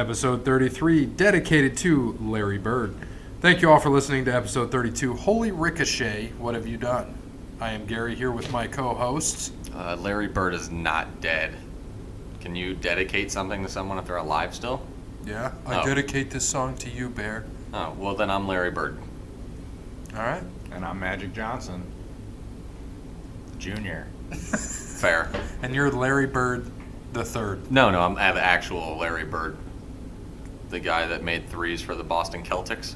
episode 33, dedicated to Larry Bird. Thank you all for listening to episode 32. Holy Ricochet, what have you done? I am Gary here with my co-hosts. Larry Bird is not dead. Can you dedicate something to someone if they're alive still? Yeah, I dedicate this song to you, Bear. Oh, well then I'm Larry Bird. All right. And I'm Magic Johnson, Jr. Fair. And you're Larry Bird the third. No, I'm the actual Larry Bird. The guy that made threes for the Boston Celtics.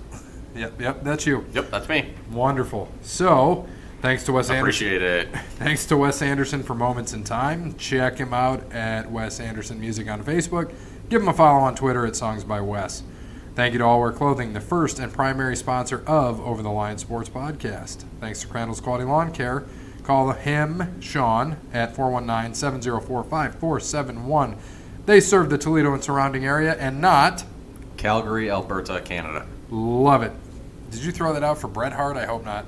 Yep, that's you. Yep, that's me. Wonderful. So, thanks to Wes Anderson. Appreciate it. Thanks to Wes Anderson for Moments in Time. Check him out at Wes Anderson Music on Facebook. Give him a follow on Twitter at Songs by Wes. Thank you to All Wear Clothing, the first and primary sponsor of Over the Line Sports Podcast. Thanks to Crandall's Quality Lawn Care. Call him, Sean, at 419-704-5471. They serve the Toledo and surrounding area and not Calgary, Alberta, Canada. Love it. Did you throw that out for Bret Hart? I hope not.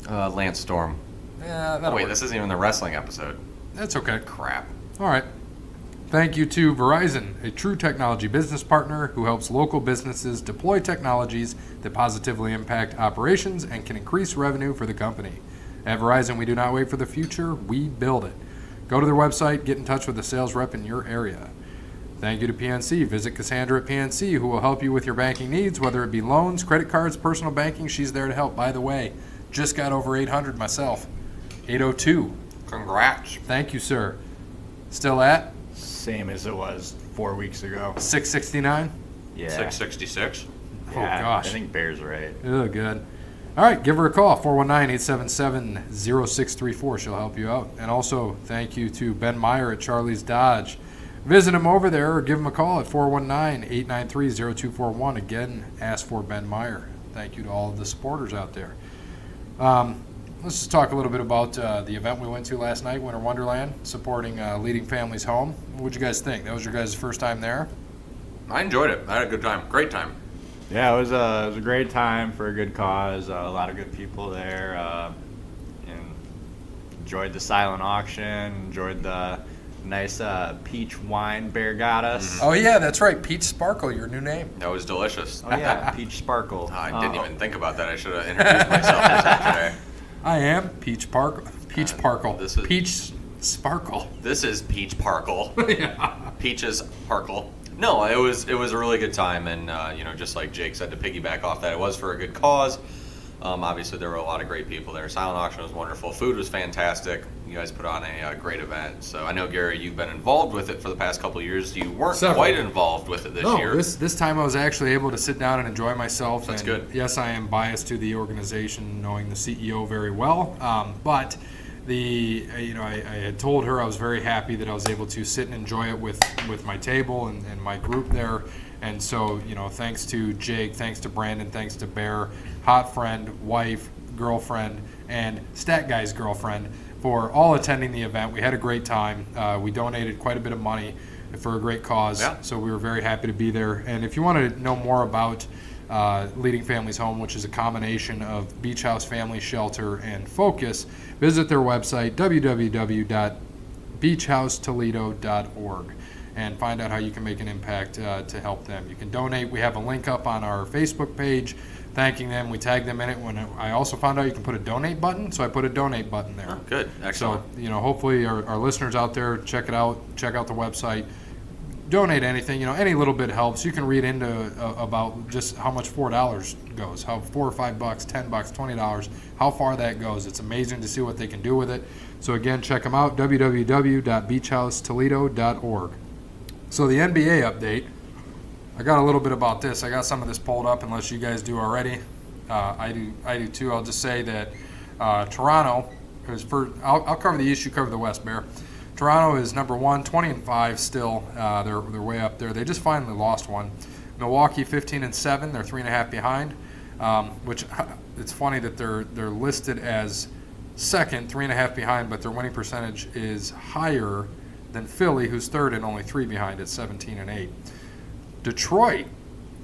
Lance Storm. Yeah, that'll work. This isn't even the wrestling episode. That's okay. Crap. All right. Thank you to Verizon, a true technology business partner who helps local businesses deploy technologies that positively impact operations and can increase revenue for the company. At Verizon, we do not wait for the future, we build it. Go to their website, get in touch with a sales rep in your area. Thank you to PNC. Visit Cassandra at PNC, who will help you with your banking needs, whether it be loans, credit cards, personal banking. She's there to help. By the way, just got over 800 myself. 802. Congrats. Thank you, sir. Still at? Same as it was 4 weeks ago. 669? Yeah. 666. Oh, gosh. I think Bear's right. Oh, good. All right, give her a call, 419-877-0634. She'll help you out. And also, thank you to Ben Meyer at Charlie's Dodge. Visit him over there or give him a call at 419-893-0241. Again, ask for Ben Meyer. Thank you to all of the supporters out there. Let's just talk a little bit about the event we went to last night, Winter Wonderland, supporting Leading Families Home. What did you guys think? That was your guys' first time there? I enjoyed it. I had a good time. Great time. Yeah, it was a great time for a good cause. A lot of good people there. And enjoyed the silent auction. Enjoyed the nice peach wine Bear got us. Oh, yeah, that's right. Peach Sparkle, your new name. That was delicious. Oh, yeah, peach sparkle. I didn't even think about that. I should have introduced myself as that today. I am Peach Parkle. Peach Parkle. This is Peach Sparkle. This is Peach Parkle. Yeah. Peaches Parkle. No, it was a really good time, and just like Jake said, to piggyback off that, it was for a good cause. Obviously, there were a lot of great people there. Silent auction was wonderful. Food was fantastic. You guys put on a great event. So I know, Gary, you've been involved with it for the past couple of years. You weren't quite involved with it this year. This time I was actually able to sit down and enjoy myself. That's and good. Yes, I am biased to the organization, knowing the CEO very well. But I had told her I was very happy that I was able to sit and enjoy it with my table and my group there. And so, thanks to Jake, thanks to Brandon, thanks to Bear, hot friend, wife, girlfriend, and Stat Guy's girlfriend for all attending the event. We had a great time. We donated quite a bit of money for a great cause. Yeah. So we were very happy to be there. And if you want to know more about Leading Families Home, which is a combination of Beach House Family Shelter and Focus, visit their website, www.beachhousetoledo.org, and find out how you can make an impact to help them. You can donate. We have a link up on our Facebook page thanking them. We tag them in it. When I also found out you can put a donate button, so I put a donate button there. Oh, good. Excellent. So, hopefully our listeners out there, check it out. Check out the website. Donate anything. Any little bit helps. You can read into about just how much $4 goes, how $4 or $5, $10, $20, how far that goes. It's amazing to see what they can do with it. So again, check them out, www.beachhousetoledo.org. So the NBA update, I got a little bit about this. I got some of this pulled up, unless you guys do already. I do too. I'll just say that Toronto is first. I'll cover the East, you cover the West, Bear. Toronto is number 1, 20-5 still. They're way up there. They just finally lost one. Milwaukee 15-7. They're 3.5 behind. Which it's funny that they're listed as second, 3.5 behind, but their winning percentage is higher than Philly, who's third and only 3 behind at 17-8. Detroit,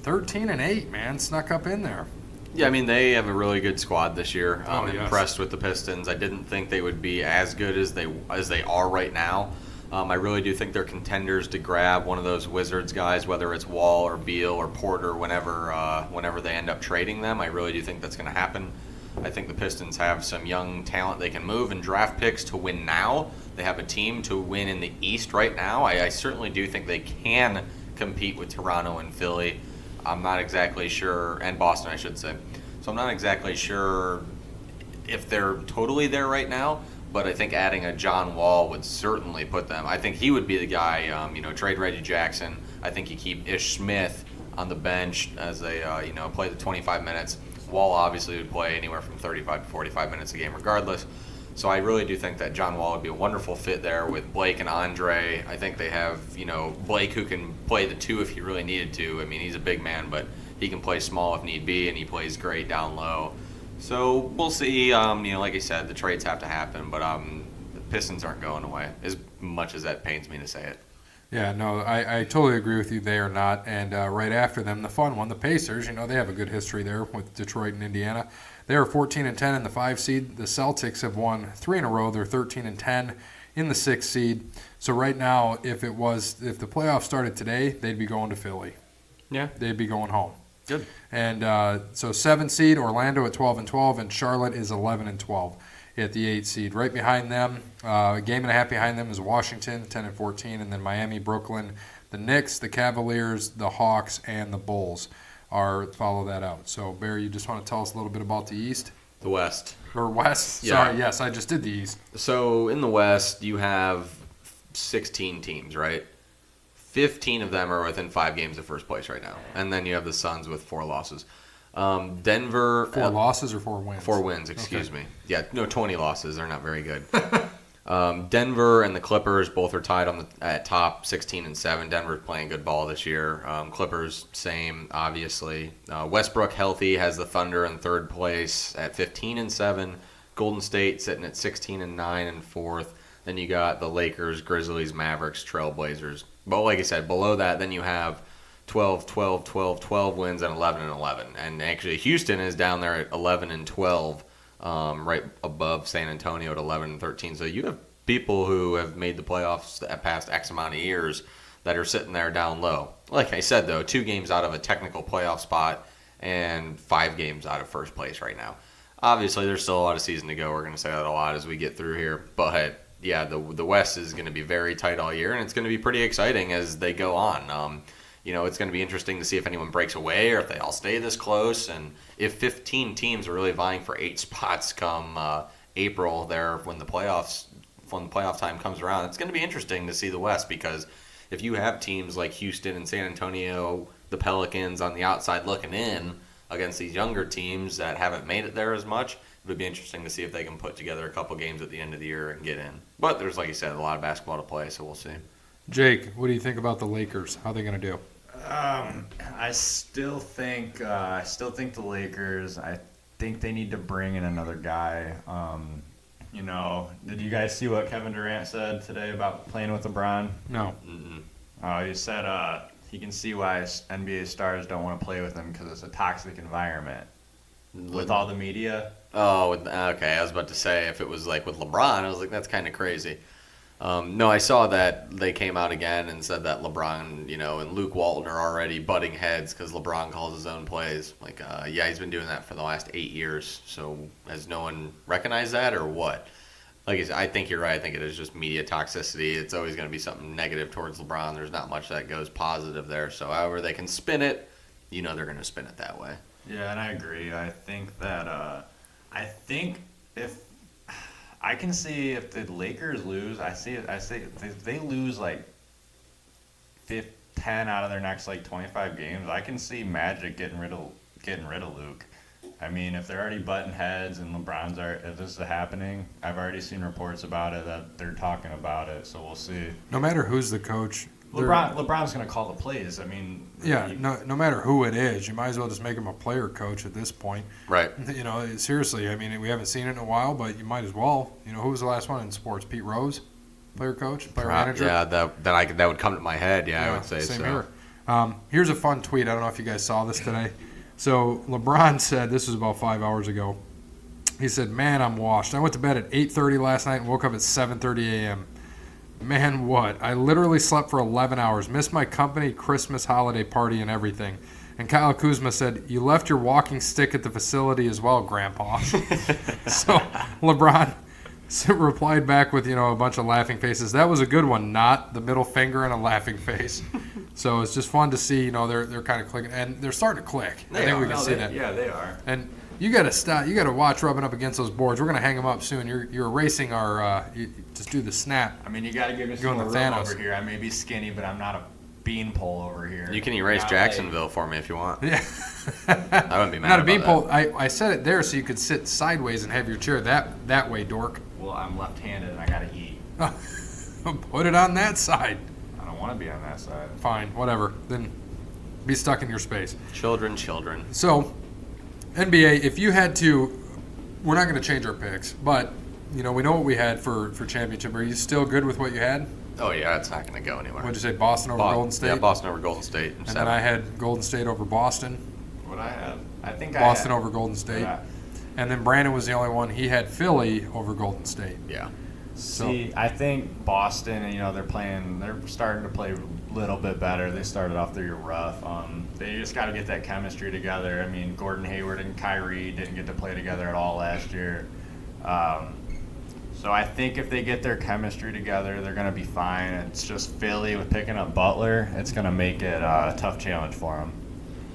13-8, man, snuck up in there. Yeah, they have a really good squad this year. I'm yes. impressed with the Pistons. I didn't think they would be as good as they are right now. I really do think they're contenders to grab one of those Wizards guys, whether it's Wall or Beal or Porter, whenever they end up trading them. I really do think that's going to happen. I think the Pistons have some young talent they can move and draft picks to win now. They have a team to win in the East right now. I certainly do think they can compete with Toronto and Philly. I'm not exactly sure, and Boston, I should say. So I'm not exactly sure if they're totally there right now. But I think adding a John Wall would certainly put them. I think he would be the guy. Trade Reggie Jackson. I think you keep Ish Smith on the bench as they, play the 25 minutes. Wall obviously would play anywhere from 35 to 45 minutes a game, regardless. So I really do think that John Wall would be a wonderful fit there with Blake and Andre. I think they have, Blake who can play the two if he really needed to. I mean, he's a big man, but he can play small if need be, and he plays great down low. So we'll see. Like I said, the trades have to happen, but the Pistons aren't going away, as much as that pains me to say it. Yeah, no, I totally agree with you. They are not. And right after them, the fun one, the Pacers, they have a good history there with Detroit and Indiana. They are 14-10 in the 5 seed. The Celtics have won 3 in a row. They're 13-10 in the 6 seed. So right now, if the playoffs started today, they'd be going to Philly. Yeah. They'd be going home. Good. And so 7 seed, Orlando at 12-12, and Charlotte is 11-12 at the 8 seed. Right behind them, a game and a half behind them is Washington, 10-14, and then Miami, Brooklyn, the Knicks, the Cavaliers, the Hawks, and the Bulls follow that out. So, Barry, you just want to tell us a little bit about the East? The West. Or West? Yeah. Sorry, yes, I just did the East. So in the West, you have 16 teams, right? 15 of them are within 5 games of first place right now. And then you have the Suns with 4 losses. Denver. 4 losses or 4 wins? 4 wins, excuse me. Yeah, no, 20 losses. They're not very good. Denver and the Clippers both are tied at top 16-7. Denver's playing good ball this year. Clippers, same, obviously. Westbrook healthy has the Thunder in 3rd place at 15-7. Golden State sitting at 16-9 in 4th. Then you got the Lakers, Grizzlies, Mavericks, Trailblazers. But like I said, below that, then you have 12 wins and 11-11. And actually, Houston is down there at 11-12, right above San Antonio at 11-13. So you have people who have made the playoffs that past X amount of years that are sitting there down low. Like I said, though, 2 games out of a technical playoff spot and 5 games out of first place right now. Obviously, there's still a lot of season to go. We're going to say that a lot as we get through here. But yeah, the West is going to be very tight all year, and it's going to be pretty exciting as they go on. It's going to be interesting to see if anyone breaks away or if they all stay this close, and if 15 teams are really vying for 8 spots come April there when the playoff time comes around. It's going to be interesting to see the West, because if you have teams like Houston and San Antonio, the Pelicans on the outside looking in against these younger teams that haven't made it there as much, it would be interesting to see if they can put together a couple games at the end of the year and get in. But there's, like you said, a lot of basketball to play, so we'll see. Jake, what do you think about the Lakers? How are they going to do? I still think the Lakers. I think they need to bring in another guy. Did you guys see what Kevin Durant said today about playing with LeBron? No. He said he can see why NBA stars don't want to play with him because it's a toxic environment with all the media. Oh, okay. I was about to say if it was like with LeBron, I was like, that's kind of crazy. No, I saw that they came out again and said that LeBron, and Luke Walton are already butting heads because LeBron calls his own plays. Like, he's been doing that for the last 8 years. So has no one recognized that or what? Like I said, I think you're right. I think it is just media toxicity. It's always going to be something negative towards LeBron. There's not much that goes positive there. So however they can spin it, they're going to spin it that way. Yeah, and I agree. I think that if I can see if the Lakers lose, I say if they lose like 10 out of their next like 25 games, I can see Magic getting rid of Luke. I mean, if they're already butting heads and if this is happening, I've already seen reports about it that they're talking about it, so we'll see. No matter who's the coach, LeBron's going to call the plays. I mean, yeah, no matter who it is, you might as well just make him a player coach at this point. Right. Seriously, I mean, we haven't seen it in a while, but you might as well. Who was the last one in sports? Pete Rose, player coach, player manager. Yeah, that would come to my head. Yeah, I would say same so. Here. Here's a fun tweet. I don't know if you guys saw this today. So LeBron said, this was about 5 hours ago. He said, "Man, I'm washed. I went to bed at 8:30 last night and woke up at 7:30 a.m. Man, what? I literally slept for 11 hours, missed my company Christmas holiday party and everything. And Kyle Kuzma said, you left your walking stick at the facility as well, Grandpa. So LeBron replied back with, a bunch of laughing faces. That was a good one, not the middle finger and a laughing face. So it's just fun to see, they're kind of clicking. And they're starting to click. I think we can see that. Yeah, they are. And you got to stop. You got to watch rubbing up against those boards. We're going to hang them up soon. You're erasing our. Just do the snap. I mean, you got to give me some more room over here. I may be skinny, but I'm not a beanpole over here. You can erase Jacksonville for me if you want. Yeah. I wouldn't be mad Not a about beanpole. that. I set it there so you could sit sideways and have your chair that way, dork. Well, I'm left-handed and I got to eat. Put it on that side. I don't want to be on that side. Fine, whatever. Then be stuck in your space. Children. So, NBA, if you had to, we're not going to change our picks, but we know what we had for championship. Are you still good with what you had? Oh yeah, it's not going to go anywhere. What'd you say, Boston over Golden State? Yeah, Boston over Golden State. And then I had Golden State over Boston. What I have? I think Boston over Golden State. Yeah. And then Brandon was the only one. He had Philly over Golden State. Yeah. See, I think Boston, they're starting to play a little bit better. They started off the year rough. They just got to get that chemistry together. I mean, Gordon Hayward and Kyrie didn't get to play together at all last year. So I think if they get their chemistry together, they're going to be fine. It's just Philly with picking up Butler. It's going to make it a tough challenge for them.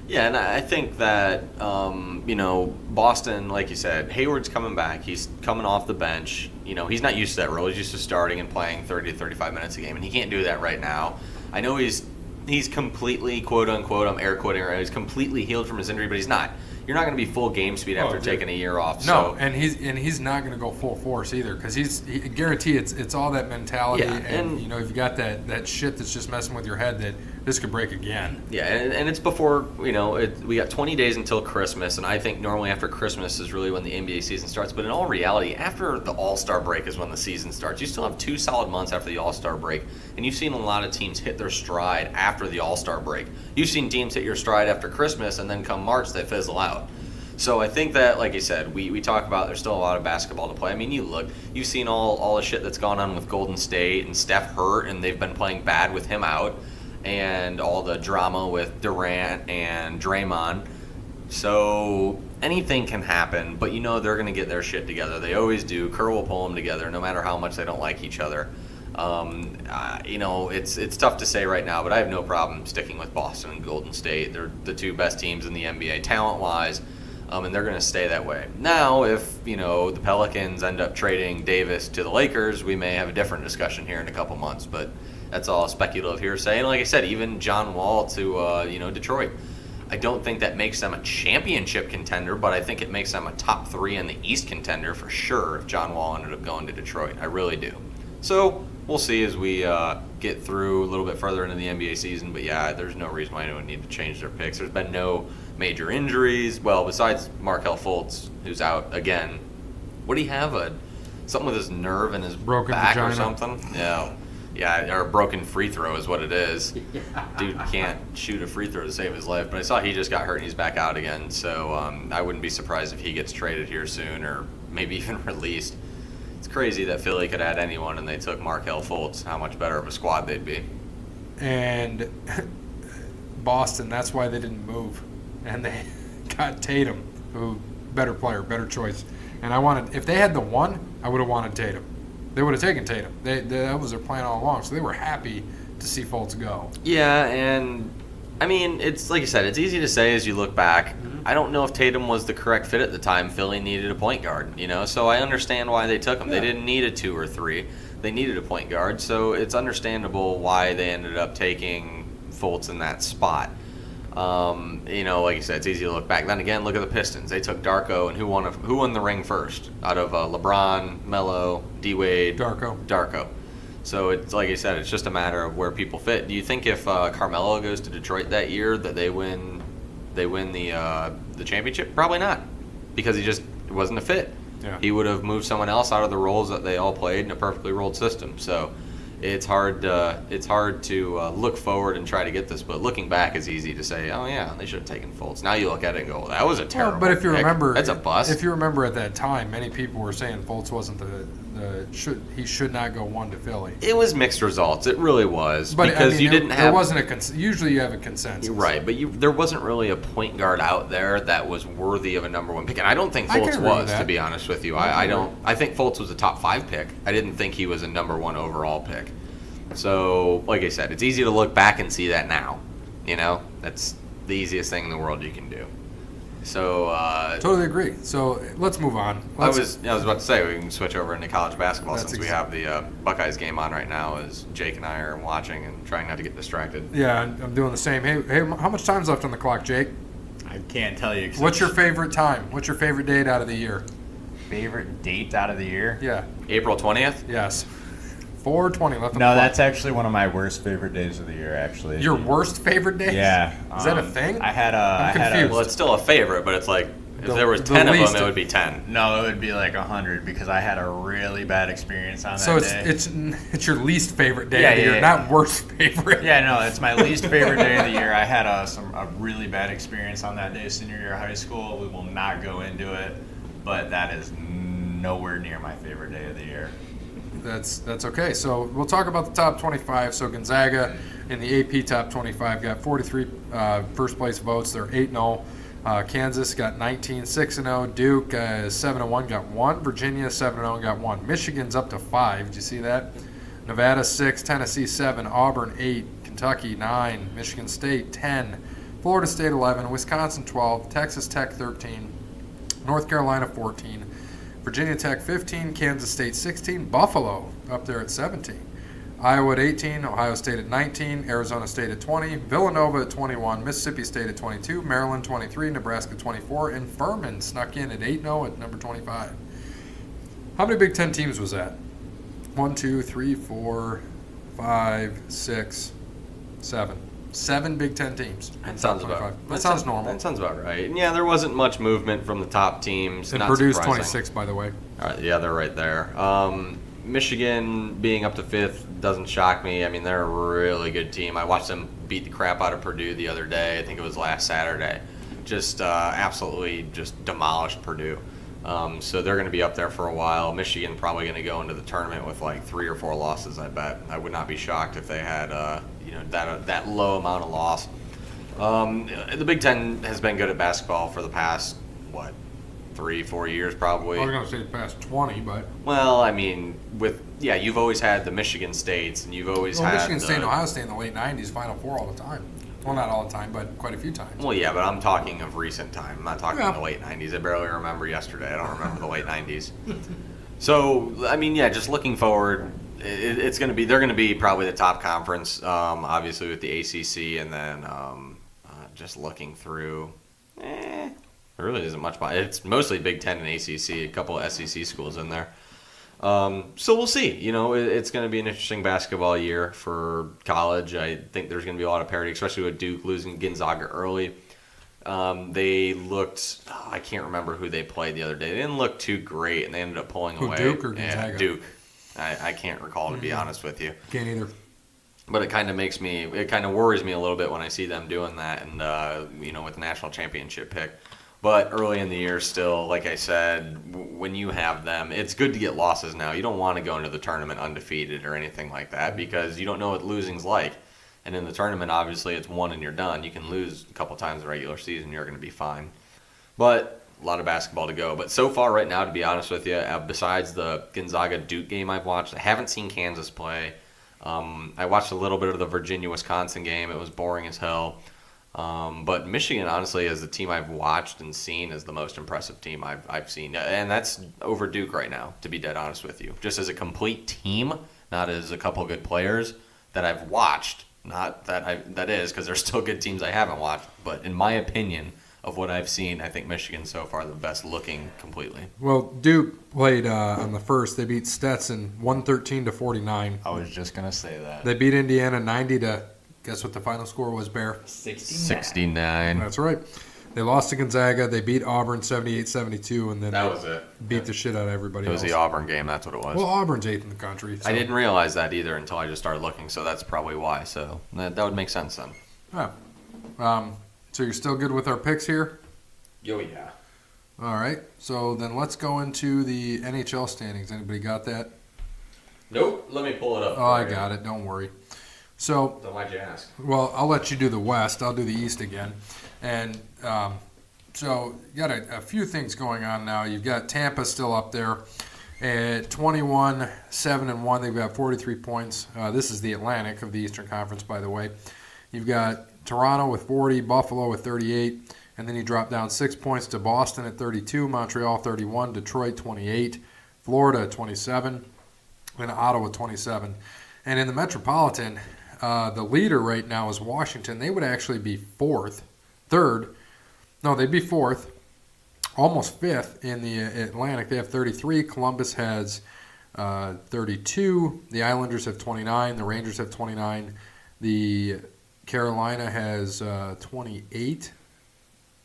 Yeah, and I think that, Boston, like you said, Hayward's coming back. He's coming off the bench. He's not used to that role. He's used to starting and playing 30 to 35 minutes a game, and he can't do that right now. I know he's completely, quote unquote, I'm air quoting right, he's completely healed from his injury, but he's not. You're not going to be full game speed after taking a year off. No, so. and he's not going to go full force either, because he guarantee it's all that mentality, Yeah, and you've got that shit that's just messing with your head that this could break again. Yeah, and it's before, we got 20 days until Christmas, and I think normally after Christmas is really when the NBA season starts. But in all reality, after the All-Star break is when the season starts. You still have 2 solid months after the All-Star break, and you've seen a lot of teams hit their stride after the All-Star break. You've seen teams hit your stride after Christmas, and then come March, they fizzle out. So I think that, like you said, we talk about there's still a lot of basketball to play. I mean, you've seen all the shit that's gone on with Golden State and Steph hurt, and they've been playing bad with him out, and all the drama with Durant and Draymond. So anything can happen, but they're going to get their shit together. They always do. Kerr will pull them together, no matter how much they don't like each other. It's tough to say right now, but I have no problem sticking with Boston and Golden State. They're the 2 best teams in the NBA talent-wise. And they're going to stay that way. Now, if, the Pelicans end up trading Davis to the Lakers, we may have a different discussion here in a couple months. But that's all speculative hearsay. And like I said, even John Wall to, Detroit. I don't think that makes them a championship contender, but I think it makes them a top 3 in the East contender for sure if John Wall ended up going to Detroit. I really do. So we'll see as we get through a little bit further into the NBA season. But, yeah, there's no reason why anyone would need to change their picks. There's been no major injuries. Well, besides Markelle Fultz, who's out again. What do you have? Something with his nerve in his broken back vagina. Or something? Yeah, or a broken free throw is what it is. Dude can't shoot a free throw to save his life. But I saw he just got hurt and he's back out again. So I wouldn't be surprised if he gets traded here soon or maybe even released. It's crazy that Philly could add anyone and they took Markelle Fultz. How much better of a squad they'd be. And Boston, that's why they didn't move. And they got Tatum, who better player, better choice. And if they had the 1, I would have wanted Tatum. They would have taken Tatum. That was their plan all along. So they were happy to see Fultz go. Yeah, and I mean, it's like you said, it's easy to say as you look back. Mm-hmm. I don't know if Tatum was the correct fit at the time. Philly needed a point guard, so I understand why they took him. Yeah. They didn't need a 2 or 3. They needed a point guard, so it's understandable why they ended up taking Fultz in that spot. Like you said, it's easy to look back. Then again, look at the Pistons. They took Darko, and who won the ring first? Out of LeBron, Melo, D-Wade, Darko. So it's like you said, it's just a matter of where people fit. Do you think if Carmelo goes to Detroit that year that they win the championship? Probably not, because it wasn't a fit. Yeah. He would have moved someone else out of the roles that they all played in a perfectly rolled system. So it's hard to look forward and try to get this, but looking back is easy to say, oh yeah, they should have taken Fultz. Now you look at it and go, that was a terrible. Well, but if you pick. remember, that's a bust. If you remember at that time, many people were saying Fultz wasn't he should not go 1 to Philly. It was mixed results. It really was, But because I mean, you didn't have. There wasn't usually you have a consensus. You're right, but there wasn't really a point guard out there that was worthy of a number 1 pick, and I don't think I can Fultz agree with was, that. to be honest with you. I don't. I think Fultz was a top 5 pick. I didn't think he was a number 1 overall pick. So, like I said, it's easy to look back and see that now. You know, that's the easiest thing in the world you can do. So Totally agree. So let's move on. I was about to say we can switch over into college basketball That's since we have the Buckeyes game on right now, as Jake and I are watching and trying not to get distracted. Yeah, I'm doing the same. Hey, how much time's left on the clock, Jake? I can't tell you. What's your favorite time? What's your favorite date out of the year? favorite date out of the year? Yeah. April 20th. Yes. 4:20 left on the No, clock. that's actually one of my worst favorite days of the year. Actually, Your worst favorite day? Yeah. Is that a thing? I had I'm confused. Well, it's still a favorite, but it's like if The- there was the 10 of least them, it of- would be 10. No, it would be like 100 because I had a really bad experience on that So day. it's your least favorite day Yeah, of the yeah, year, yeah. not worst favorite. Yeah, no, it's my least favorite day of the year. I had a really bad experience on that day, senior year of high school. We will not go into it, but that is nowhere near my favorite day of the year. That's okay. So we'll talk about the top 25. So Gonzaga in the AP top 25 got 43 first place votes. They're 8-0. Kansas got 19, 6-0. Duke 7-1, got 1. Virginia 7-0, got 1. Michigan's up to 5. Did you see that? Nevada 6, Tennessee 7, Auburn 8, Kentucky 9, Michigan State 10, Florida State 11, Wisconsin 12, Texas Tech 13, North Carolina 14, Virginia Tech 15, Kansas State 16, Buffalo up there at 17, Iowa at 18, Ohio State at 19, Arizona State at 20, Villanova at 21, Mississippi State at 22, Maryland 23, Nebraska 24, and Furman snuck in at 8-0 at number 25. How many Big Ten teams was that? 1, 2, 3, 4, 5, 6, 7. 7 Big Ten teams. That sounds 25. about. That sounds normal. That sounds about right. And yeah, there wasn't much movement from the top teams. And not Purdue's surprising. 26, by the way. All right, yeah, they're right there. Michigan being up to 5th doesn't shock me. I mean, they're a really good team. I watched them beat the crap out of Purdue the other day. I think it was last Saturday. Just absolutely just demolished Purdue. So they're going to be up there for a while. Michigan probably going to go into the tournament with like 3 or 4 losses, I bet. I would not be shocked if they had that low amount of loss. The Big Ten has been good at basketball for the past, 3-4 years probably. I was going to say the past 20, but Well, I mean, you've always had the Michigan States, and you've always had Michigan State and the, Ohio State in the late 90s, Final Four all the time. Well, not all the time, but quite a few times. Well, yeah, but I'm talking of recent time. I'm not talking Yeah. the late 90s. I barely remember yesterday. I don't remember the late 90s. So, I mean, yeah, just looking forward, it's going to be, they're going to be probably the top conference, obviously with the ACC, and then just looking through, there really isn't much. It's mostly Big Ten and ACC, a couple of SEC schools in there. So we'll see. It's going to be an interesting basketball year for college. I think there's going to be a lot of parity, especially with Duke losing Gonzaga early. They looked, I can't remember who they played the other day. They didn't look too great, and they ended up pulling away. Duke or Yeah, Gonzaga? Duke. I can't recall, to be honest with you. Can't either. But it kind of worries me a little bit when I see them doing that, and with the national championship pick. But early in the year, still, like I said, when you have them, it's good to get losses now. You don't want to go into the tournament undefeated or anything like that because you don't know what losing's like. And in the tournament, obviously, it's one and you're done. You can lose a couple times in the regular season, you're going to be fine. But a lot of basketball to go. But so far right now, to be honest with you, besides the Gonzaga-Duke game I've watched, I haven't seen Kansas play. I watched a little bit of the Virginia-Wisconsin game. It was boring as hell. But Michigan, honestly, is the team I've watched and seen as the most impressive team I've seen. And that's over Duke right now, to be dead honest with you. Just as a complete team, not as a couple good players that I've watched. Not that is, because there's still good teams I haven't watched. But in my opinion of what I've seen, I think Michigan's so far the best looking completely. Well, Duke played on the first. They beat Stetson 113-49. I was just gonna say that. They beat Indiana 90 to, guess what the final score was, Bear? 69. 69. That's right. They lost to Gonzaga. They beat Auburn 78-72, and then That they was it. beat the shit out of everybody It was else. the Auburn game. That's what it was. Well, Auburn's 8th in the country. So. I didn't realize that either until I just started looking, so that's probably why. So that would make sense then. Yeah. So you're still good with our picks here? Yo, yeah. All right. So then let's go into the NHL standings. Anybody got that? Nope. Let me pull it up. Oh, I got it. Don't worry. So, Then why'd you ask? well, I'll let you do the West. I'll do the East again. And so you got a few things going on now. You've got Tampa still up there at 21-7-1. They've got 43 points. This is the Atlantic of the Eastern Conference, by the way. You've got Toronto with 40, Buffalo with 38, and then you drop down 6 points to Boston at 32, Montreal 31, Detroit 28, Florida 27, and Ottawa 27. And in the Metropolitan, the leader right now is Washington. They would actually be third. No, they'd be fourth, almost fifth in the Atlantic. They have 33. Columbus has 32. The Islanders have 29. The Rangers have 29. The Carolina has 28.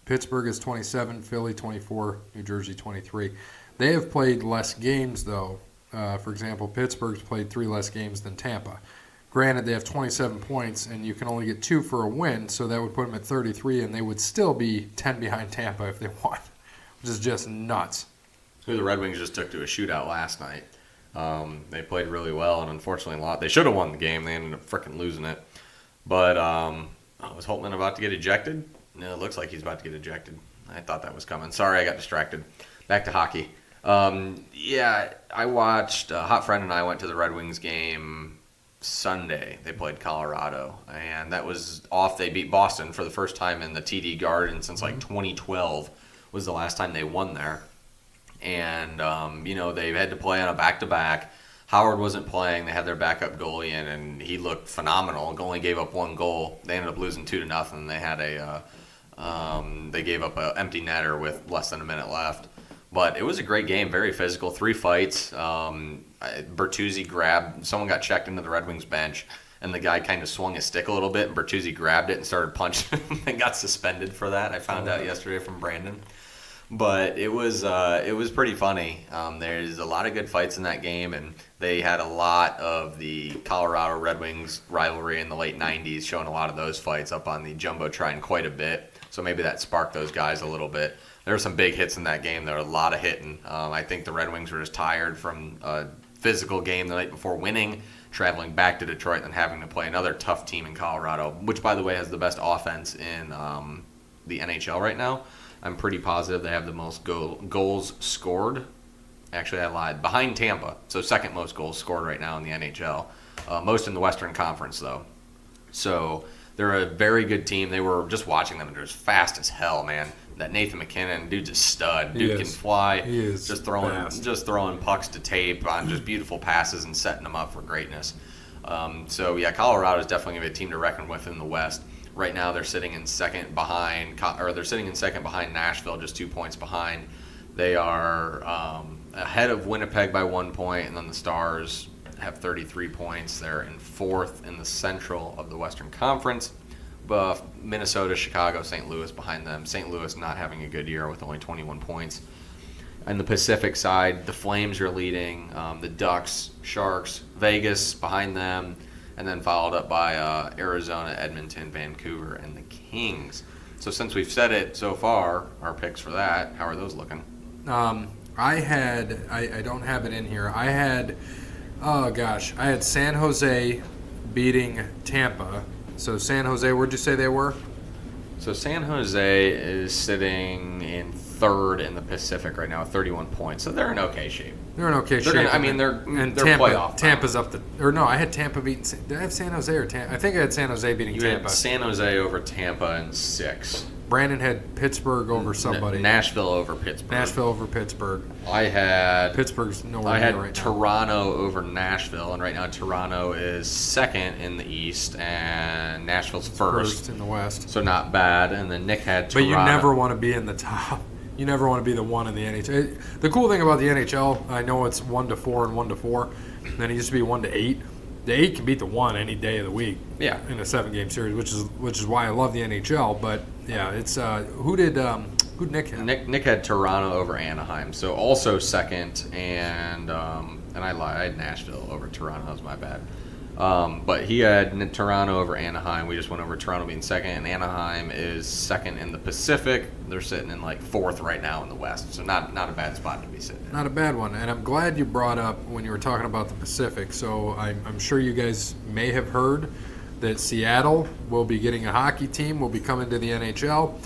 Pittsburgh is 27. Philly 24. New Jersey 23. They have played less games, though. For example, Pittsburgh's played 3 less games than Tampa. Granted, they have 27 points, and you can only get 2 for a win, so that would put them at 33, and they would still be 10 behind Tampa if they won, which is just nuts. Who the Red Wings just took to a shootout last night. They played really well, and unfortunately, they should have won the game. They ended up freaking losing it. But was Holtman about to get ejected? No, it looks like he's about to get ejected. I thought that was coming. Sorry, I got distracted. Back to hockey. I watched. A hot friend and I went to the Red Wings game Sunday. They played Colorado, and that was off. They beat Boston for the first time in the TD Garden since like 2012 was the last time they won there. And they had to play on a back-to-back. Howard wasn't playing. They had their backup goalie in, and he looked phenomenal. Only gave up 1 goal. They ended up losing 2-0. They had they gave up an empty netter with less than a minute left. But it was a great game, very physical, 3 fights. Bertuzzi someone got checked into the Red Wings bench, and the guy kind of swung his stick a little bit, and Bertuzzi grabbed it and started punching him and got suspended for that. I found out yesterday from Brandon. But it was pretty funny. There's a lot of good fights in that game, and they had a lot of the Colorado Red Wings rivalry in the late 90s, showing a lot of those fights up on the Jumbotron quite a bit. So maybe that sparked those guys a little bit. There were some big hits in that game. There were a lot of hitting. I think the Red Wings were just tired from a physical game the night before winning, traveling back to Detroit, and having to play another tough team in Colorado, which, by the way, has the best offense in the NHL right now. I'm pretty positive they have the most goals scored. Actually, I lied. Behind Tampa. So second most goals scored right now in the NHL. Most in the Western Conference, though. So they're a very good team. They were just watching them, and they're just fast as hell, man. That Nathan McKinnon, dude's a stud. Dude can fly. He is just throwing pucks to tape on just beautiful passes and setting them up for greatness. Colorado is definitely going to be a team to reckon with in the West. Right now, they're sitting in second behind Nashville, just 2 points behind. They are ahead of Winnipeg by 1 point, and then the Stars have 33 points. They're in fourth in the Central of the Western Conference. Minnesota, Chicago, St. Louis behind them. St. Louis not having a good year with only 21 points. On the Pacific side, the Flames are leading. The Ducks, Sharks, Vegas behind them, and then followed up by Arizona, Edmonton, Vancouver, and the Kings. So since we've said it so far, our picks for that, how are those looking? I don't have it in here. I had San Jose beating Tampa. So San Jose, where'd you say they were? So San Jose is sitting in third in the Pacific right now with 31 points. So they're in okay shape. They're in okay shape. They're Tampa, playoff. Tampa's up I had Tampa beating. Did I have San Jose or Tampa? I think I had San Jose beating Tampa. You had San Jose over Tampa in 6. Brandon had Pittsburgh over somebody. Nashville over Pittsburgh. I had Pittsburgh's nowhere near right now. Toronto over Nashville, and right now Toronto is second in the East, and Nashville's first in the West. So not bad. And then Nick had Toronto. But you never want to be in the top. You never want to be the one in the NHL. The cool thing about the NHL, I know it's 1-4 and 1-4. And then it used to be 1-8. The 8 can beat the 1 any day of the week. Yeah. In a 7-game series, which is why I love the NHL. But Yeah, it's who'd Nick have? Nick had Toronto over Anaheim, so also second, and I lied. I had Nashville over Toronto. That was my bad. But he had Toronto over Anaheim. We just went over Toronto being second, and Anaheim is second in the Pacific. They're sitting in like fourth right now in the West, so not a bad spot to be sitting in. Not a bad one, and I'm glad you brought up when you were talking about the Pacific. So I'm sure you guys may have heard that Seattle will be getting a hockey team, will be coming to the NHL.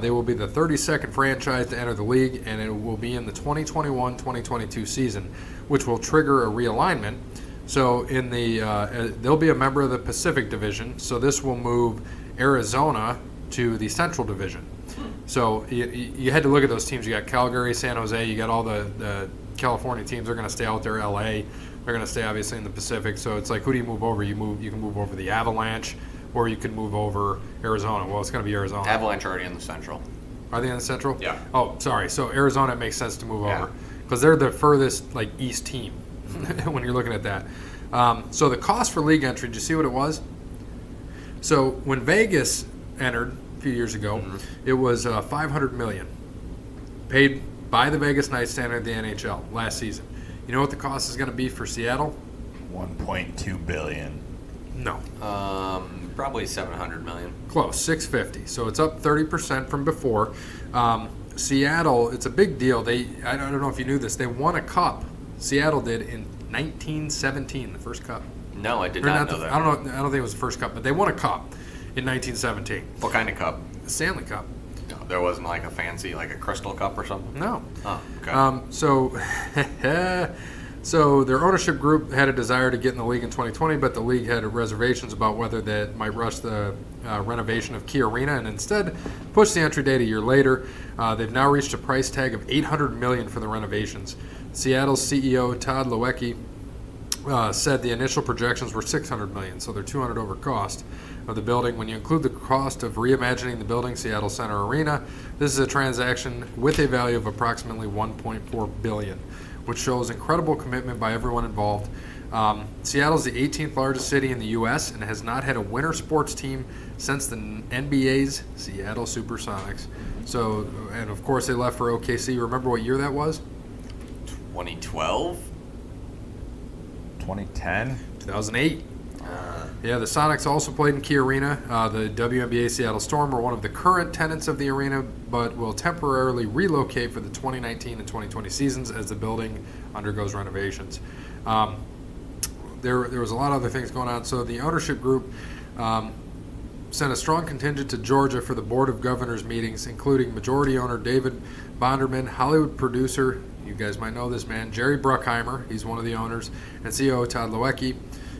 They will be the 32nd franchise to enter the league, and it will be in the 2021-2022 season, which will trigger a realignment. So in the they'll be a member of the Pacific Division. So this will move Arizona to the Central Division. So you had to look at those teams. You got Calgary, San Jose. You got all the California teams. They're going to stay out there. LA. They're going to stay obviously in the Pacific. So it's like, who do you move over? You can move over the Avalanche, or you can move over Arizona. Well, it's going to be Arizona. Avalanche already in the Central. Are they in the Central? Yeah. Oh, sorry. So Arizona, it makes sense to move Yeah. over because they're the furthest east team when you're looking at that. So the cost for league entry, did you see what it was? So when Vegas entered a few years ago, it was $500 million paid by the Vegas Knights to enter the NHL last season. You know what the cost is going to be for Seattle? 1.2 billion. No. Probably 700 million. Close, 650. So it's up 30% from before. Seattle, it's a big deal. I don't know if you knew this. They won a cup. Seattle did in 1917, the first cup. No, I did Or not know that. I don't know. I don't think it was the first cup, but they won a cup in 1917. What kind of cup? The Stanley Cup. No, there wasn't like a fancy, like a crystal cup or something? No. Oh, okay. So their ownership group had a desire to get in the league in 2020, but the league had reservations about whether that might rush the renovation of Key Arena and instead push the entry date a year later. They've now reached a price tag of $800 million for the renovations. Seattle's CEO Todd Lewicki said the initial projections were $600 million, so they're $200 over cost of the building. When you include the cost of reimagining the building, Seattle Center Arena, this is a transaction with a value of approximately $1.4 billion, which shows incredible commitment by everyone involved. Seattle's the 18th largest city in the U.S. and has not had a winter sports team since the NBA's Seattle Supersonics. So, and of course they left for OKC. Remember what year that was? 2012? 2010? 2008. Yeah, the Sonics also played in Key Arena. The WNBA Seattle Storm are one of the current tenants of the arena, but will temporarily relocate for the 2019 and 2020 seasons as the building undergoes renovations. There was a lot of other things going on. So the ownership group sent a strong contingent to Georgia for the Board of Governors meetings, including majority owner David Bonderman, Hollywood producer, you guys might know this man, Jerry Bruckheimer, he's one of the owners, and CEO Todd Lewicki,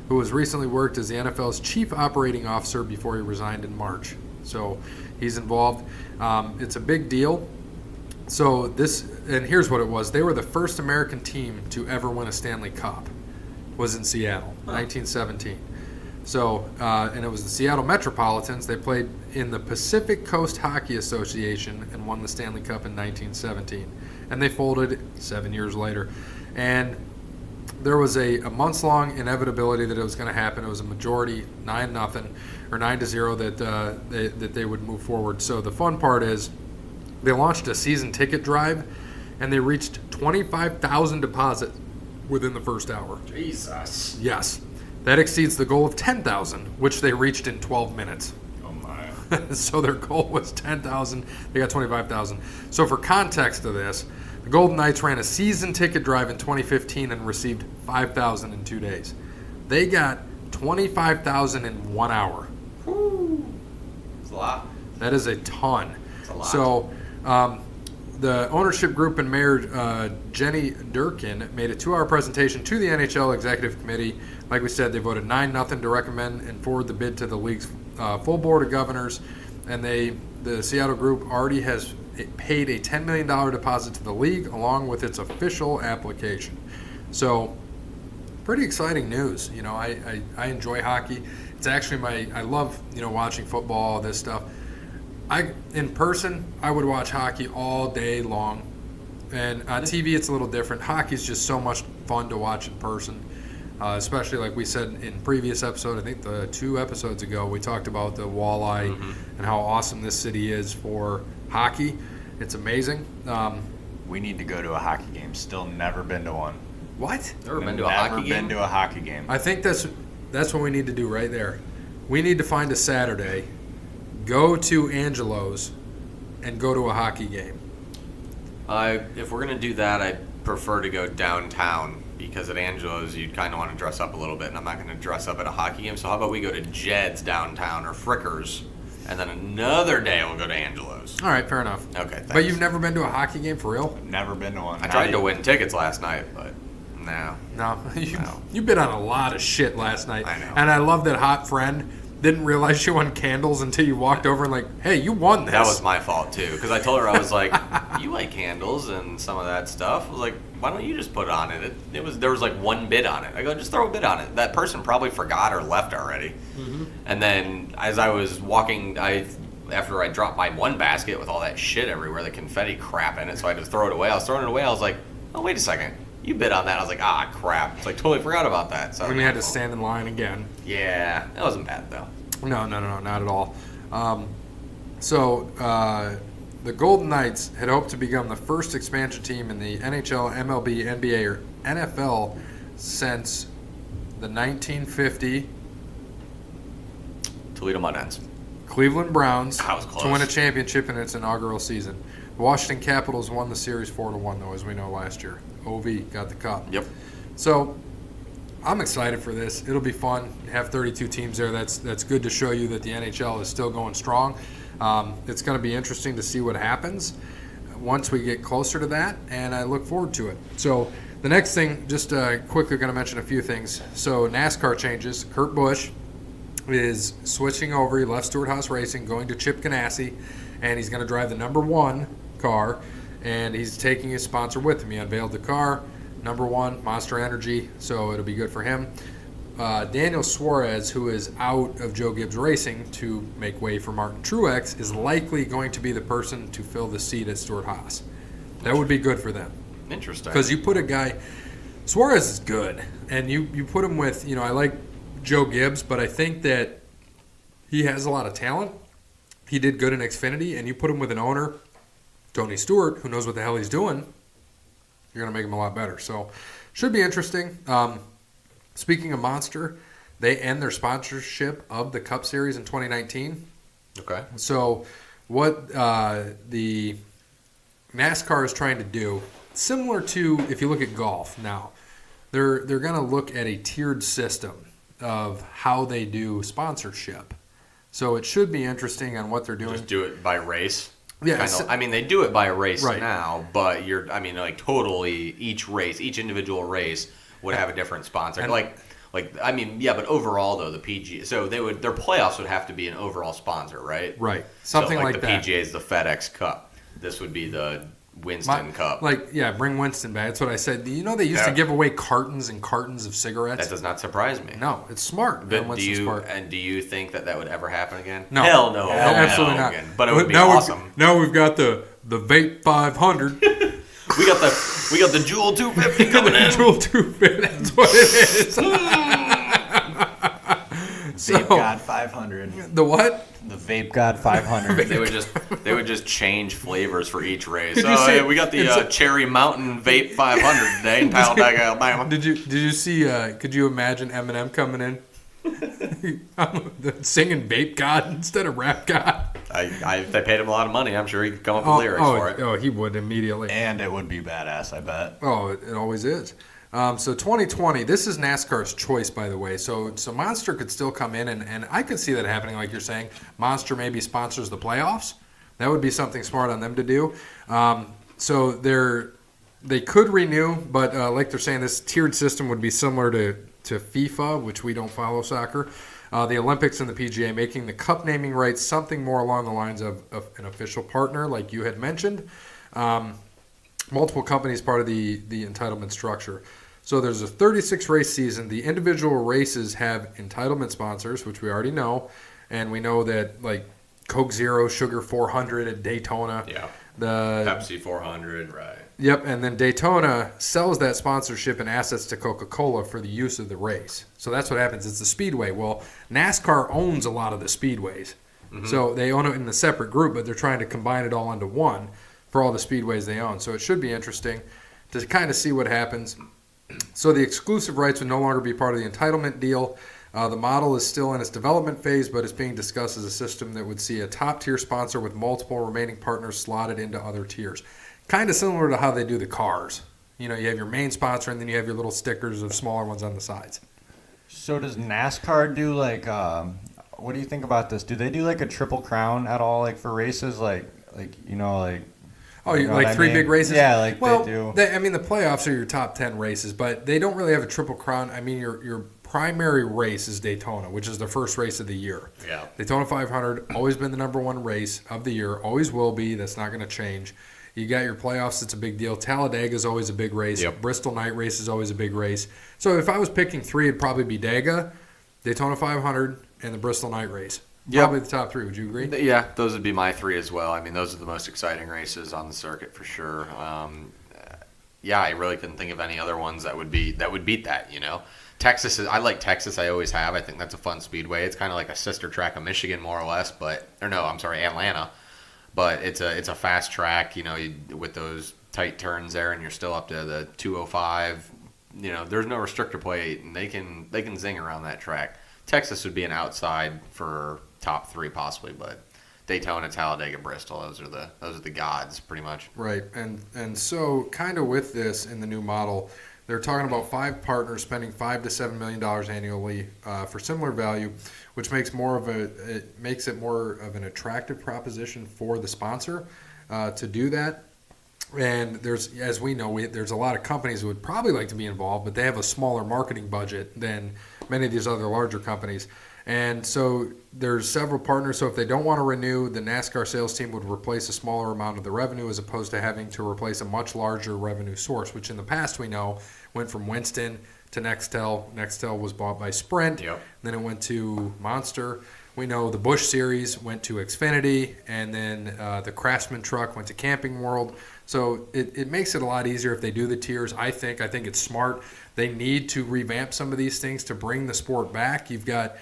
who has recently worked as the NFL's chief operating officer before he resigned in March. So he's involved. It's a big deal. So and here's what it was. They were the first American team to ever win a Stanley Cup. Was in Seattle, 1917. So, and it was the Seattle Metropolitans. They played in the Pacific Coast Hockey Association and won the Stanley Cup in 1917. And they folded 7 years later. And there was a months-long inevitability that it was going to happen. It was a majority, 9-0 or 9-0 that they would move forward. So the fun part is they launched a season ticket drive, and they reached 25,000 deposits within the first hour. Jesus. Yes. That exceeds the goal of 10,000, which they reached in 12 minutes. Oh my. So their goal was 10,000. They got 25,000. So for context of this, the Golden Knights ran a season ticket drive in 2015 and received 5,000 in 2 days. They got 25,000 in 1 hour. Woo. It's a lot. That is a ton. It's a lot. So the ownership group and Mayor Jenny Durkin made a 2-hour presentation to the NHL Executive Committee. Like we said, they voted 9-0 to recommend and forward the bid to the league's full board of governors. And the Seattle group already has paid a $10 million deposit to the league along with its official application. So pretty exciting news. You know, I enjoy hockey. It's actually I love, watching football, this stuff. In person, I would watch hockey all day long. And on TV, it's a little different. Hockey's just so much fun to watch in person. Especially like we said in previous episode, I think the 2 episodes ago, we talked about the walleye and how awesome this city is for hockey. It's amazing. We need to go to a hockey game. Still never been to one. What? Never been to a hockey game? Never been to a hockey game. I think that's what we need to do right there. We need to find a Saturday, go to Angelo's, and go to a hockey game. If we're going to do that, I prefer to go downtown because at Angelo's you'd kind of want to dress up a little bit, and I'm not going to dress up at a hockey game. So how about we go to Jed's downtown or Frickers, and then another day we'll go to Angelo's. All right, fair enough. Okay, thanks. But you've never been to a hockey game for real? Never been to one. I tried to win tickets last night, but no. No. No. You've been on a lot of shit last night. I know. And I love that hot friend didn't realize she won candles until you walked over and like, hey, you won this. That was my fault too, because I told her, I was like, you like candles and some of that stuff. I was like, why don't you just put it on it? There was like 1 bid on it. I go, just throw a bid on it. That person probably forgot or left already. Mm-hmm. And then as I was walking, after I dropped my one basket with all that shit everywhere, the confetti crap in it, so I had to throw it away. I was throwing it away. I was like, oh, wait a second. You bid on that. I was like, crap. It's like, totally forgot about that. So And we had to stand in line again. Yeah, that wasn't bad though. No, not at all. So the Golden Knights had hoped to become the first expansion team in the NHL, MLB, NBA, or NFL since the 1950 Toledo Mud Hens. Cleveland Browns That was close. to win a championship in its inaugural season. The Washington Capitals won the series 4-1, though, as we know last year. OV got the cup. Yep. So I'm excited for this. It'll be fun. Have 32 teams there. That's good to show you that the NHL is still going strong. It's going to be interesting to see what happens once we get closer to that, and I look forward to it. So the next thing, just quickly going to mention a few things. So NASCAR changes. Kurt Busch is switching over. He left Stewart-Haas Racing, going to Chip Ganassi, and he's going to drive the number 1 car, and he's taking his sponsor with him. He unveiled the car, number 1, Monster Energy, so it'll be good for him. Daniel Suarez, who is out of Joe Gibbs Racing to make way for Martin Truex, is likely going to be the person to fill the seat at Stewart-Haas. That would be good for them. Interesting. Because you put a guy, Suarez is good, and you put him with, I like Joe Gibbs, but I think that he has a lot of talent. He did good in Xfinity, and you put him with an owner, Tony Stewart, who knows what the hell he's doing, you're going to make him a lot better. So, should be interesting. Speaking of Monster, they end their sponsorship of the Cup Series in 2019. Okay. So, what the NASCAR is trying to do, similar to if you look at golf now, they're going to look at a tiered system of how they do sponsorship. So it should be interesting on what they're doing. Just do it by race. Yeah, they do it by race right now, but totally each individual race would have a different sponsor. And, but overall though, the PGA, so their playoffs would have to be an overall sponsor, right? Right. Something so, like the that. PGA is the FedEx Cup. This would be the Winston Cup. Bring Winston back. That's what I said. They used to give away cartons and cartons of cigarettes. That does not surprise me. No, it's smart. But do you think that would ever happen again? No. Hell no. Absolutely not. Again. But it would be awesome. Now we've got the Vape 500. we got the Juul 250 coming in. Juul 250. That's what it is. Vape God 500. The what? The Vape God 500. They would just change flavors for each race. Did you see we got the Cherry Mountain Vape 500 today in Talladega, Alabama. Did you see? Could you imagine Eminem coming in, singing Vape God instead of Rap God? If they paid him a lot of money, I'm sure he could come up with lyrics for it. Oh, he would immediately. And it would be badass, I bet. Oh, it always is. So 2020, this is NASCAR's choice, by the way. So Monster could still come in, and I could see that happening, like you're saying. Monster maybe sponsors the playoffs. That would be something smart on them to do. So they could renew, but like they're saying, this tiered system would be similar to FIFA, which we don't follow soccer. The Olympics and the PGA, making the cup naming rights something more along the lines of an official partner, like you had mentioned. Multiple companies part of the entitlement structure. So there's a 36 race season. The individual races have entitlement sponsors, which we already know, and we know that like Coke Zero, Sugar 400 at Daytona. Yeah. The Pepsi 400, right? Yep, and then Daytona sells that sponsorship and assets to Coca-Cola for the use of the race. So that's what happens. It's a speedway. Well, NASCAR owns a lot of the speedways. So they own it in a separate group, but they're trying to combine it all into one for all the speedways they own. So it should be interesting to kind of see what happens. So the exclusive rights would no longer be part of the entitlement deal. The model is still in its development phase, but it's being discussed as a system that would see a top-tier sponsor with multiple remaining partners slotted into other tiers. Kind of similar to how they do the cars. You know, you have your main sponsor, and then you have your little stickers of smaller ones on the sides. So does NASCAR do like? What do you think about this? Do they do like a triple crown at all, like for races, like you know, like? Oh, you know like what I three mean? big races? Yeah, like well, they do. I mean, the playoffs are your top 10 races, but they don't really have a triple crown. I mean, your primary race is Daytona, which is the first race of the year. Yeah. Daytona 500, always been the number one race of the year, always will be. That's not going to change. You got your playoffs, it's a big deal. Talladega is always a big race. Yep. Bristol Night Race is always a big race. So if I was picking three, it'd probably be Dega, Daytona 500, and the Bristol Night Race. Yep. Probably the top three. Would you agree? Yeah, those would be my three as well. I mean, those are the most exciting races on the circuit for sure. Yeah, I really couldn't think of any other ones that would beat that. You know, Texas is. I like Texas. I always have. I think that's a fun speedway. It's kind of like a sister track of Michigan, more or less. Atlanta. But it's a fast track. You know, with those tight turns there, and you're still up to the 205. You know, there's no restrictor plate, and they can zing around that track. Texas would be an outside for top three possibly, but Daytona, Talladega, Bristol, those are the gods pretty much. Right, and so kind of with this in the new model, they're talking about 5 partners spending $5 to $7 million annually for similar value, which makes it more of an attractive proposition for the sponsor to do that. And there's, as we know, there's a lot of companies who would probably like to be involved, but they have a smaller marketing budget than many of these other larger companies. And so there's several partners. So if they don't want to renew, the NASCAR sales team would replace a smaller amount of the revenue as opposed to having to replace a much larger revenue source, which in the past we know went from Winston to Nextel. Nextel was bought by Sprint. Yep. Then it went to Monster. We know the Busch Series went to Xfinity, and then the Craftsman truck went to Camping World. So it makes it a lot easier if they do the tiers. I think it's smart. They need to revamp some of these things to bring the sport back. You've got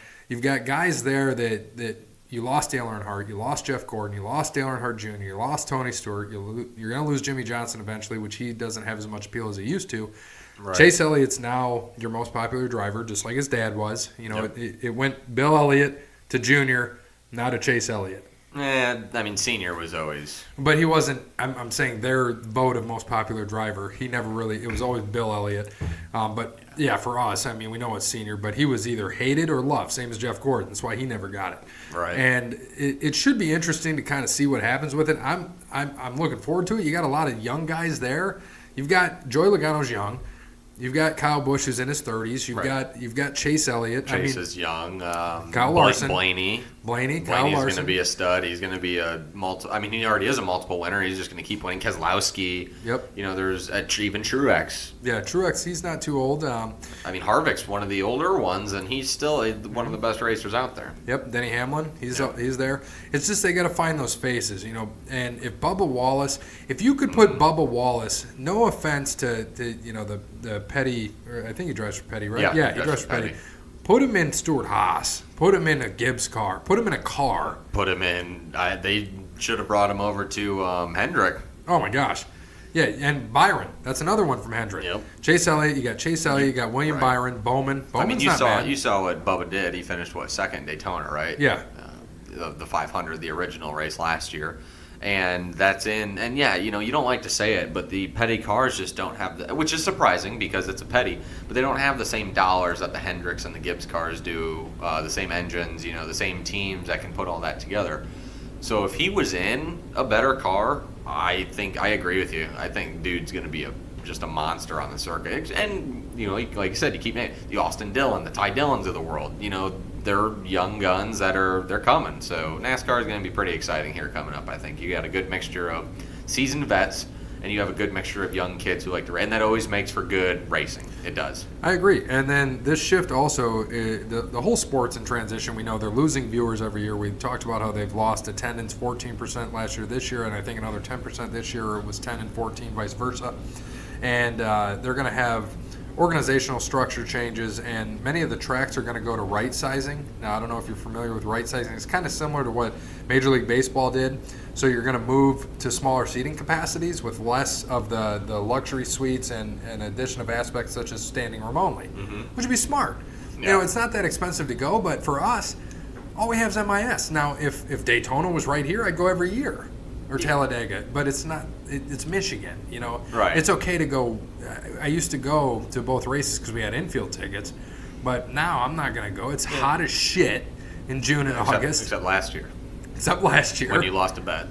guys there that you lost Dale Earnhardt, you lost Jeff Gordon, you lost Dale Earnhardt Jr., you lost Tony Stewart. You're going to lose Jimmy Johnson eventually, which he doesn't have as much appeal as he used to. Right. Chase Elliott's now your most popular driver, just like his dad was. You know, yep. it went Bill Elliott to Junior, now to Chase Elliott. I mean, Senior was always. But he wasn't. I'm saying their vote of most popular driver. He never really. It was always Bill Elliott. But yeah, for us, I mean, we know it's Senior, but he was either hated or loved, same as Jeff Gordon. That's why he never got it. Right. And it should be interesting to kind of see what happens with it. I'm looking forward to it. You got a lot of young guys there. You've got Joey Logano's young. You've got Kyle Busch, who's in his 30s. You've got Chase Elliott. Chase is young. Kyle Larson. Blaney. Kyle Blaney's Larson. going to be a stud. He's going to be a multiple. I mean, he already is a multiple winner. He's just going to keep winning. Keselowski. Yep. You know, there's even Truex. Yeah, Truex. He's not too old. I mean, Harvick's one of the older ones, and he's still one of the best racers out there. Yep. Denny Hamlin. He's there. It's just they got to find those faces, you know. And if Bubba Wallace, if you could put Bubba Wallace, no offense to you know the Petty. I think he drives for Petty, right? Yeah, he drives for Petty. Put him in Stuart Haas. Put him in a Gibbs car. Put him in a car. Put him in. They should have brought him over to Hendrick. Oh my gosh. Yeah, and Byron. That's another one from Hendrick. Yep. Chase Elliott. You got Chase Elliott. You got William Byron. Bowman. I mean, Bowman's you saw what Bubba did. He finished second Daytona, right? Yeah. The 500, the original race last year. And that's in, and yeah, you know, you don't like to say it, but the Petty cars just don't have which is surprising because it's a Petty, but they don't have the same dollars that the Hendricks and the Gibbs cars do, the same engines, you know, the same teams that can put all that together. So if he was in a better car, I agree with you. I think dude's going to be just a monster on the circuit. And, you know, like you said, you keep naming the Austin Dillon, the Ty Dillons of the world, you know, they're young guns they're coming. So NASCAR is going to be pretty exciting here coming up, I think. You got a good mixture of seasoned vets and you have a good mixture of young kids who like to race, and that always makes for good racing. It does. I agree. And then this shift also, the whole sports in transition, we know they're losing viewers every year. We talked about how they've lost attendance 14% last year, this year, and I think another 10% this year. It was 10 and 14, vice versa. And they're going to have organizational structure changes, and many of the tracks are going to go to right sizing. Now, I don't know if you're familiar with right sizing. It's kind of similar to what Major League Baseball did. So you're going to move to smaller seating capacities with less of the luxury suites and addition of aspects such as standing room only, which would be smart. Yeah. You know, it's not that expensive to go, but for us, all we have is MIS. Now, if Daytona was right here, I'd go every year. Or Talladega, but it's not. It's Michigan, you know. Right. It's okay to go. I used to go to both races because we had infield tickets, but now I'm not going to go. It's hot as shit in June and August. Except last year. Except last year. When you lost a bet.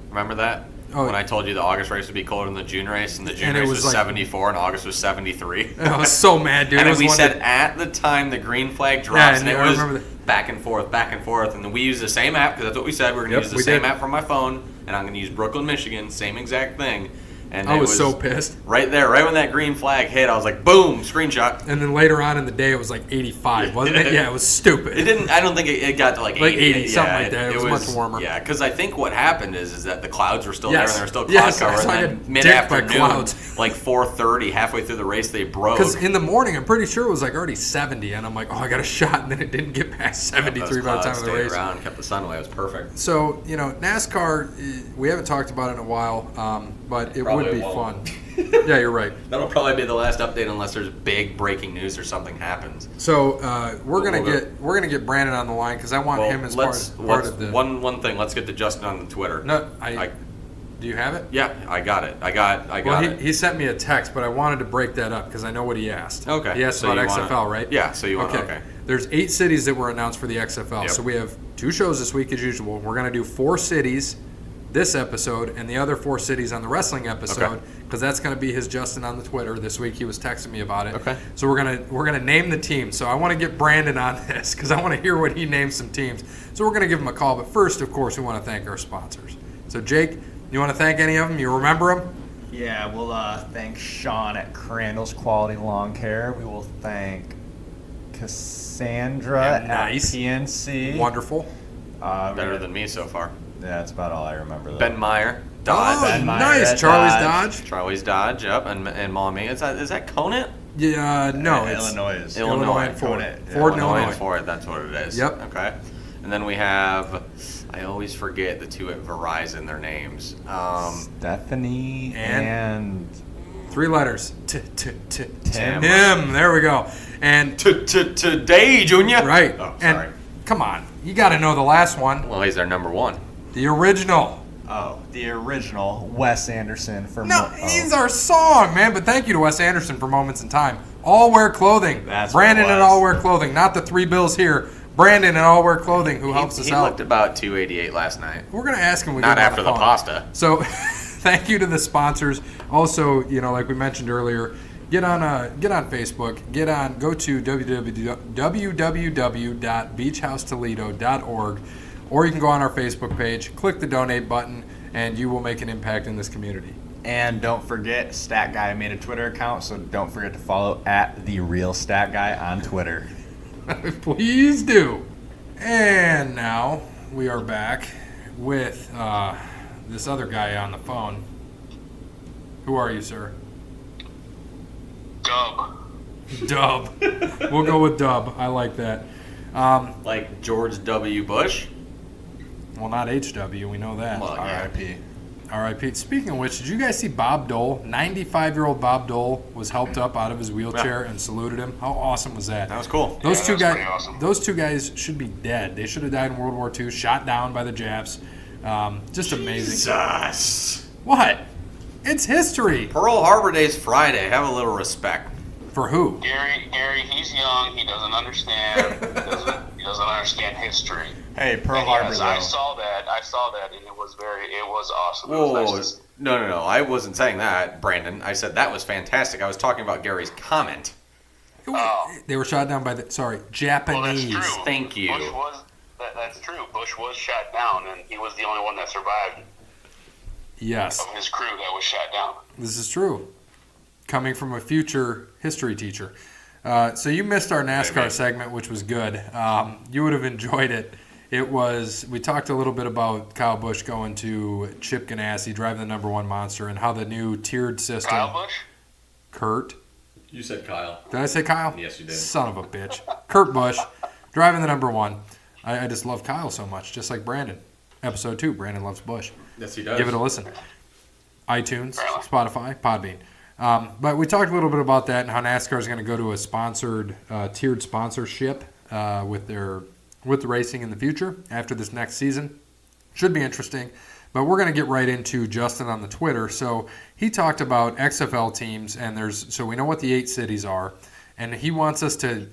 Remember that? Oh, when I told you the August race would be colder than the June race, and the June And it race was was like- 74 and August was 73. I was so mad, dude. It And was we one said that- at the time the green flag drops, and and it I was remember that. back and forth, and then we used the same app because that's what we said. We're going to Yep, use the we same did. app from my phone, and I'm going to use Brooklyn, Michigan, same exact thing. And I it was so pissed. right there, right when that green flag hit. I was like, boom, screenshot. And then later on in the day, it was like 85, wasn't it? Yeah, it was stupid. It didn't. I don't think it got to like 80. Like 80, yeah, something like that. It was much warmer. Yeah, because I think what happened is that the clouds were still Yes. there and there was still cloud Yes, cover. I saw And you then dicked mid-afternoon, by clouds. like 4:30, halfway through the race, they broke. Because in the morning, I'm pretty sure it was like already 70, and I'm like, oh, I got a shot, and then it didn't get past 73 by the time of the stayed race. around, kept the sun away. It was perfect. So, you know, NASCAR, we haven't talked about it in a while, but it Probably would be won't. fun. Yeah, you're right. That'll probably be the last update unless there's big breaking news or something happens. So we're We'll gonna go. we're gonna get Brandon on the line because I want him as part of the. one thing. Let's get to Justin on the Twitter. No, do you have it? Yeah, I got it. I got Well, it. he sent me a text, but I wanted to break that up because I know what he asked. Okay. He asked So about you XFL, wanna- right? Yeah, so you want- okay. There's 8 cities that were announced for the XFL. Yep. So we have 2 shows this week as usual. We're gonna do 4 cities this episode and the other 4 cities on the wrestling episode because that's gonna be his Justin on the Twitter this week. He was texting me about it. Okay. So we're gonna name the team. So I want to get Brandon on this because I want to hear what he names some teams. So we're gonna give him a call. But first, of course, we want to thank our sponsors. So Jake, you want to thank any of them? You remember them? Yeah, we'll thank Sean at Crandall's Quality Lawn Care. We will thank Cassandra Yeah, nice. at PNC. Wonderful. Better than me so far. Yeah, that's about all I remember. Though. Ben Meyer, Dodge. Oh, Ben Meyer nice. at Charlie's Dodge. Dodge. Charlie's Dodge, yep, and Maumee. Is that Conant? Yeah, no, it's Illinois. Illinois and Ford. Conant, yeah. Ford and Illinois Illinois. and Ford, that's what it is. Yep. Okay. And then we have, I always forget the 2 at Verizon, their names. Stephanie And- and 3 letters. Tim. Tim. There we go. And Today, Junior. right. Oh, And sorry. come on, you got to know the last one, Well, he's our number 1. the original. the original Wes Anderson for No, he's our song, man. But thank you to Wes Anderson for Moments in Time. All Wear Clothing. That's what Brandon it at was. All Wear Clothing, not the 3 bills here. Brandon at All Wear Clothing, who helps us He out. looked about 288 last night. We're gonna ask him. When we Not get him on after the phone. pasta. So, thank you to the sponsors. Also, you know, like we mentioned earlier, get on Facebook. Go to www.beachhousetoledo.org, or you can go on our Facebook page, click the donate button, and you will make an impact in this community. And don't forget, Stat Guy made a Twitter account, so don't forget to follow at the Real Stat Guy on Twitter. Please do. And now we are back with this other guy on the phone. Who are you, sir? Dub. We'll go with Dub. I like that. Like George W. Bush. Well, not HW. We know that. Well, yeah. R.I.P. R.I.P. Speaking of which, did you guys see Bob Dole? 95-year-old Bob Dole was helped up out of his wheelchair and saluted him. How awesome was that? That was cool. Those Yeah, two that's guys. pretty awesome. Those 2 guys should be dead. They should have died in World War II, shot down by the Japs. Just amazing. Jesus. What? It's history. Pearl Harbor Day's Friday. Have a little respect. For who? Gary, he's young. He doesn't understand. He doesn't understand history. Hey, Pearl And Harbor, yes, though. I saw that, and it was awesome. It Whoa, was nice to- no. I wasn't saying that, Brandon. I said that was fantastic. I was talking about Gary's comment. Oh. They were shot down by the Japanese. Well, that's true. Thank you. That's true. Bush was shot down, and he was the only one that survived. Yes, of his crew that was shot down. this is true. Coming from a future history teacher. So you missed our NASCAR Maybe. segment, which was good. You would have enjoyed it. We talked a little bit about Kyle Busch going to Chip Ganassi, driving the number one monster, and how the new tiered system. Kyle Busch? Kurt. You said Kyle. Did I say Kyle? Yes, you did. Son of a bitch. Kurt Busch, driving the number one. I just love Kyle so much, just like Brandon. Episode 2, Brandon loves Busch. Yes, he does. Give it a listen. iTunes, Really? Spotify, Podbean. But we talked a little bit about that and how NASCAR is going to go to a sponsored, tiered sponsorship with the racing in the future after this next season. Should be interesting. But we're going to get right into Justin on the Twitter. So he talked about XFL teams, and so we know what the 8 cities are, and he wants us to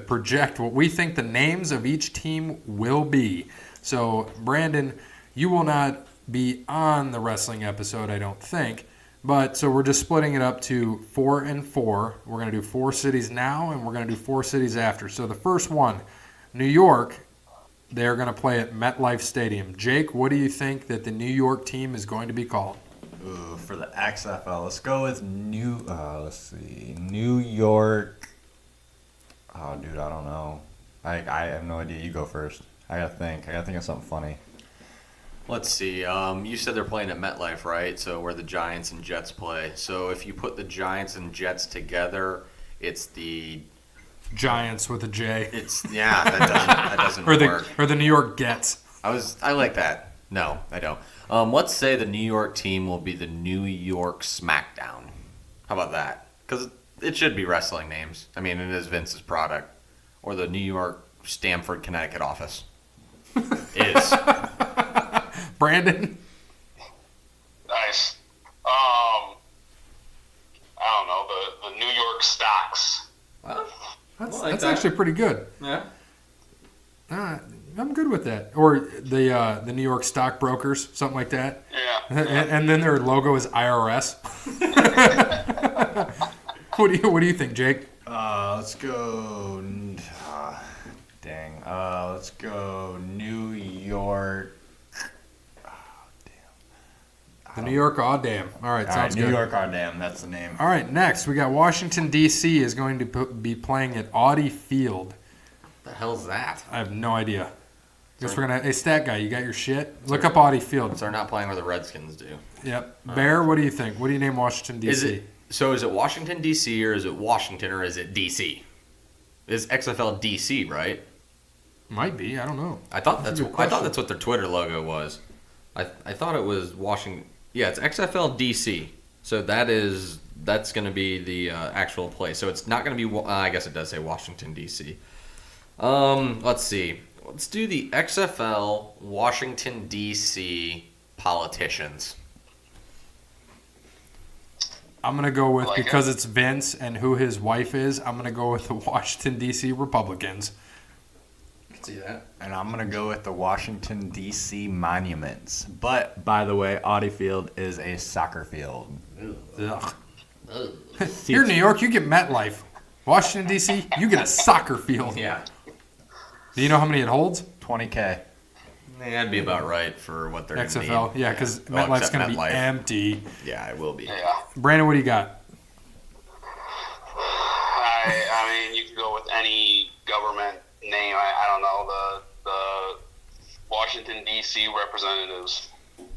project what we think the names of each team will be. So Brandon, you will not be on the wrestling episode, I don't think. But so we're just splitting it up to 4 and 4. We're going to do 4 cities now, and we're going to do 4 cities after. So the first one, New York, they're going to play at MetLife Stadium. Jake, what do you think that the New York team is going to be called? Ooh, for the XFL, let's go with New York. Oh, dude, I don't know. I have no idea. You go first. I gotta think of something funny. Let's see. You said they're playing at MetLife, right? So where the Giants and Jets play. So if you put the Giants and Jets together, it's the Giants with a J. that doesn't work. Or the New York Gets. I like that. No, I don't. Let's say the New York team will be the New York SmackDown. How about that? Because it should be wrestling names. I mean, it is Vince's product. Or the New York Stamford, Connecticut office. Is. Brandon? Nice. I don't know, the New York Stocks. Well, That's, I like that's that. actually pretty good. Yeah. I'm good with that. Or the New York Stockbrokers, something like that. Yeah. And then their logo is IRS. What do you think, Jake? Let's go. Let's go New York. The New York Aw Damn. All right, All sounds right, New good. York, our damn. That's the name. All right, next we got Washington D.C. is going to be playing at Audi Field. The hell's that? I have no idea. Guess we're gonna. Hey, stat guy, you got your shit? Look up Audi Field. So they're not playing where the Redskins do. Yep. Bear, what do you think? What do you name Washington D.C.? Is it Washington D.C. or is it Washington or is it D.C.? Is XFL D.C. right? Might be. I don't know. I thought That's a good that's question. what their Twitter logo was. I thought it was Washington. Yeah, it's XFL DC. So that's going to be the actual place. So it's not going to be. I guess it does say Washington DC. Let's see. Let's do the XFL Washington DC politicians. I'm gonna go with Like it. because it's Vince and who his wife is. I'm gonna go with the Washington D.C. Republicans. See that? And I'm gonna go with the Washington D.C. Monuments. But by the way, Audi Field is a soccer field. Ugh. Here in New York, you get MetLife. Washington D.C., you get a soccer field. Yeah. Do you know how many it holds? 20K. That'd be about right for what they're going to need. XFL, yeah, because Well, MetLife's except gonna be MetLife. empty. Yeah, it will be. Yeah. Brandon, what do you got? I mean, you could go with any government name. I don't know, the Washington, D.C. representatives.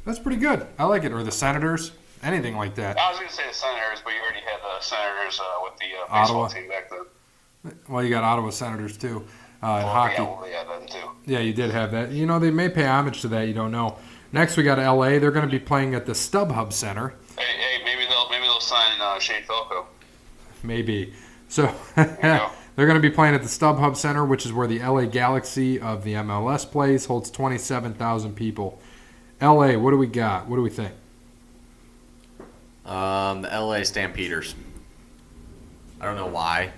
That's pretty good. I like it. Or the Senators, anything like that. I was going to say the Senators, but you already had the Senators with the Ottawa. baseball team back then. Well, you got Ottawa Senators too. In Well, hockey. Yeah, them too. Yeah, you did have that. You know, they may pay homage to that. You don't know. Next, we got L.A. They're going to be playing at the StubHub Center. Hey, maybe they'll sign Shane Falco. Maybe. So go. they're going to be playing at the StubHub Center, which is where the LA Galaxy of the MLS plays, holds 27,000 people. LA, what do we got? What do we think? The LA Stampeders. I don't know why.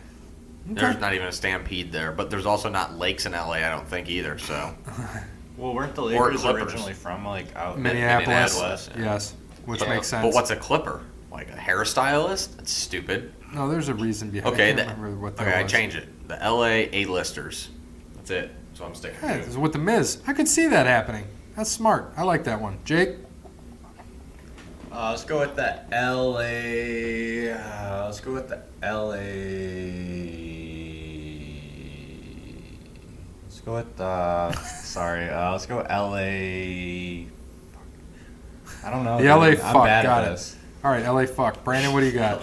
There's not even a stampede there, but there's also not lakes in LA, I don't think either. So Well, weren't the Or Lakers Clippers. originally from like out Minneapolis. Minneapolis, yeah. Yes, which But- makes sense. But what's a clipper? Like a hairstylist? That's stupid. No, there's a reason behind Okay, it. I can't remember what that okay, I was. change it. The LA A-listers. That's it. That's what I'm sticking Yeah, to. it's with the Miz. I could see that happening. That's smart. I like that one. Jake? Let's go with the LA. Let's go with the LA. Let's go with the. Sorry. Let's go LA. I don't know. The LA dude. fuck. I'm bad Got at it. this. All right, LA fuck. Brandon, what do you got?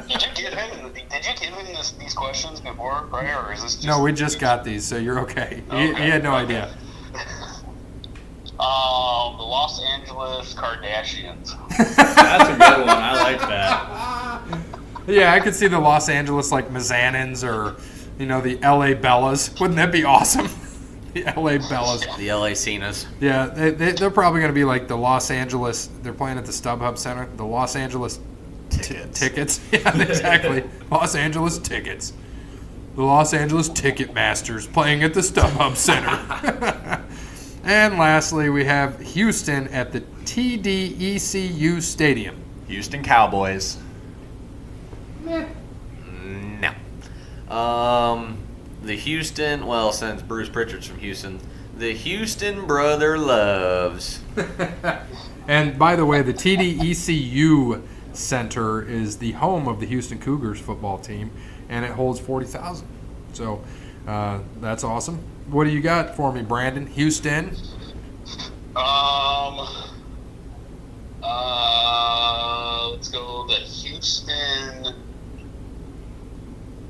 Did you give him these questions before, right? Or is this just... No, we just got these, so you're okay. He Okay, had no okay. idea. The Los Angeles Kardashians. That's a good one. I like that. Yeah, I could see the Los Angeles like Mezzanins or, the LA Bellas. Wouldn't that be awesome? The LA Bellas. The LA Cenas. Yeah, they're probably going to be like the Los Angeles. They're playing at the StubHub Center. The Los Angeles tickets. Yeah, exactly. Los Angeles tickets. The Los Angeles Ticketmasters playing at the StubHub Center. And lastly, we have Houston at the TDECU Stadium. Houston Cowboys. No. The Houston, well, since Bruce Pritchard's from Houston, the Houston Brother Loves. And by the way, the TDECU Center is the home of the Houston Cougars football team, and it holds 40,000. So that's awesome. What do you got for me, Brandon? Houston? Let's go the Houston.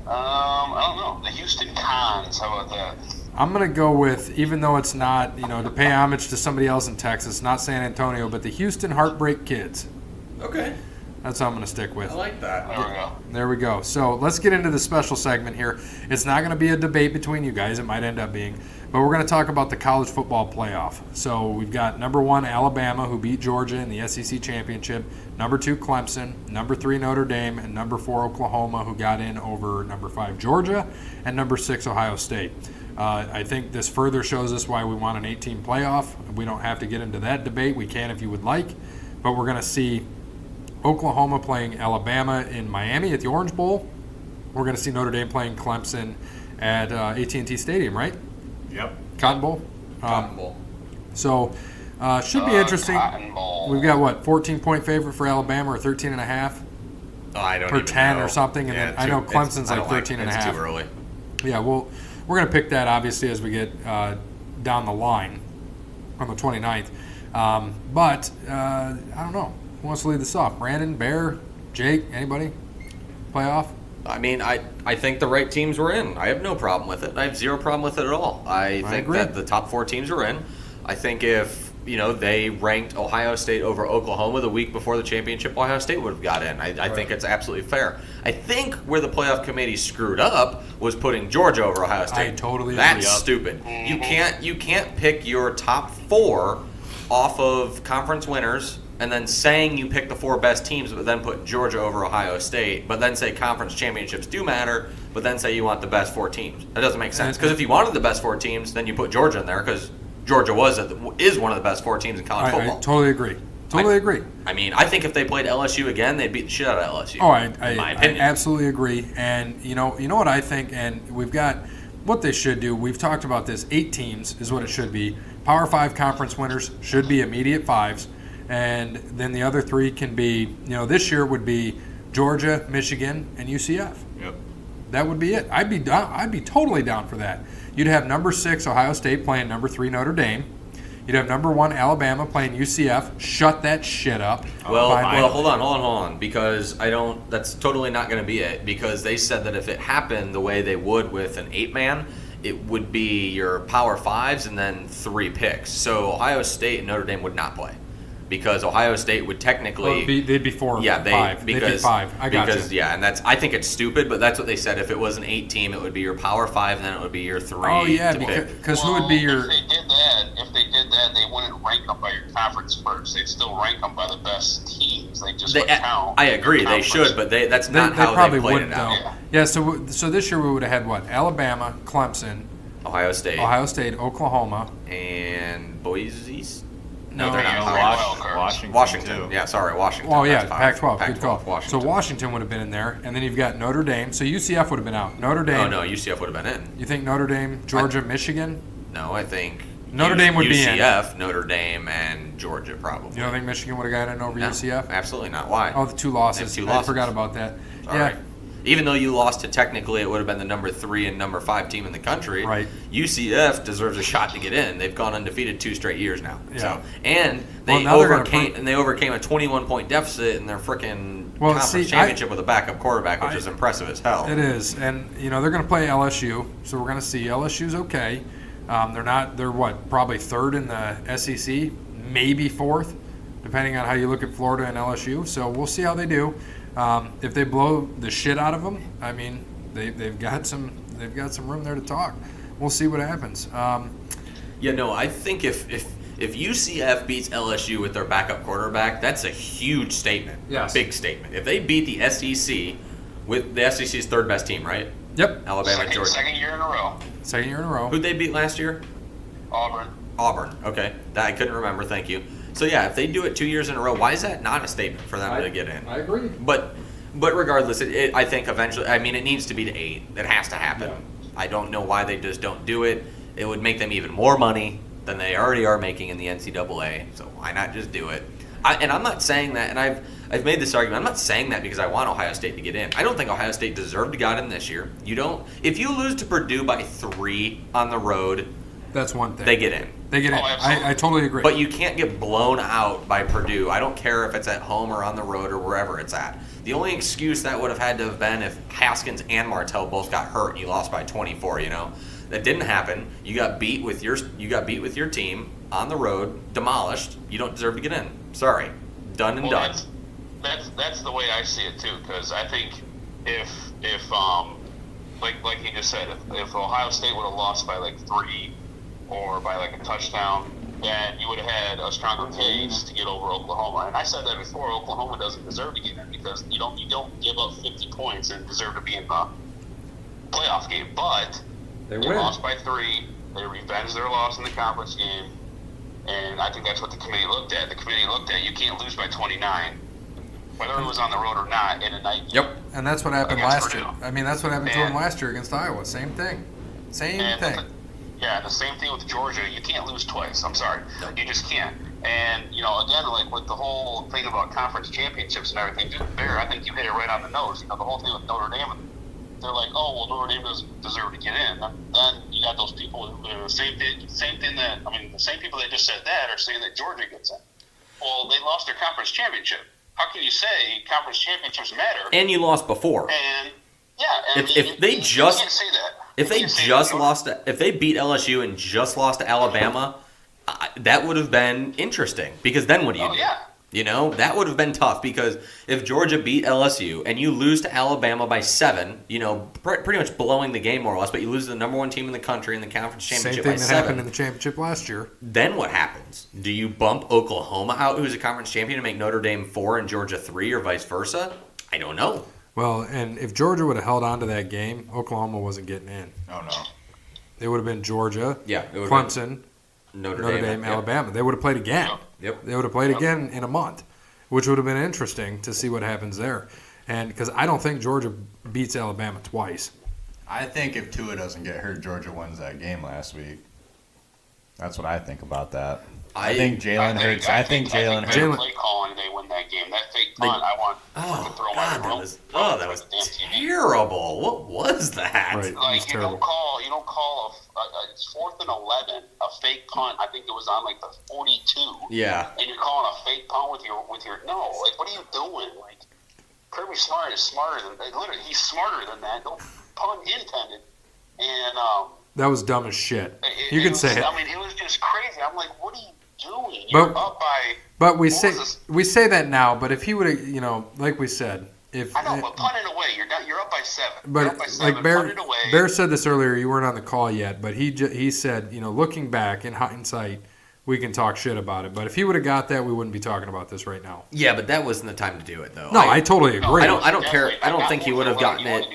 I don't know. The Houston Cons. How about that? I'm going to go with, even though it's not, to pay homage to somebody else in Texas, not San Antonio, but the Houston Heartbreak Kids. Okay. That's what I'm going to stick with. I like that. There we go. There we go. So let's get into the special segment here. It's not going to be a debate between you guys. It might end up being. But we're going to talk about the college football playoff. So we've got number 1, Alabama, who beat Georgia in the SEC championship. Number 2, Clemson. Number 3, Notre Dame. And number 4, Oklahoma, who got in over number 5, Georgia. And number 6, Ohio State. I think this further shows us why we want an 8-team playoff. We don't have to get into that debate. We can if you would like. But we're going to see Oklahoma playing Alabama in Miami at the Orange Bowl. We're going to see Notre Dame playing Clemson at AT&T Stadium, right? Yep. Cotton Bowl. Cotton Bowl. So should be interesting. Cotton Bowl. We've got what, 14-point favorite for Alabama or 13.5 Oh, I don't or even 10 know. or something, and then I know Clemson's like 13.5. It's too early. Yeah, well, we're going to pick that obviously as we get down the line on the 29th. But I don't know. Who wants to lead this off? Brandon, Bear, Jake, anybody? Playoff? I mean, I think the right teams were in. I have no problem with it. I have zero problem with it at all. I think agree. that the top 4 teams are in. I think if, they ranked Ohio State over Oklahoma the week before the championship, Ohio State would have got in. I think it's absolutely fair. I think where the playoff committee screwed up was putting Georgia over Ohio State. I totally agree. That's stupid. You can't pick your top 4 off of conference winners and then saying you pick the 4 best teams, but then put Georgia over Ohio State, but then say conference championships do matter, but then say you want the best 4 teams. That doesn't make sense. Because if you wanted the best 4 teams, then you put Georgia in there, because Georgia is one of the best 4 teams in college football. I totally agree. Totally agree. I mean, I think if they played LSU again, they'd beat the shit out of LSU. Oh, in my I opinion. absolutely agree. And you know what I think, and we've got what they should do. We've talked about this. 8 teams is what it should be. Power 5 conference winners should be immediate 5s. And then the other 3 can be, this year would be Georgia, Michigan, and UCF. Yep. That would be it. I'd be totally down for that. You'd have number 6 Ohio State playing number 3 Notre Dame. You'd have number 1 Alabama playing UCF. Shut that shit up. Well, hold on, because that's totally not going to be it, because they said that if it happened the way they would with an 8-man, it would be your Power 5s and then 3 picks. So Ohio State and Notre Dame would not play, because Ohio State would technically they'd be 4 or 5. They'd be 5. I got you. Yeah, and I think it's stupid, but that's what they said. If it was an 8 team, it would be your Power 5, and then it would be your 3. Oh yeah, to pick. because who would be your? If they did that, they wouldn't rank them by your conference first. They'd still rank them by the best teams. They just wouldn't count. I agree, they should, but that's not how probably they played wouldn't it out. though. Yeah. So this year we would have had what? Alabama, Clemson, Ohio State, Oklahoma, and Boise. No, they're not. Washington. Too. Yeah, sorry, Washington. Oh yeah, That's Pac-12. Pac-12. Good call. Washington. So Washington would have been in there, and then you've got Notre Dame. So UCF would have been out. Notre Dame. No, UCF would have been in. You think Notre Dame, Georgia, Michigan? No, I think Notre Dame would be in. UCF, Notre Dame, and Georgia probably. You don't think Michigan would have gotten in over No, UCF? absolutely not. Why? Oh, the two losses. They have 2 losses. I forgot about that. All yeah. right. Even though you lost to technically, it would have been the number 3 and number 5 team in the country. Right. UCF deserves a shot to get in. They've gone undefeated 2 straight years now. Yeah. So, and they now they're gonna overcame a 21-point deficit in their freaking conference championship with a backup quarterback, which is impressive as hell. It is, and they're going to play LSU, so we're going to see LSU's okay. They're what, probably 3rd in the SEC, maybe 4th, depending on how you look at Florida and LSU. So we'll see how they do. If they blow the shit out of them, I mean, they've got some room there to talk. We'll see what happens. I think if UCF beats LSU with their backup quarterback, that's a huge statement. Yes. Big statement. If they beat the SEC with the SEC's 3rd best team, right? Yep. Alabama, Georgia. Second year in a row. Second year in a row. Who'd they beat last year? Auburn. Okay. That I couldn't remember. Thank you. So yeah, if they do it 2 years in a row, why is that not a statement for them to get in? I agree. But regardless, I think eventually, I mean, it needs to be to 8. It has to happen. Yeah. I don't know why they just don't do it. It would make them even more money than they already are making in the NCAA. So why not just do it? And I'm not saying that, and I've made this argument. I'm not saying that because I want Ohio State to get in. I don't think Ohio State deserved to get in this year. You don't. If you lose to Purdue by 3 on the road, That's one thing. they get in. They get in. I totally agree. But you can't get blown out by Purdue. I don't care if it's at home or on the road or wherever it's at. The only excuse that would have had to have been if Haskins and Martell both got hurt and you lost by 24. That didn't happen. You got beat with your team on the road, demolished. You don't deserve to get in. Sorry, done and done. That's the way I see it too. Because I think if like he just said, if Ohio State would have lost by like 3 or by like a touchdown, then you would have had a stronger case to get over Oklahoma. And I said that before. Oklahoma doesn't deserve to get in because you don't give up 50 points and deserve to be in the playoff game. But they lost by 3. They revenged their loss in the conference game, and I think that's what the committee looked at. The committee looked at you can't lose by 29, whether it was on the road or not, in a night game. Yep. And that's what happened last year. Purdue. I mean, that's what happened to them last year against Iowa. Same thing. Same thing. The same thing with Georgia. You can't lose twice. I'm sorry. You just can't. And, again, like with the whole thing about conference championships and everything, Bear, I think you hit it right on the nose. The whole thing with Notre Dame, they're like, oh, well, Notre Dame doesn't deserve to get in. Then you got those people who are the same people that just said that are saying that Georgia gets in. Well, they lost their conference championship. How can you say conference championships matter? And you lost before. And if they you just can't say that. if they beat LSU and just lost to Alabama, that would have been interesting because then what do you do? Yeah. That would have been tough because if Georgia beat LSU and you lose to Alabama by 7, pretty much blowing the game more or less, but you lose to the number 1 team in the country in the conference championship by 7. Same thing that happened in the championship last year. Then what happens? Do you bump Oklahoma out, who's a conference champion, and make Notre Dame 4 and Georgia 3 or vice versa? I don't know. Well, and if Georgia would have held on to that game, Oklahoma wasn't getting in. Oh, no. It would have been Georgia, Clemson, Notre Dame, Alabama. They would have played again. Yep. They would have played again in a month, which would have been interesting to see what happens there. And because I don't think Georgia beats Alabama twice. I think if Tua doesn't get hurt, Georgia wins that game last week. That's what I think about that. I think Jalen Hurts. I think Jalen Hurts. Play calling, they win that game. That fake punt, I want to throw my remote. That was terrible. What was that? Right. Like you don't call it's 4th and 11, a fake punt. I think it was on like the 42. Yeah. And you're calling a fake punt with your no. Like what are you doing? Like Kirby Smart is smarter than literally. He's smarter than that. No pun intended. And that was dumb as shit. You can say it. I mean, it was just crazy. I'm like, what are you doing? You're up by. But we say that now. But if he would have, like we said, if I know, but punt it away. You're up by 7. But you're up by 7. like punt it away. Bear said this earlier. You weren't on the call yet, but he said, looking back in hindsight, we can talk shit about it. But if he would have got that, we wouldn't be talking about this right now. Yeah, but that wasn't the time to do it, though. No, I totally agree. I don't care. I don't think he would have gotten it.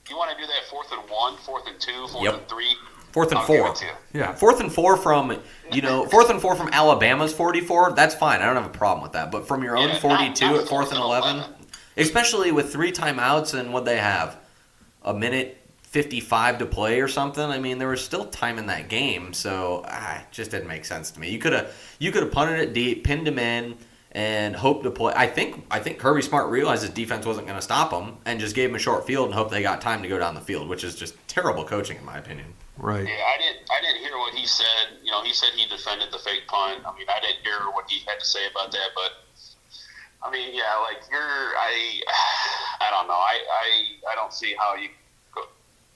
You want to do that 4th and 1, 4th and 2, 4th and 3. 4th and 4. Yeah. 4th and 4 from 4th and 4 from Alabama's 44. That's fine. I don't have a problem with that. But from your own 42 at 4th and 11, especially with 3 timeouts and what they have, a minute 55 to play or something. I mean, there was still time in that game, so it just didn't make sense to me. You could have punted it deep, pinned him in, and hoped to play. I think Kirby Smart realized his defense wasn't going to stop him and just gave him a short field and hoped they got time to go down the field, which is just terrible coaching in my opinion. Right. Yeah, I didn't hear what he said. You know, he said he defended the fake punt. I mean, I didn't hear what he had to say about that, but I mean, yeah, like I don't know. I don't see how you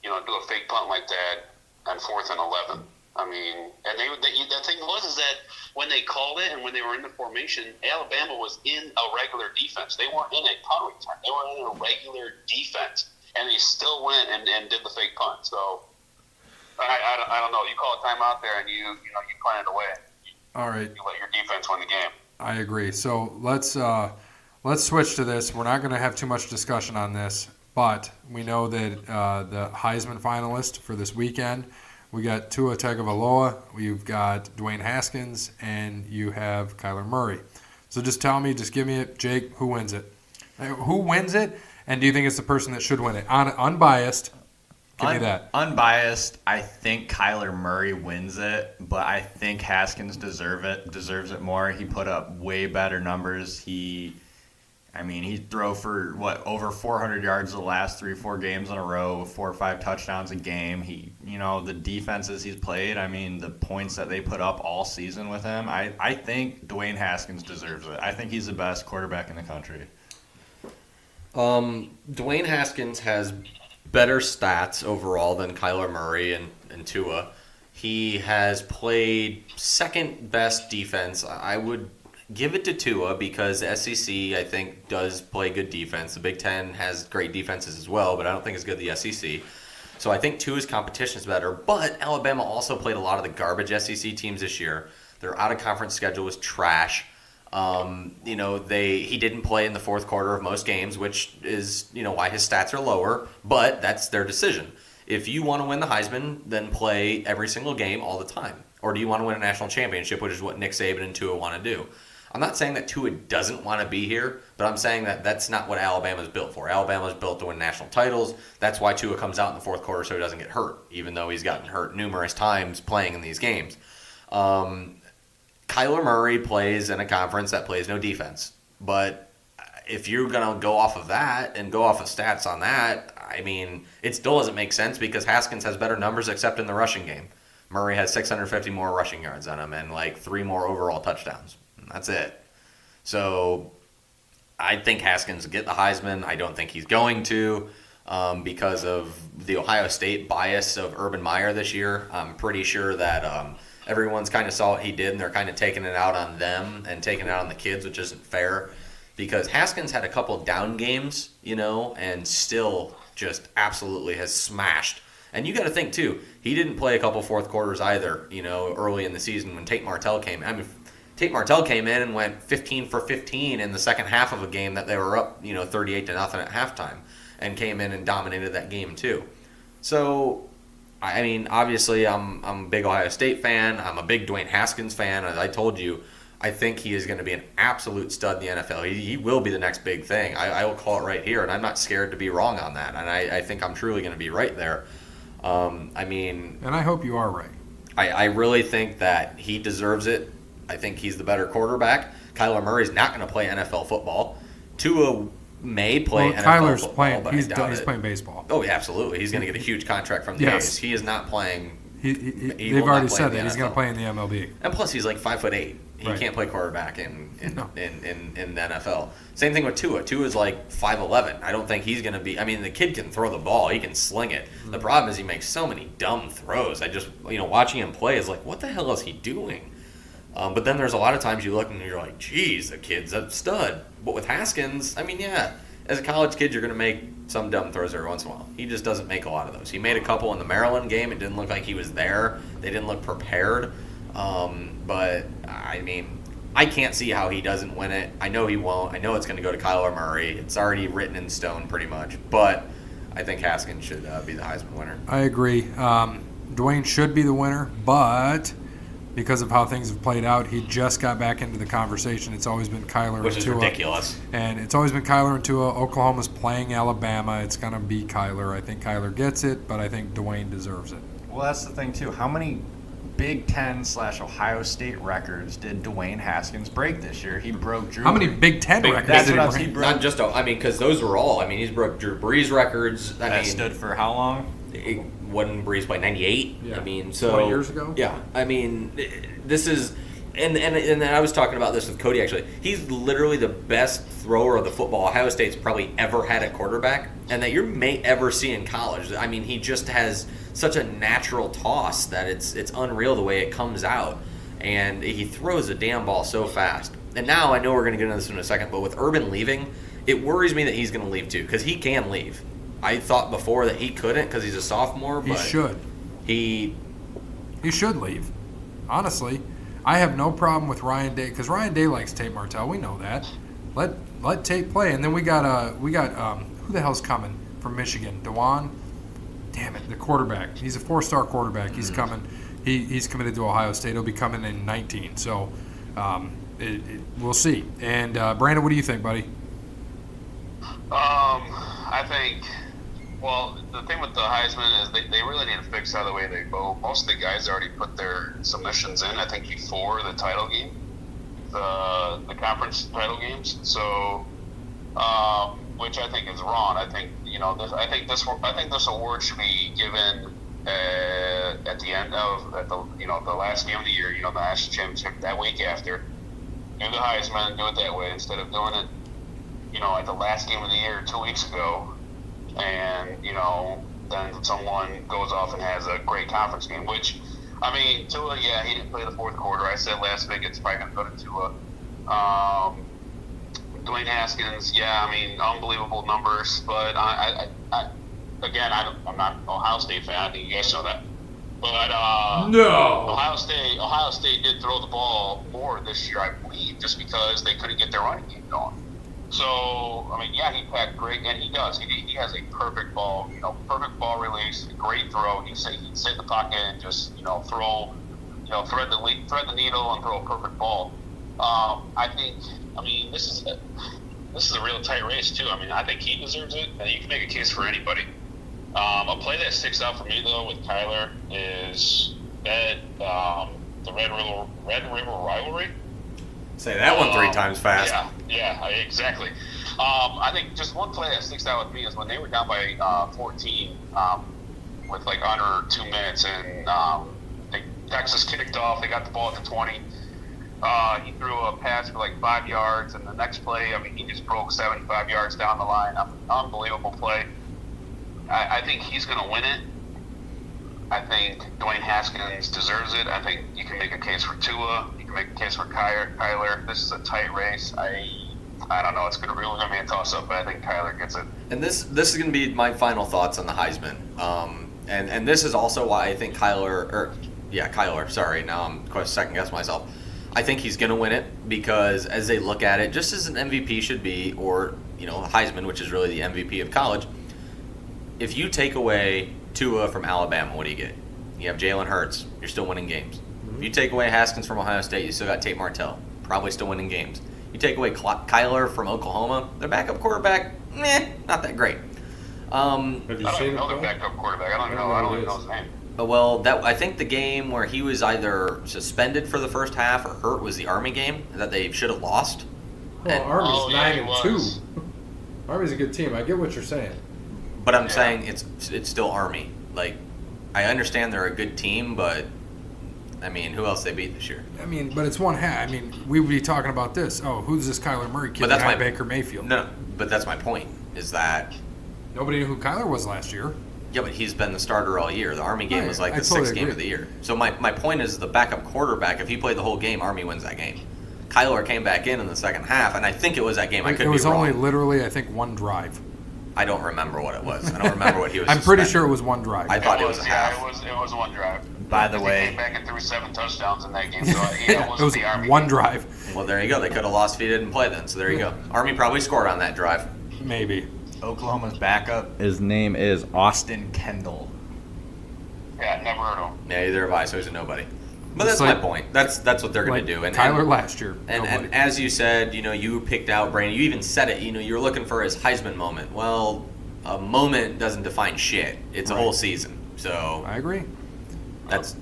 do a fake punt like that on 4th and 11. I mean, and the thing was that when they called it and when they were in the formation, Alabama was in a regular defense. They weren't in a punt return. They were in a regular defense, and they still went and did the fake punt. So I don't know. You call a timeout there, and you punt it away. All right. You let your defense win the game. I agree. So let's switch to this. We're not going to have too much discussion on this, but we know that the Heisman finalist for this weekend, we got Tua Tagovailoa, you've got Dwayne Haskins, and you have Kyler Murray. So just give me it, Jake, who wins it? Who wins it, and do you think it's the person that should win it? Unbiased, give me that. Unbiased, I think Kyler Murray wins it, but I think Haskins deserves it more. He put up way better numbers. He threw for over 400 yards the last 3-4 games in a row, 4 or 5 touchdowns a game. The defenses he's played, the points that they put up all season with him. I think Dwayne Haskins deserves it. I think he's the best quarterback in the country. Dwayne Haskins has better stats overall than Kyler Murray and Tua. He has played second best defense. I would give it to Tua because the SEC, I think, does play good defense. The Big Ten has great defenses as well, but I don't think it's good as the SEC. So I think Tua's competition is better. But Alabama also played a lot of the garbage SEC teams this year. Their out-of-conference schedule was trash. He didn't play in the fourth quarter of most games, which is, why his stats are lower. But that's their decision. If you want to win the Heisman, then play every single game all the time. Or do you want to win a national championship, which is what Nick Saban and Tua want to do? I'm not saying that Tua doesn't want to be here, but I'm saying that that's not what Alabama's built for. Alabama's built to win national titles. That's why Tua comes out in the fourth quarter so he doesn't get hurt, even though he's gotten hurt numerous times playing in these games. Kyler Murray plays in a conference that plays no defense. But if you're going to go off of that and go off of stats on that, it still doesn't make sense because Haskins has better numbers except in the rushing game. Murray has 650 more rushing yards on him and 3 more overall touchdowns. That's it. So I think Haskins will get the Heisman. I don't think he's going to because of the Ohio State bias of Urban Meyer this year. I'm pretty sure that everyone's kind of saw what he did, and they're kind of taking it out on them and taking it out on the kids, which isn't fair because Haskins had a couple down games, and still just absolutely has smashed. And you got to think, too, he didn't play a couple fourth quarters either, early in the season when Tate Martell came in. Tate Martell came in and went 15 for 15 in the second half of a game that they were up, 38-0 at halftime, and came in and dominated that game too. So, obviously, I'm a big Ohio State fan. I'm a big Dwayne Haskins fan. As I told you, I think he is going to be an absolute stud in the NFL. He will be the next big thing. I will call it right here, and I'm not scared to be wrong on that. And I think I'm truly going to be right there. And I hope you are right. I really think that he deserves it. I think he's the better quarterback. Kyler Murray's not going to play NFL football. Tua may play NFL Kyler's football, but he's playing baseball. Oh, yeah, absolutely. He's going to get a huge contract from the A's. He is not playing. They've already said that he's going to play in the MLB. And plus, he's 5'8". He can't play quarterback in the NFL. Same thing with Tua. Tua's 5'11". I don't think he's going to be. The kid can throw the ball. He can sling it. The problem is he makes so many dumb throws. I just, watching him play is what the hell is he doing? But then there's a lot of times you look and you're like, geez, the kid's a stud. But with Haskins, as a college kid, you're going to make some dumb throws every once in a while. He just doesn't make a lot of those. He made a couple in the Maryland game. It didn't look like he was there. They didn't look prepared. But, I can't see how he doesn't win it. I know he won't. I know it's going to go to Kyler Murray. It's already written in stone pretty much. But I think Haskins should be the Heisman winner. I agree. Dwayne should be the winner, but because of how things have played out. He just got back into the conversation. It's always been Kyler Which and is Tua. ridiculous. And it's always been Kyler and Tua. Oklahoma's playing Alabama. It's going to be Kyler. I think Kyler gets it, but I think Dwayne deserves it. Well, that's the thing, too. How many Big Ten/Ohio State records did Dwayne Haskins break this year? He broke Drew. How many Big Ten records That's did what he I'm saying. break? He broke. Not just, because those were all. He's broke Drew Brees records. That stood for how long? When Brees played 98. Yeah. So 20 years ago? Yeah. This is, and I was talking about this with Cody actually. He's literally the best thrower of the football Ohio State's probably ever had at quarterback, and that you may ever see in college. He just has such a natural toss that it's unreal the way it comes out, and he throws a damn ball so fast. And now I know we're going to get into this in a second, but with Urban leaving, it worries me that he's going to leave too, because he can leave. I thought before that he couldn't because he's a sophomore, but He should. He should leave. Honestly, I have no problem with Ryan Day because Ryan Day likes Tate Martell. We know that. Let Tate play, and then we got who the hell's coming from Michigan? Dewan. Damn it, the quarterback. He's a 4-star quarterback. He's coming. He's committed to Ohio State. He'll be coming in 19. So we'll see. And Brandon, what do you think, buddy? I think. Well, the thing with the Heisman is they really need to fix how the way they vote. Most of the guys already put their submissions in, I think, before the title game, the conference title games. So, which I think is wrong. I think I think this award should be given at the end of the last game of the year. The national championship that week after. Do the Heisman, do it that way instead of doing it, at the last game of the year 2 weeks ago. And, then someone goes off and has a great conference game, which, Tua, yeah, he didn't play the fourth quarter. I said last week it's probably going to go to Tua. Dwayne Haskins, yeah, unbelievable numbers. But, I'm not an Ohio State fan. I think you guys know that. But No. Ohio State did throw the ball more this year, I believe, just because they couldn't get their running game going. So, yeah, he packed great, and he does. He has a perfect ball, perfect ball release, great throw. He sit in the pocket and just, throw, thread the needle and throw a perfect ball. I think, this is a real tight race too. I think he deserves it, and you can make a case for anybody. A play that sticks out for me though with Kyler is that the Red River rivalry. say that one 3 times fast. Yeah, exactly. I think just one play that sticks out with me is when they were down by 14 with like under 2 minutes, and Texas kicked off. They got the ball at the 20. He threw a pass for like 5 yards, and the next play, he just broke 75 yards down the line. Unbelievable play. I think he's going to win it. I think Dwayne Haskins deserves it. I think you can make a case for Tua. You can make a case for Kyler. This is a tight race. I don't know. It's really going to be a toss-up, but I think Kyler gets it. And this is going to be my final thoughts on the Heisman. And this is also why I think Kyler. Sorry, now I'm going to second-guess myself. I think he's going to win it because as they look at it, just as an MVP should be, or Heisman, which is really the MVP of college, if you take away Tua from Alabama, what do you get? You have Jalen Hurts. You're still winning games. Mm-hmm. If you take away Haskins from Ohio State, you still got Tate Martell. Probably still winning games. You take away Kyler from Oklahoma, their backup quarterback, not that great. I don't even know their backup quarterback. I don't even know his name. Well, I think the game where he was either suspended for the first half or hurt was the Army game that they should have lost. Well, Army's 9-2. Army's a good team. I get what you're saying. But I'm saying it's still Army. Like, I understand they're a good team, but who else they beat this year? But it's one half. We would be talking about this. Oh, who's this Kyler Murray kid behind Baker Mayfield? No, but that's my point. Is that nobody knew who Kyler was last year. Yeah, but he's been the starter all year. The Army game was like the sixth game of the year. So my point is the backup quarterback, if he played the whole game, Army wins that game. Kyler came back in the second half, and I think it was that game. I could be wrong. It was only literally, I think, one drive. I don't remember what it was. I don't remember what he was. I'm pretty sure it was one drive. I thought it was a half. It was one drive. By the way, he came back and threw 7 touchdowns in that game. So it was the Army one game. drive. Well, there you go. They could have lost if he didn't play then. So there you go. Army probably scored on that drive. Maybe. Oklahoma's backup. His name is Austin Kendall. Yeah, never heard of him. Yeah, either have I. So he's a nobody. But that's Just my like- point. That's what they're going Like to do. And Tyler last year. And nobody. as you said, you picked out Brandon. You even said it. You were looking for his Heisman moment. Well, a moment doesn't define shit. It's a Right. whole season. So I agree. but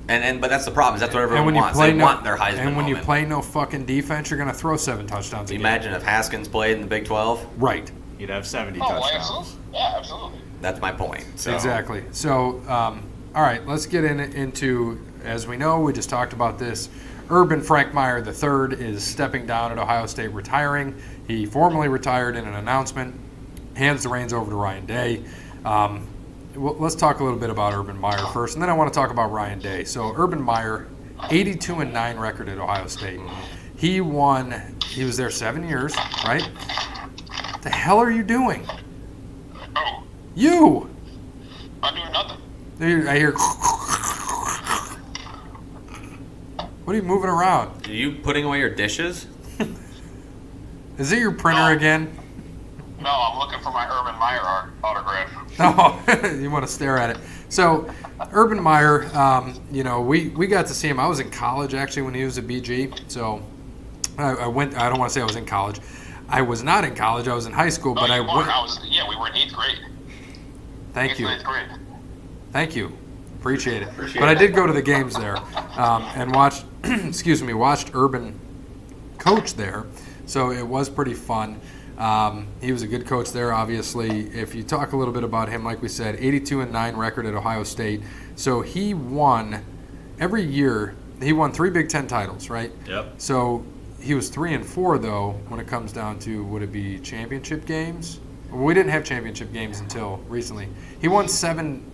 that's the problem. Is that's what And everyone when you wants. play They want their Heisman and when moment. you play no fucking defense, you're going to throw 7 touchdowns. Can you a game. imagine if Haskins played in the Big 12? Right. You'd have 70 Oh, touchdowns. absolutely. Yeah, absolutely. That's my point. So. Exactly. So, all right, let's get into, as we know, we just talked about this. Urban Frankmeyer III is stepping down at Ohio State, retiring. He formally retired in an announcement, hands the reins over to Ryan Day. Let's talk a little bit about Urban Meyer first, and then I want to talk about Ryan Day. So, Urban Meyer, 82-9 record at Ohio State. He was there 7 years, right? What the hell are you doing? Oh, You! I'm doing nothing. I hear. What are you moving around? Are you putting away your dishes? Is it your printer again? No, I'm looking for my Urban Meyer autograph. Oh, you want to stare at it. So, Urban Meyer, we got to see him. I was in college actually when he was at BG. So, I went. I don't want to say I was in college. I was not in college. I was in high school, No, but I you went. weren't. We were in 8th grade. Thank you. 8th grade. Thank you. Appreciate it. But I did go to the games there and watched, watched Urban coach there. So it was pretty fun. He was a good coach there, obviously. If you talk a little bit about him, like we said, 82-9 record at Ohio State. So he won every year. He won 3 Big Ten titles, right? Yep. So he was 3-4 though when it comes down to, would it be championship games? Well, we didn't have championship games until recently. He won 7.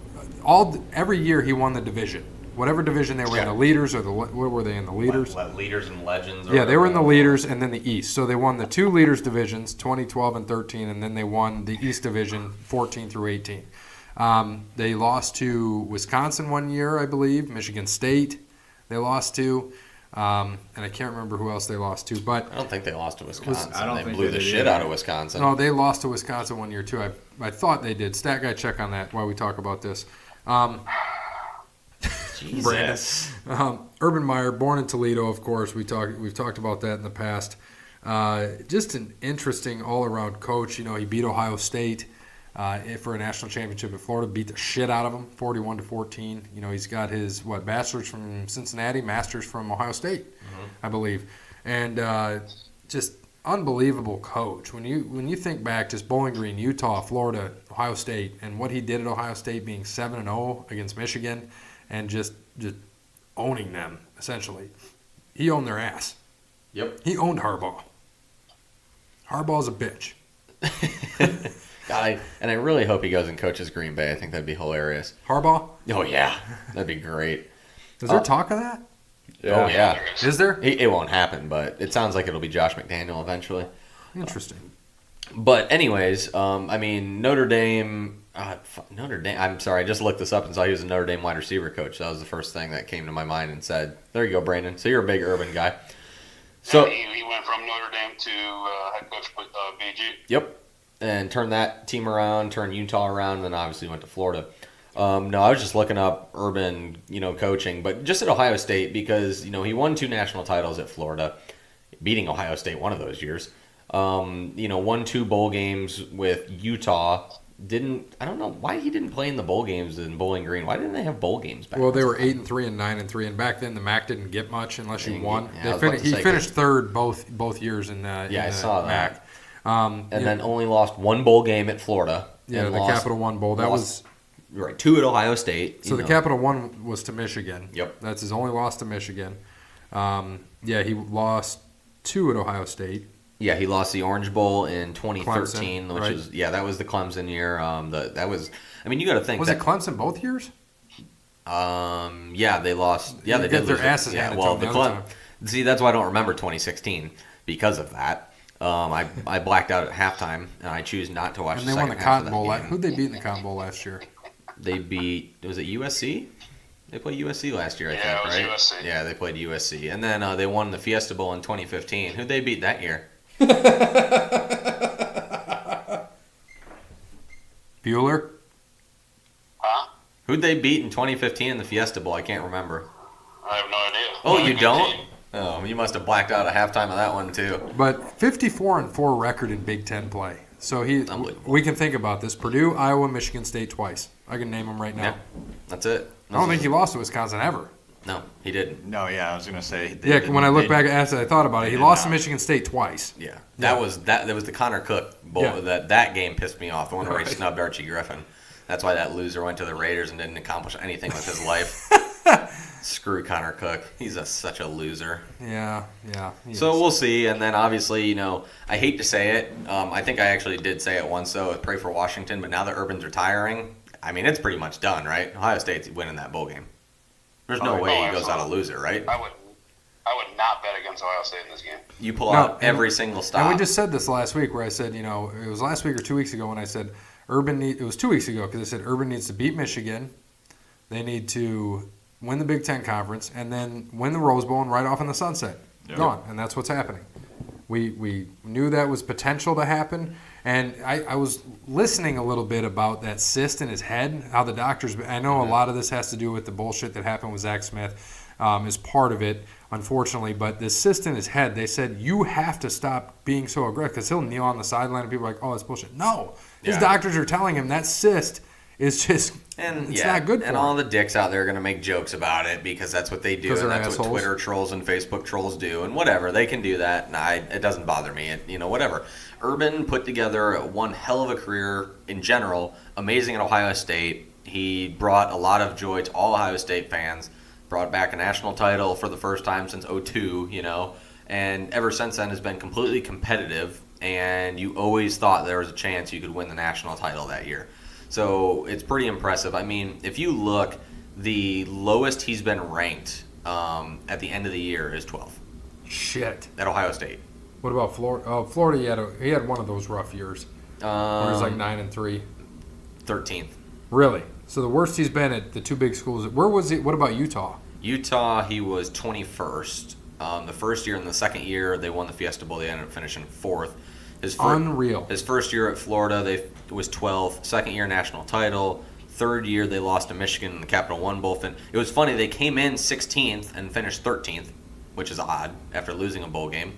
Every year he won the division, whatever division they were in, the leaders or what were they in the leaders? Leaders and legends. Yeah, they were in the leaders and then the East. So they won the 2 leaders divisions, 2012 and 13, and then they won the East division, 14 through 18. They lost to Wisconsin one year, I believe. Michigan State, they lost to, and I can't remember who else they lost to. But I don't think they lost to Wisconsin. I don't they think blew they the did shit either. out of Wisconsin. no, they lost to Wisconsin one year too. I thought they did. Stat guy, check on that while we talk about this. Jesus. Urban Meyer, born in Toledo, of course. We've talked about that in the past. Just an interesting all-around coach. He beat Ohio State for a national championship at Florida. Beat the shit out of them, 41-14. He's got his bachelor's from Cincinnati, master's from Ohio State, I believe, and just unbelievable coach. When you think back, just Bowling Green, Utah, Florida, Ohio State, and what he did at Ohio State, being 7-0 against Michigan, and just owning them essentially. He owned their ass. Yep. He owned Harbaugh. Harbaugh's a bitch. God, I really hope he goes and coaches Green Bay. I think that'd be hilarious. Harbaugh? Oh yeah, that'd be great. Is there talk of that? Oh yeah. Is there? It won't happen, but it sounds like it'll be Josh McDaniel eventually. Interesting. But anyways, Notre Dame. Notre Dame. I'm sorry, I just looked this up and saw he was a Notre Dame wide receiver coach. That was the first thing that came to my mind and said, "There you go, Brandon. So you're a big Urban guy." So he went from Notre Dame to head coach with BG. Yep, and turned that team around, turned Utah around, and then obviously went to Florida. No, I was just looking up Urban, coaching, but just at Ohio State because he won 2 national titles at Florida, beating Ohio State one of those years. Won 2 bowl games with Utah. I don't know why he didn't play in the bowl games in Bowling Green. Why didn't they have bowl games back? Well, they were 8-3 and 9-3, and back then the MAC didn't get much unless you won. Yeah, I was about to He say, finished third both years in the I the saw MAC. that. And then only lost 1 bowl game at Florida. Yeah, and the lost- Capital One Bowl. That was right 2 at Ohio State. so. The Capital One was to Michigan. Yep. That's his only loss to Michigan. He lost 2 at Ohio State. Yeah, he lost the Orange Bowl in 2013, Clemson, which right? is that was the Clemson year. That was. I mean, you got to think. Was that, it Clemson both years? Yeah, they lost. Yeah, they They did got their lose it. asses Yeah, handed well, to the them the other See, that's why I don't remember 2016 because of that. I blacked out at halftime, and I choose not to watch. And the they won the second half of Cotton that Bowl. game. Who'd they beat in the Cotton Bowl last year? They beat. Was it USC? They played USC last year, I Yeah, think, it was right? USC. Yeah, they played USC, and then they won the Fiesta Bowl in 2015. Who'd they beat that year? Bueller? Huh? Who'd they beat in 2015 in the Fiesta Bowl? I can't remember. I have no idea. Oh, Really you good don't? team. Oh, you must have blacked out at halftime of that one too. But 54-4 record in Big Ten play. So Unbelievable. we can think about this: Purdue, Iowa, Michigan State twice. I can name them right now. Yeah, that's it. I don't think he lost to Wisconsin ever. No, he didn't. No, yeah, I was gonna say. Yeah, when I look back as I thought about it, he did lost to not. Michigan State twice. Yeah, Yeah. that was the Connor Cook bowl. Yeah. That game pissed me off. The one where he Right. snubbed Archie Griffin. That's why that loser went to the Raiders and didn't accomplish anything with his life. Screw Connor Cook. He's such a loser. Yeah. he So is. we'll see. And then obviously, I hate to say it. I think I actually did say it once, though. Pray for Washington. But now that Urban's retiring, I mean, it's pretty much done, right? Ohio State's winning that bowl game. There's no way he goes out a loser, right? I would not bet against Ohio State in this game. You pull No, out and- every single stop. And we just said this last week, where I said, it was last week or 2 weeks ago when I said it was 2 weeks ago because I said Urban needs to beat Michigan. They need to win the Big Ten Conference and then win the Rose Bowl and ride off in the sunset. Yep. Gone, and that's what's happening. We knew that was potential to happen, and I was listening a little bit about that cyst in his head, how the doctors. I know a lot of this has to do with the bullshit that happened with Zach Smith, is part of it, unfortunately. But this cyst in his head, they said you have to stop being so aggressive because he'll kneel on the sideline and people are like, oh, that's bullshit. No, his Yeah. doctors are telling him that cyst is just it's not good for and him. all the dicks out there are going to make jokes about it because that's what they do, 'Cause and they're that's assholes. what Twitter trolls and Facebook trolls do, and whatever they can do that. And it doesn't bother me. Whatever. Urban put together one hell of a career in general. Amazing at Ohio State. He brought a lot of joy to all Ohio State fans. Brought back a national title for the first time since '02. And ever since then has been completely competitive. And you always thought there was a chance you could win the national title that year. So it's pretty impressive. I mean, if you look, the lowest he's been ranked at the end of the year is 12th Shit. at Ohio State. What about Florida? Oh, Florida, he had one of those rough years where he was like 9-3. 13th. Really? So the worst he's been at the two big schools. Where was he? What about Utah? Utah, he was 21st. The first year and the second year, they won the Fiesta Bowl. They ended up finishing 4th. Unreal. His first year at Florida, they was 12th. Second year, national title. Third year, they lost to Michigan in the Capital One Bowl. It was funny. They came in 16th and finished 13th, which is odd after losing a bowl game.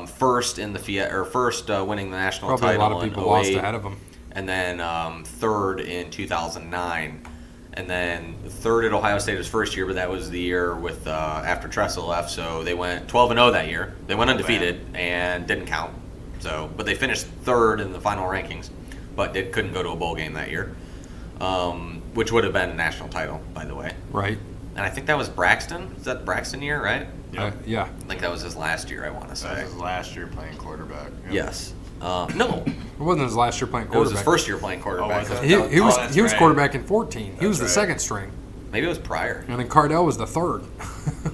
First in the winning the national Probably a title lot of in people lost 08, ahead of him. and then third in 2009. And then third at Ohio State his first year, but that was the year with after Tressel left. So they went 12-0 that year. They went undefeated and didn't count. So, but they finished third in the final rankings, but they couldn't go to a bowl game that year, which would have been a national title, by the way. Right. And I think that was Braxton. Is that Braxton year, right? Yep. Yeah. I think that was his last year, I want to That say. was his last year playing quarterback. Yep. Yes. No, It wasn't his last year playing it was quarterback. his first year playing quarterback. Oh, was it? He was that's he was right. quarterback in 14. He was the That's second right. string, Maybe it was prior. and then Cardell was the third.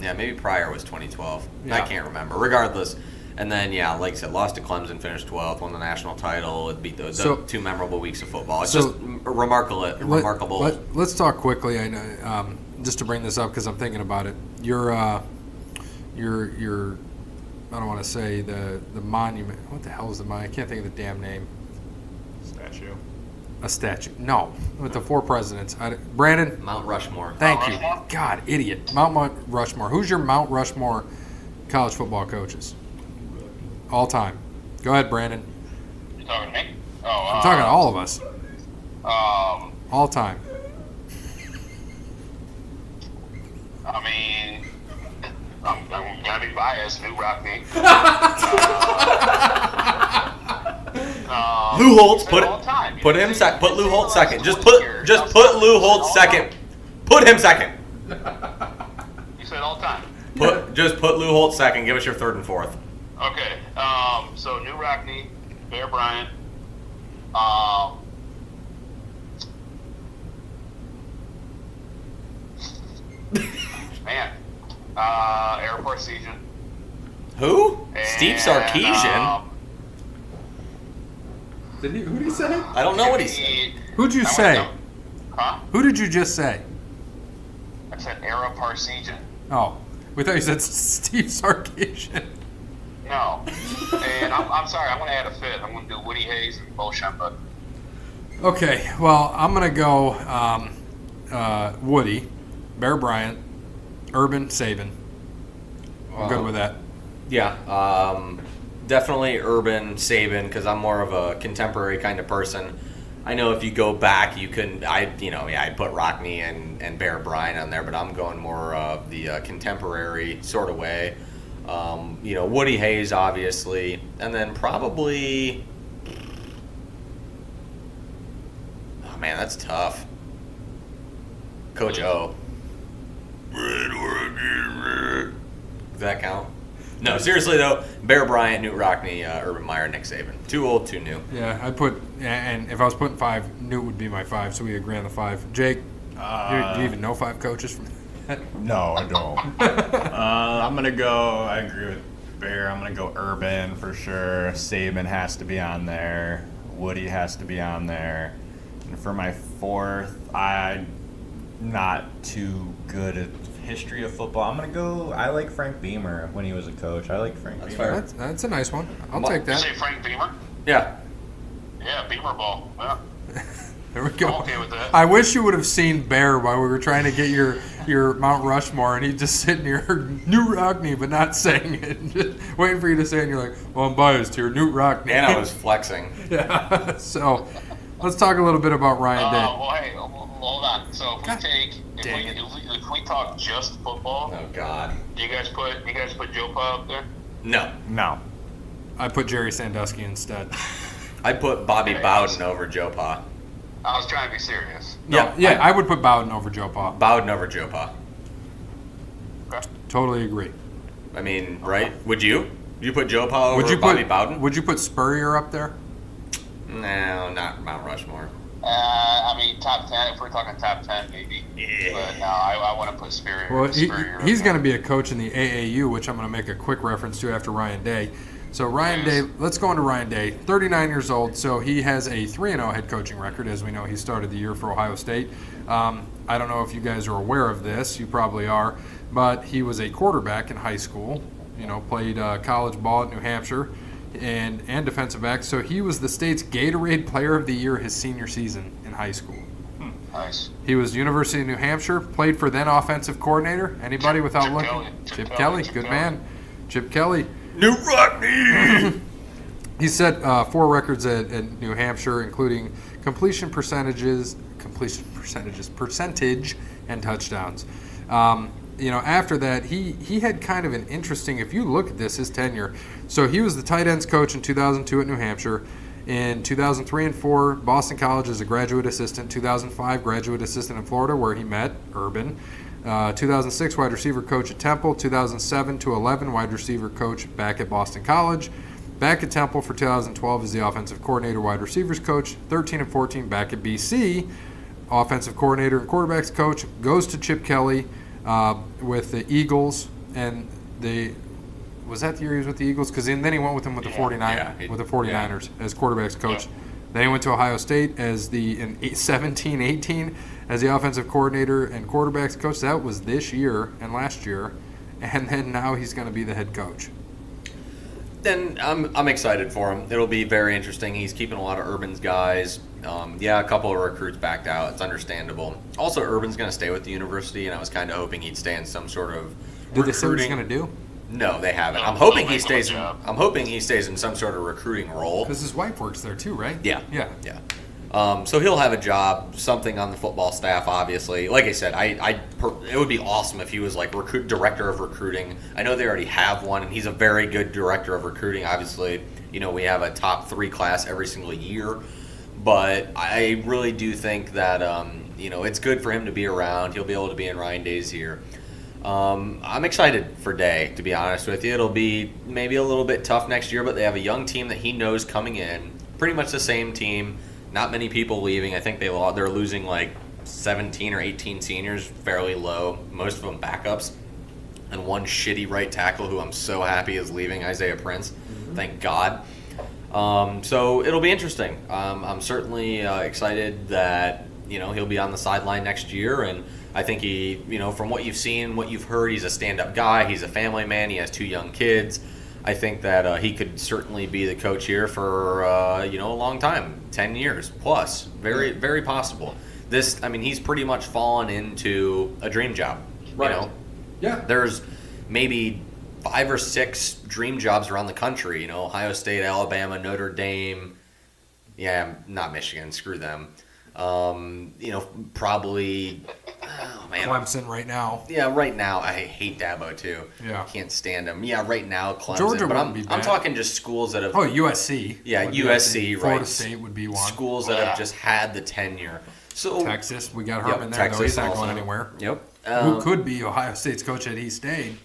Yeah, maybe prior was 2012. Yeah. I can't remember. Regardless. And then, yeah, like I said, lost to Clemson, finished 12th, won the national title. It beat those So- two memorable weeks of football. It's so- just remarkable. Let's talk quickly. I know, just to bring this up because I'm thinking about it. Your I don't want to say the monument. What the hell is the monument? I can't think of the damn name. Statue. A statue. No, with the four presidents. Brandon, Mount Rushmore. thank Mount you. Rushmore? God, idiot. Mount Rushmore. Who's your Mount Rushmore college football coaches? All time. Go ahead, Brandon. You talking to me? I'm talking to all of us. Um, All time. I mean, I'm gonna be biased. New Rockney. Lou Holtz, He's put been all time. put him You sec. Put Lou say Holtz the last second. Just 20 put years. just No, put stop. Lou You said Holtz all second. time. Put him second. You said all time. Just put Lou Holtz second. Give us your third and fourth. Okay. So New Rockney, Bear Bryant. Man. Airport Season. Who? Steve Sarkisian. Who did he say? I don't know what he said. Who'd you say? Huh? Who did you just say? I said Era Parsegian. Oh, we thought you said Steve Sarkisian. No. And I'm sorry, I'm going to add a fifth. I'm going to do Woody Hayes and Bo Shemba. Okay, well, I'm going to go Woody, Bear Bryant, Urban, Saban. I'm good with that. Yeah, definitely Urban, Saban, because I'm more of a contemporary kind of person. I know if you go back, you can, I'd put Rockney and Bear Bryant on there, but I'm going more of the contemporary sort of way. Woody Hayes, obviously, and then probably, oh man, that's tough. Coach O. Does that count? No, seriously though, Bear Bryant, Newt Rockney, Urban Meyer, Nick Saban. Too old, too new. Yeah, I'd put, and if I was putting 5, Newt would be my 5, so we agree on the 5. Jake, do you even know 5 coaches from that? No, I don't. I'm going to go, I agree with Bear. I'm going to go Urban for sure. Saban has to be on there. Woody has to be on there. And for my 4th, I'm not too good at history of football. I'm going to go, I like Frank Beamer when he was a coach. I like Frank Beamer. That's a nice one. I'll take You that. say Frank Beamer? Yeah. Yeah, Beamer ball. Yeah. There we go. I'm okay with that. I wish you would have seen Bear while we were trying to get your Mount Rushmore, and he's just sitting here, Newt Rockney, but not saying it. Just waiting for you to say it, and you're like, well, I'm biased here, Newt Rockney. And I was flexing. Yeah. So let's talk a little bit about Ryan Day. Well, hey, hold on. So if we talk just football, Oh God. do you guys put Joe Pa up there? No. No. I put Jerry Sandusky instead. I put Bobby Bowden over Joe Pa. I was trying to be serious. No, I would put Bowden over Joe Pa. Bowden over Joe Pa. Okay. Totally agree. I mean, right? Would you? You put Joe Pa over Would you Bobby put Bowden? Would you put Spurrier up there? No, not Mount Rushmore. I mean, top 10, if we're talking top 10, maybe. Yeah. But no, I want to put Spurrier. Well, Spurrier he's up going to be a coach in the AAU, which I'm going to make a quick reference to after Ryan Day. So Ryan Day, let's go into Ryan Day. 39 years old, so he has a 3-0 head coaching record. As we know, he started the year for Ohio State. I don't know if you guys are aware of this. You probably are. But he was a quarterback in high school. Played college ball at New Hampshire and defensive back. So he was the state's Gatorade Player of the Year his senior season in high school. Nice. He was University of New Hampshire, played for then offensive coordinator. Anybody without Chip looking? Kelly. Chip Kelly, good man. Chip Kelly. Newt Rockney! He set 4 records at New Hampshire, including percentage, and touchdowns. After that, he had kind of an interesting, if you look at this, his tenure. So he was the tight ends coach in 2002 at New Hampshire. In 2003 and 4, Boston College as a graduate assistant. 2005, graduate assistant in Florida, where he met Urban. 2006, wide receiver coach at Temple. 2007 to 11, wide receiver coach back at Boston College. Back at Temple for 2012 as the offensive coordinator, wide receivers coach. 13 and 14, back at BC, offensive coordinator and quarterbacks coach. Goes to Chip Kelly with the Eagles, and was that the year he was with the Eagles? Because then he went with them with the 49ers as quarterbacks coach. Then he went to Ohio State in 17-18 as the offensive coordinator and quarterbacks coach. That was this year and last year, and then now he's going to be the head coach. Then I'm excited for him. It'll be very interesting. He's keeping a lot of Urban's guys. A couple of recruits backed out. It's understandable. Also, Urban's going to stay with the university, and I was kind of hoping he'd stay in some sort of Did they say what he's recruiting. going to do? No, they haven't. No, I'm hoping they'll he make him a stays. job. I'm hoping he stays in some sort of recruiting role. Because his wife works there too, right? Yeah. Yeah. So he'll have a job, something on the football staff, obviously. Like I said, it would be awesome if he was like director of recruiting. I know they already have one, and he's a very good director of recruiting. Obviously, we have a top 3 class every single year. But I really do think that, it's good for him to be around. He'll be able to be in Ryan Day's here. I'm excited for Day, to be honest with you. It'll be maybe a little bit tough next year, but they have a young team that he knows coming in. Pretty much the same team. Not many people leaving. I think they're losing like 17 or 18 seniors, fairly low. Most of them backups. And one shitty right tackle who I'm so happy is leaving, Isaiah Prince. Mm-hmm. Thank God. So it'll be interesting. I'm certainly excited that he'll be on the sideline next year, and I think he, from what you've seen, what you've heard, he's a stand-up guy. He's a family man. He has 2 young kids. I think that he could certainly be the coach here for a long time, 10 years plus. Very, very possible. He's pretty much fallen into a dream job. Right. Yeah. There's maybe 5 or 6 dream jobs around the country. You know, Ohio State, Alabama, Notre Dame. Yeah, not Michigan. Screw them. You know, probably. Oh man, Clemson right now. yeah, right now I hate Dabo too. Yeah. Can't stand him. Yeah, right now Clemson. Georgia but wouldn't be I'm bad. talking just schools that have. Oh, USC. Yeah, would be USC, right. Florida State would be one. Schools that have just had the tenure. So Texas, we got Yep, Herman there, Texas though. He's not also. going anywhere. Yep. Who could be Ohio State's coach had he stayed?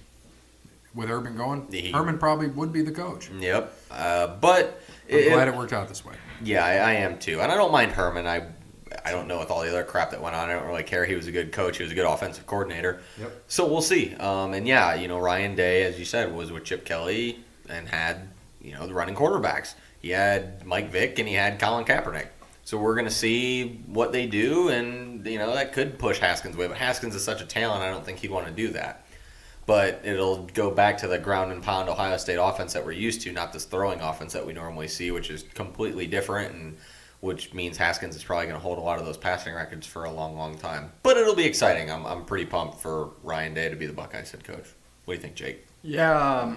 With Urban going, Herman probably would be the coach. Yep. But I'm glad it worked out this way. yeah, I am too, and I don't mind Herman. I don't know with all the other crap that went on. I don't really care. He was a good coach. He was a good offensive coordinator. Yep. So we'll see. And yeah, you know, Ryan Day, as you said, was with Chip Kelly and had, you know, the running quarterbacks. He had Mike Vick and he had Colin Kaepernick. So we're going to see what they do, and, you know, that could push Haskins' way. But Haskins is such a talent, I don't think he'd want to do that. But it'll go back to the ground and pound Ohio State offense that we're used to, not this throwing offense that we normally see, which is completely different, and which means Haskins is probably going to hold a lot of those passing records for a long, long time. But it'll be exciting. I'm pretty pumped for Ryan Day to be the Buckeyes head coach. What do you think, Jake? Yeah,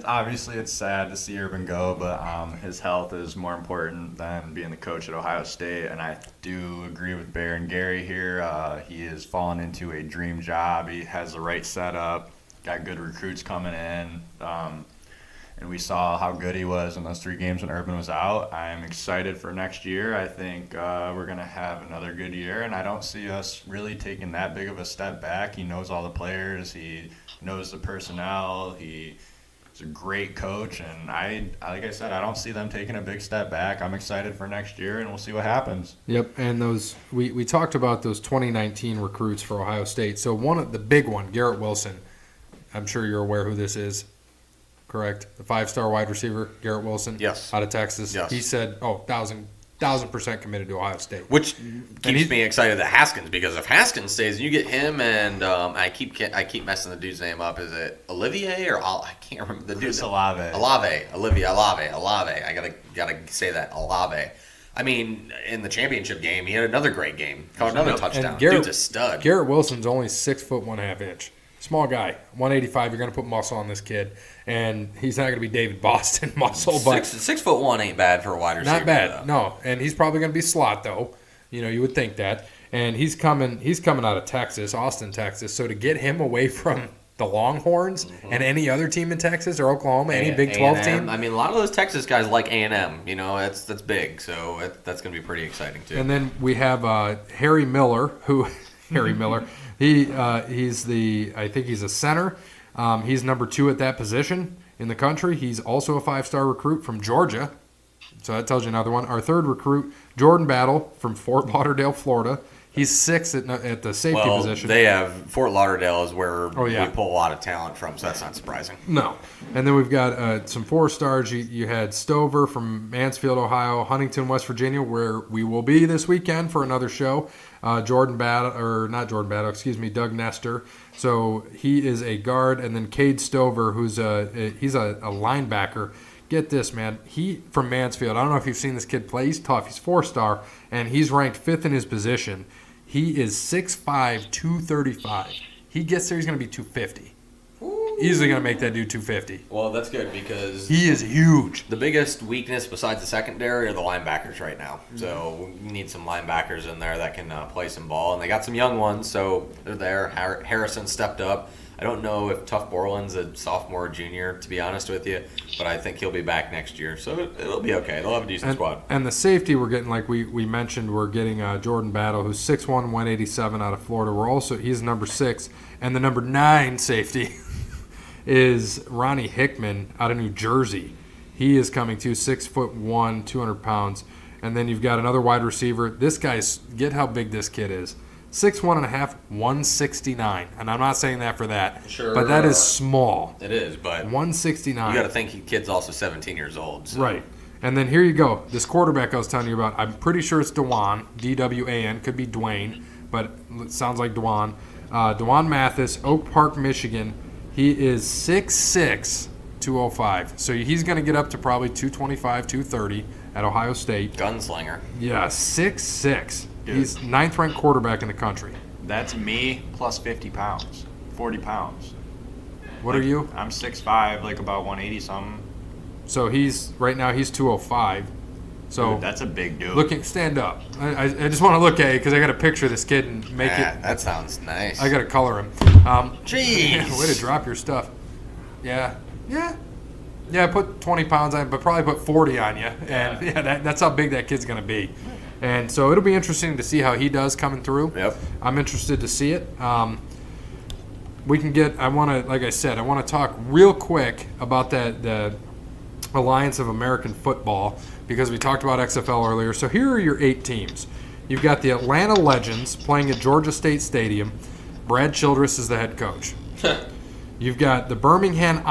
obviously it's sad to see Urban go, but his health is more important than being the coach at Ohio State, and I do agree with Bear and Gary here. He has fallen into a dream job. He has the right setup, got good recruits coming in, and we saw how good he was in those 3 games when Urban was out. I'm excited for next year. I think we're going to have another good year, and I don't see us really taking that big of a step back. He knows all the players. He knows the personnel. He's a great coach, and like I said, I don't see them taking a big step back. I'm excited for next year, and we'll see what happens. Yep, and those we talked about those 2019 recruits for Ohio State. So the big one, Garrett Wilson. I'm sure you're aware who this is. Correct? The 5-star wide receiver, Garrett Wilson. Yes. Out of Texas. Yes. He said, 1,000% committed to Ohio State. Which keeps me excited that Haskins, because if Haskins stays, you get him and I keep messing the dude's name up. Is it Olivier or I can't remember the dude's name. Olave. I gotta say that Olave. I mean, in the championship game, he had another great game. Caught another touchdown. Dude's a stud. Garrett Wilson's only 6'1.5". Small guy, 185. You're going to put muscle on this kid, and he's not going to be David Boston muscle, but 6'1" ain't bad for a wide receiver. not bad, though. no. And he's probably going to be slot though. You know, you would think that. And he's coming out of Texas, Austin, Texas. So to get him away from the Longhorns and any other team in Texas or Oklahoma, any Big 12 team. I mean, a lot of those Texas guys like A&M. You know, that's big. So that's going to be pretty exciting too. And then we have Harry Miller, Harry Miller. I think he's a center. He's number 2 at that position in the country. He's also a 5-star recruit from Georgia. So that tells you another one. Our 3rd recruit, Jordan Battle from Fort Lauderdale, Florida. He's 6th at the safety position. They have Fort Lauderdale is where we pull a lot of talent from, so that's not surprising. No. And then we've got some 4-stars. You had Stover from Mansfield, Ohio, Huntington, West Virginia, where we will be this weekend for another show. Doug Nestor. So he is a guard. And then Cade Stover, he's a linebacker. Get this, man. He from Mansfield. I don't know if you've seen this kid play. He's tough. He's 4-star, and he's ranked 5th in his position. He is 6'5", 235. He gets there, he's going to be 250. Easily going to make that dude 250. Well, that's good because He is huge. the biggest weakness besides the secondary are the linebackers right now. So we need some linebackers in there that can play some ball, and they got some young ones, so they're there. Harrison stepped up. I don't know if Tuff Borland's a sophomore or junior, to be honest with you, but I think he'll be back next year, so it'll be okay. They'll have a decent squad. And the safety we're getting, like we mentioned, we're getting Jordan Battle, who's 6'1", 187 out of Florida. He's number 6, and the number 9 safety is Ronnie Hickman out of New Jersey. He is coming too, 6'1", 200 pounds. And then you've got another wide receiver. This guy's, get how big this kid is. 6'1.5", 169. And I'm not saying that for that. Sure. But that is small. It is, but 169. you got to think the kid's also 17 years old. So. Right. And then here you go. This quarterback I was telling you about, I'm pretty sure it's Dwan, D-W-A-N. Could be Dwayne, but it sounds like Dwan. Dwan Mathis, Oak Park, Michigan. He is 6'6", 205. So he's going to get up to probably 225, 230 at Ohio State. Gunslinger. Yeah, 6'6". He's 9th-ranked quarterback in the country. That's me plus 50 pounds, 40 pounds. What are you? I'm 6'5", like about 180 something. So right now he's 205. So Dude, that's a big dude. stand up. I just want to look at you because I got to picture this kid and make it. That sounds nice. I got to color him. Jeez. Way to drop your stuff. Yeah. I put 20 pounds on, but probably put 40 on you. And that's how big that kid's going to be. And so it'll be interesting to see how he does coming through. Yep. I'm interested to see it. We can get. I want to talk real quick about the Alliance of American Football, because we talked about XFL earlier. So here are your 8 teams. You've got the Atlanta Legends playing at Georgia State Stadium. Brad Childress is the head coach. You've got the Birmingham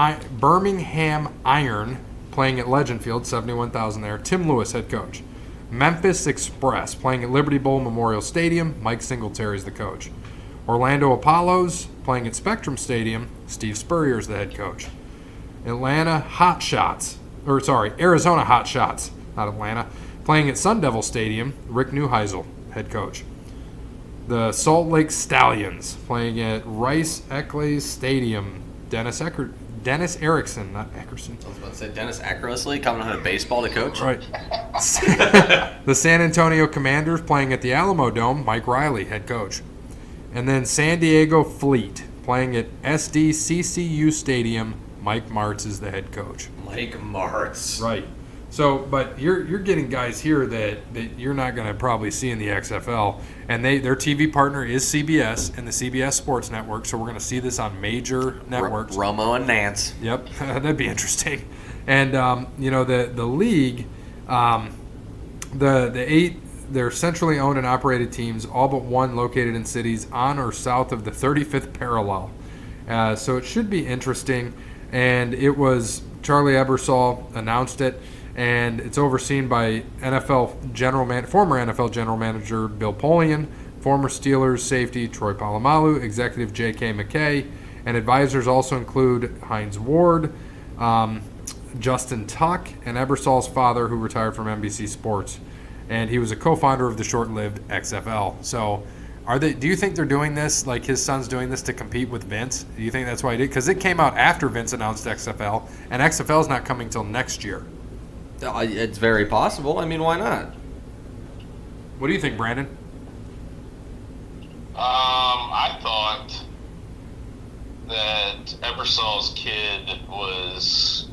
Iron playing at Legend Field, 71,000 there. Tim Lewis, head coach. Memphis Express playing at Liberty Bowl Memorial Stadium. Mike Singletary is the coach. Orlando Apollos playing at Spectrum Stadium. Steve Spurrier is the head coach. Arizona Hotshots, not Atlanta, playing at Sun Devil Stadium. Rick Neuheisel, head coach. The Salt Lake Stallions playing at Rice Eccles Stadium. Dennis Erickson, not Eckerson. I was about to say Dennis Eckersley coming out of baseball to coach. Right. The San Antonio Commanders playing at the Alamo Dome. Mike Riley, head coach. And then San Diego Fleet playing at SDCCU Stadium. Mike Martz is the head coach. Mike Martz. Right. So, but you're getting guys here that you're not going to probably see in the XFL, and their TV partner is CBS and the CBS Sports Network. So we're going to see this on major networks. Romo and Nance. Yep, that'd be interesting. And the league, the 8. They're centrally owned and operated teams, all but one located in cities on or south of the 35th parallel. So it should be interesting. And it was Charlie Ebersol announced it, and it's overseen by former NFL general manager Bill Polian, former Steelers safety Troy Polamalu, executive J.K. McKay, and advisors also include Hines Ward, Justin Tuck, and Ebersol's father, who retired from NBC Sports. And he was a co-founder of the short-lived XFL. So, do you think they're doing this, like his son's doing this to compete with Vince? Do you think that's why he did? Because it came out after Vince announced XFL, and XFL's not coming till next year. It's very possible. I mean, why not? What do you think, Brandon? I thought that Ebersol's kid was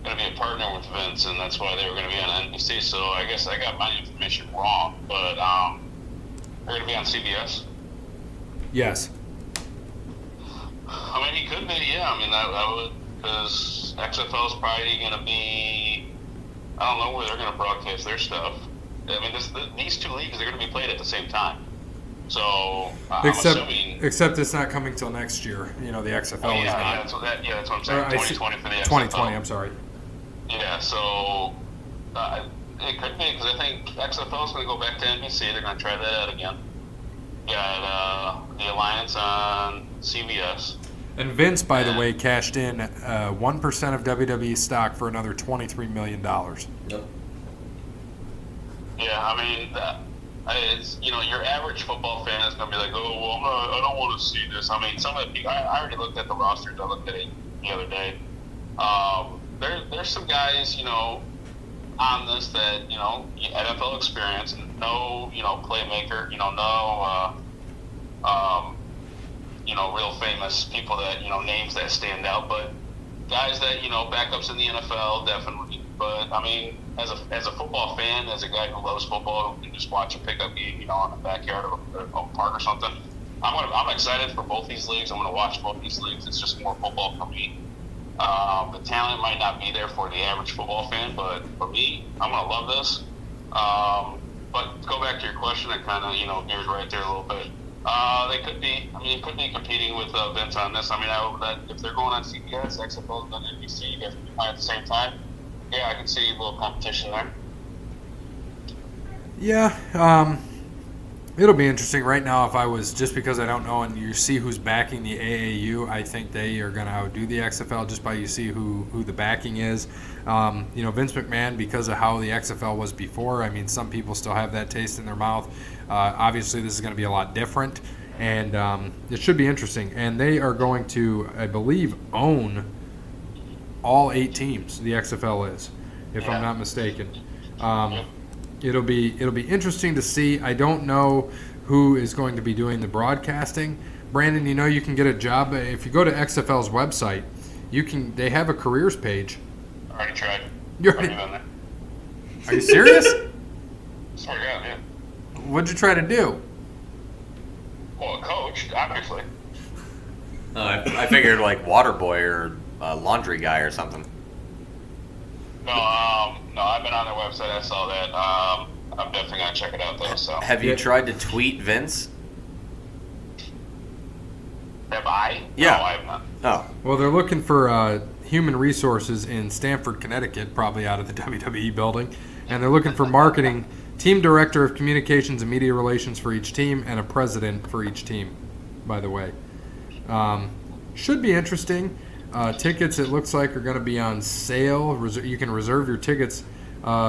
going to be a partner with Vince, and that's why they were going to be on NBC. So I guess I got my information wrong, but they're going to be on CBS. Yes. I mean, he could be. Yeah. I mean, I would, because XFL is probably going to be. I don't know where they're going to broadcast their stuff. I mean, these two leagues are going to be played at the same time. So I'm assuming. Except it's not coming till next year. The XFL is not. Yeah, that's what I'm saying. 2020 for the XFL. 2020. I'm sorry. Yeah, so it could be, because I think XFL is going to go back to NBC. They're going to try that out again. Got the Alliance on CBS. And Vince, by the way, cashed in 1% of WWE stock for another $23 million. Yep. Yeah, I mean, it's, your average football fan is going to be like, oh, well, I don't want to see this. I mean, some of the people, I already looked at the rosters. I looked at it the other day. There's some guys, on this that, NFL experience, no, playmaker, no, real famous people that, names that stand out, but guys that, backups in the NFL, definitely. But, I mean, as a football fan, as a guy who loves football, who can just watch a pickup game, in the backyard of a park or something, I'm excited for both these leagues. I'm going to watch both these leagues. It's just more football for me. The talent might not be there for the average football fan, but for me, I'm going to love this. But to go back to your question, it kind of, veers right there a little bit. They could be. I mean, it could be competing with Vince on this. I mean, if they're going on CBS, XFL, and NBC, they have to be playing at the same time. Yeah, I can see a little competition there. Yeah, it'll be interesting. Right now, just because I don't know, and you see who's backing the AAU, I think they are going to outdo the XFL just by you see who the backing is. Vince McMahon, because of how the XFL was before, I mean, some people still have that taste in their mouth. Obviously, this is going to be a lot different, And it should be interesting. And they are going to, I believe, own all 8 teams. The XFL is, if I'm not mistaken. It'll be interesting to see. I don't know who is going to be doing the broadcasting. Brandon, you can get a job if you go to XFL's website. They have a careers page. I already tried. You Already done that. Are you serious? Swear to God, yeah. What'd you try to do? Well, a coach, obviously. I figured like water boy or laundry guy or something. No, I've been on their website. I saw that. I'm definitely gonna check it out though. So. Have you tried to tweet Vince? Have I? Yeah. No, I have not. Oh. Well, they're looking for human resources in Stamford, Connecticut, probably out of the WWE building. And they're looking for marketing, team director of communications and media relations for each team, and a president for each team, by the way. Should be interesting. Tickets, it looks like, are going to be on sale. You can reserve your tickets.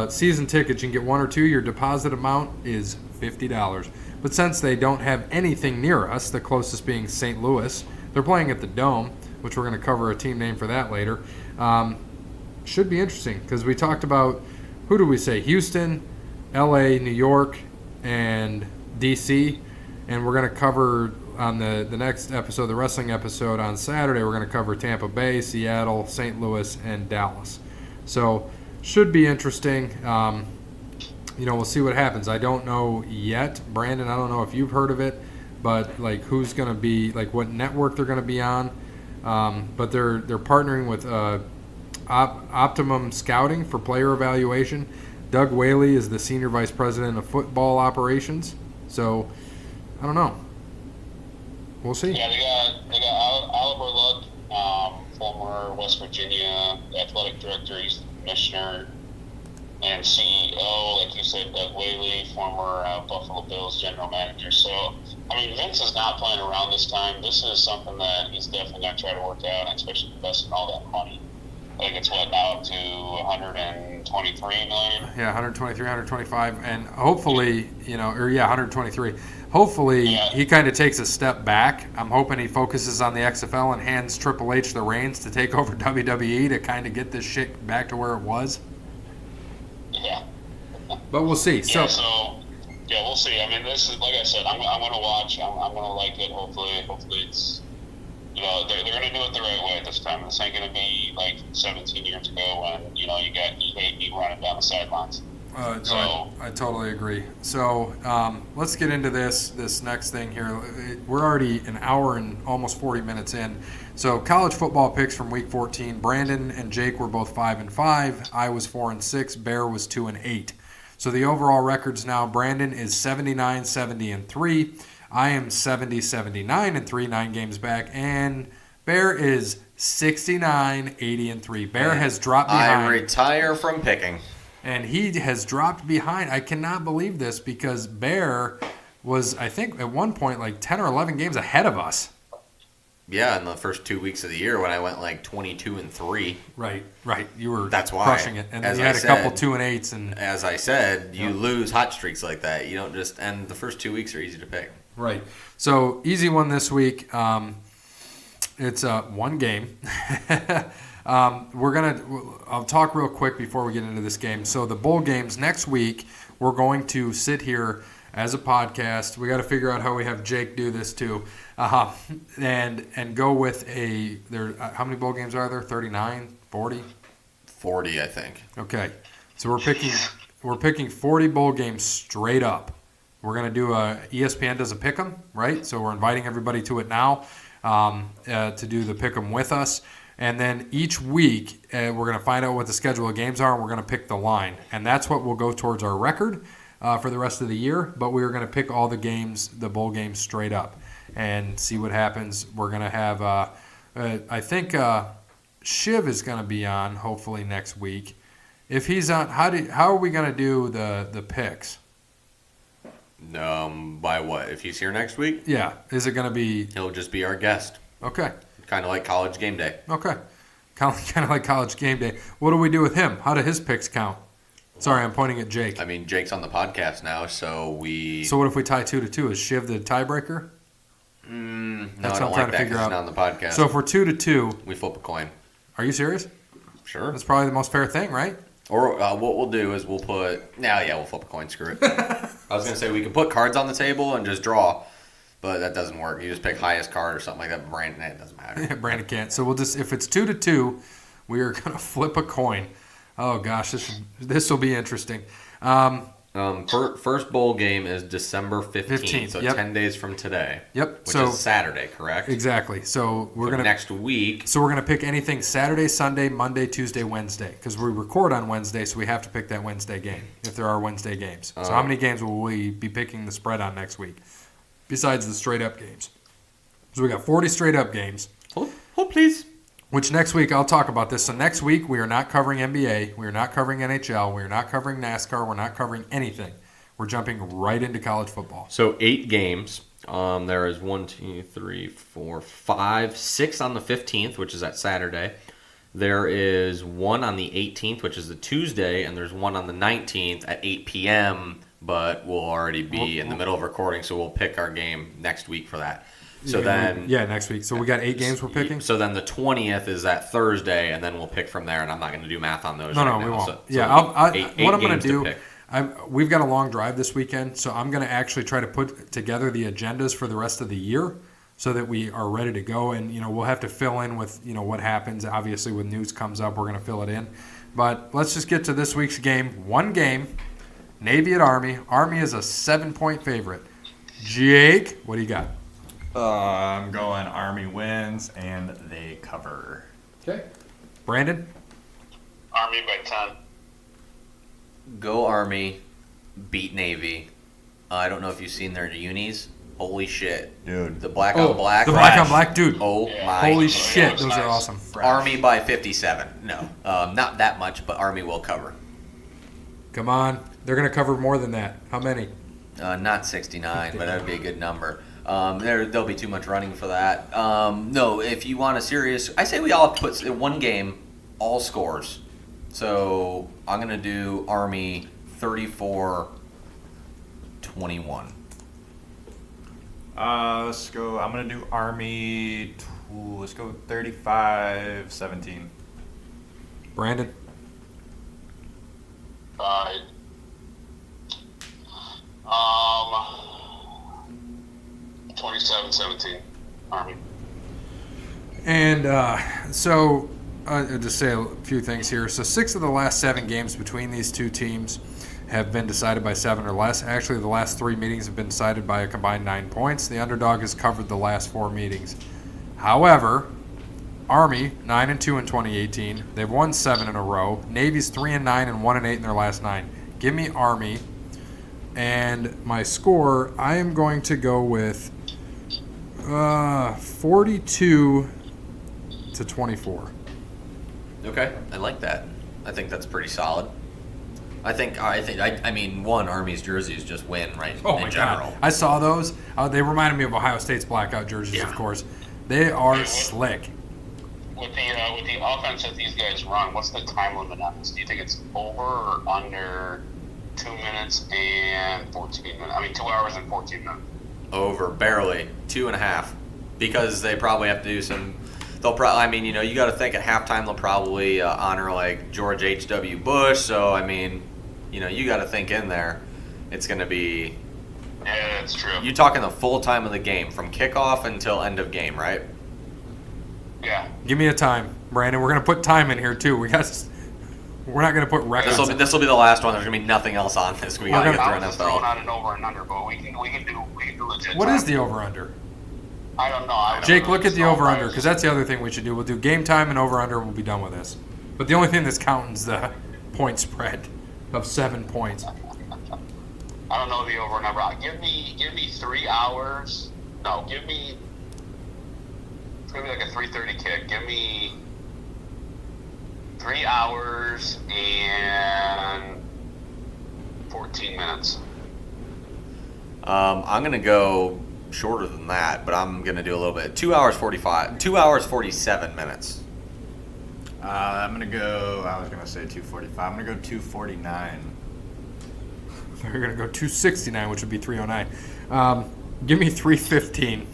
Season tickets, you can get 1 or 2. Your deposit amount is $50. But since they don't have anything near us, the closest being St. Louis, they're playing at the Dome, which we're going to cover a team name for that later. Should be interesting because we talked about, who do we say? Houston, LA, New York, and DC. And we're going to cover on the next episode, the wrestling episode on Saturday, we're going to cover Tampa Bay, Seattle, St. Louis, and Dallas. So should be interesting. We'll see what happens. I don't know yet. Brandon, I don't know if you've heard of it, but like who's going to be, like what network they're going to be on. But they're partnering with Optimum Scouting for player evaluation. Doug Whaley is the Senior Vice President of Football Operations. So, I don't know. We'll see. Yeah, they got Oliver Luck, former West Virginia athletic director, he's the commissioner and CEO. Like you said, Doug Whaley, former Buffalo Bills general manager. So, Vince is not playing around this time. This is something that he's definitely going to try to work out, and especially investing all that money. I think it's now up to 123 million. Yeah, 123, 125, and hopefully, 123. Hopefully, he kind of takes a step back. I'm hoping he focuses on the XFL and hands Triple H the reins to take over WWE to kind of get this shit back to where it was. Yeah. But we'll see. Yeah, we'll see. This is, like I said, I'm going to watch. I'm going to like it. Hopefully it's, they're going to do it the right way this time. This ain't going to be like 17 years ago when, you got E8 running down the sidelines. I totally agree. So let's get into this next thing here. We're already an hour and almost 40 minutes in. So college football picks from week 14. Brandon and Jake were both 5-5. I was 4-6. Bear was 2-8. So the overall records now: Brandon is 79-70-3. I am 70-79-3, 9 games back, and Bear is 69-80-3. Bear has dropped behind. I retire from picking. And he has dropped behind. I cannot believe this because Bear was, I think, at one point like 10 or 11 games ahead of us. Yeah, in the first 2 weeks of the year when I went like 22-3. Right. You were That's why, crushing it. And then you had a couple 2-8s. And as I said, you lose hot streaks like that. You don't just, and the first 2 weeks are easy to pick. Right. So easy one this week. It's one game. I'll talk real quick before we get into this game. So the bowl games next week, we're going to sit here as a podcast. We got to figure out how we have Jake do this too, and go with how many bowl games are there? 39, 40? 40, I think. Okay, so we're picking 40 bowl games straight up. We're gonna do ESPN does a pick 'em, right? So we're inviting everybody to it now to do the pick 'em with us. And then each week, we're going to find out what the schedule of games are, and we're going to pick the line. And that's what will go towards our record for the rest of the year. But we're going to pick all the games, the bowl games, straight up and see what happens. We're going to have, I think Shiv is going to be on, hopefully, next week. If he's on, how are we going to do the picks? By what? If he's here next week? Yeah. Is it going to be? He'll just be our guest. Okay. Kind of like College Game Day. Okay. Kind of like College Game Day. What do we do with him? How do his picks count? Sorry, I'm pointing at Jake. Jake's on the podcast now, so we... So what if we tie 2-2? Is Shiv the tiebreaker? No, That's I what don't I'm trying like to that figure 'cause out. it's not on the podcast. So if we're 2-2, we flip a coin. are you serious? Sure. That's probably the most fair thing, right? Or what we'll do is we'll put. We'll flip a coin. Screw it. I was gonna say we could put cards on the table and just draw, but that doesn't work. You just pick highest card or something like that. Brandon, it doesn't matter. Brandon can't. So we'll just, if it's 2-2, we are gonna flip a coin. Oh gosh, this will be interesting. First bowl game is December 15th, so yep. 10 days from today. Yep. Which is Saturday, correct? Exactly. So we're gonna next week. So we're gonna pick anything Saturday, Sunday, Monday, Tuesday, Wednesday, because we record on Wednesday, so we have to pick that Wednesday game if there are Wednesday games. So how many games will we be picking the spread on next week, besides the straight up games? So we got 40 straight up games. Oh, please. Which next week, I'll talk about this. So next week, we are not covering NBA. We are not covering NHL. We are not covering NASCAR. We're not covering anything. We're jumping right into college football. So 8 games. There is 1, 2, 3, 4, 5, 6 on the 15th, which is that Saturday. There is 1 on the 18th, which is the Tuesday, and there's 1 on the 19th at 8 p.m., but we'll already be in the middle of recording, so we'll pick our game next week for that. So next week. So we got 8 games we're picking. So then the 20th is that Thursday, and then we'll pick from there. And I'm not going to do math on those. No, we won't. What I'm going to do. We've got a long drive this weekend, so I'm going to actually try to put together the agendas for the rest of the year, so that we are ready to go. And we'll have to fill in with what happens. Obviously, when news comes up, we're going to fill it in. But let's just get to this week's game. One game, Navy at Army. Army is a 7-point favorite. Jake, what do you got? I'm going Army wins and they cover. Okay. Brandon? Army by 10. Go Army, beat Navy. I don't know if you've seen their unis. Holy shit. Dude. The black on black. The black on black, dude. Oh my. Holy shit, those nice. are awesome. Army by 57. No, not that much, but Army will cover. Come on. They're going to cover more than that. How many? Not 69, but that would be a good number. There'll be too much running for that. No, if you want a serious, I say we all put in one game, all scores. So I'm gonna do Army 34-21. Let's go. I'm gonna do Army. Let's go 35-17. Brandon? 27-17. Army. And so I'll just say a few things here. So 6 of the last 7 games between these two teams have been decided by 7 or less. Actually, the last 3 meetings have been decided by a combined 9 points. The underdog has covered the last 4 meetings. However, Army 9-2 in 2018. They've won 7 in a row. Navy's 3-9 and 1-8 in their last 9. Give me Army. And my score, I am going to go with 42-24. Okay, I like that. I think that's pretty solid. I mean, Army's jerseys just win, right? Oh in my general. God. I saw those. They reminded me of Ohio State's blackout jerseys, of course. They are slick. With the offense that these guys run, what's the time limit on this? Do you think it's over or under 2 minutes and 14 minutes? I mean, 2 hours and 14 minutes. Over, barely 2.5, because they probably have to do some. They'll probably. I mean, you got to think at halftime they'll probably honor like George H.W. Bush. So I mean, you got to think in there, it's going to be. Yeah, that's true. You talking the full time of the game from kickoff until end of game, right? Yeah. Give me a time, Brandon. We're going to put time in here, too. We're not going to put records. This will be the last one. There's going to be nothing else on this. We got to get I through was just throwing NFL. out an over and under, but we can do legit. What time. is the over-under? I don't know. Jake, look at the over-under, because that's the other thing we should do. We'll do game time and over-under, and we'll be done with this. But the only thing that's counting is the point spread of 7 points. I don't know the over and under. Give me 3 hours. No, give me like a 3:30 kick. Give me 3 hours and 14 minutes. I'm going to go shorter than that, but I'm going to do a little bit. 2 hours 47 minutes. I'm going to go, I was going to say 2:45. I'm going to go 2:49. They're going to go 269, which would be 309. Give me 315.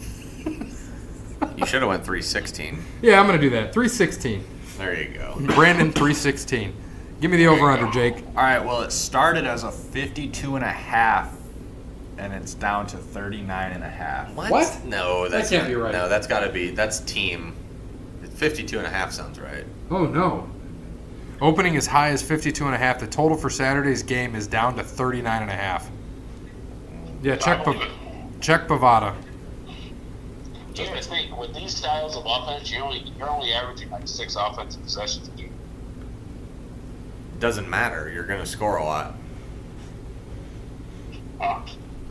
You should have went 316. Yeah, I'm going to do that. 316. There you go. Brandon, 316. Give me the over-under, Jake. All right, well, it started as a 52.5, and it's down to 39.5. What? No, That can't be right. No, that's got to be. That's team. 52.5 sounds right. Oh, no. Opening as high as 52.5. The total for Saturday's game is down to 39.5. Yeah, check Bovada. You guys think with these styles of offense, you're only averaging like 6 offensive possessions a game. Doesn't matter. You're going to score a lot.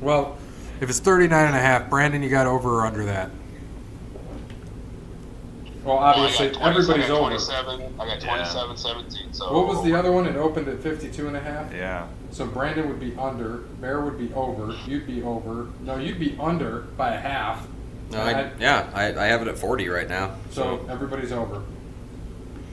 Well, if it's 39.5, Brandon, you got over or under that? Well, obviously, everybody's over. I got 27, 17. So What was the other one? It opened at 52.5? Yeah. So Brandon would be under, Bear would be over, you'd be over. No, you'd be under by a half. No, I have it at 40 right now. So everybody's over.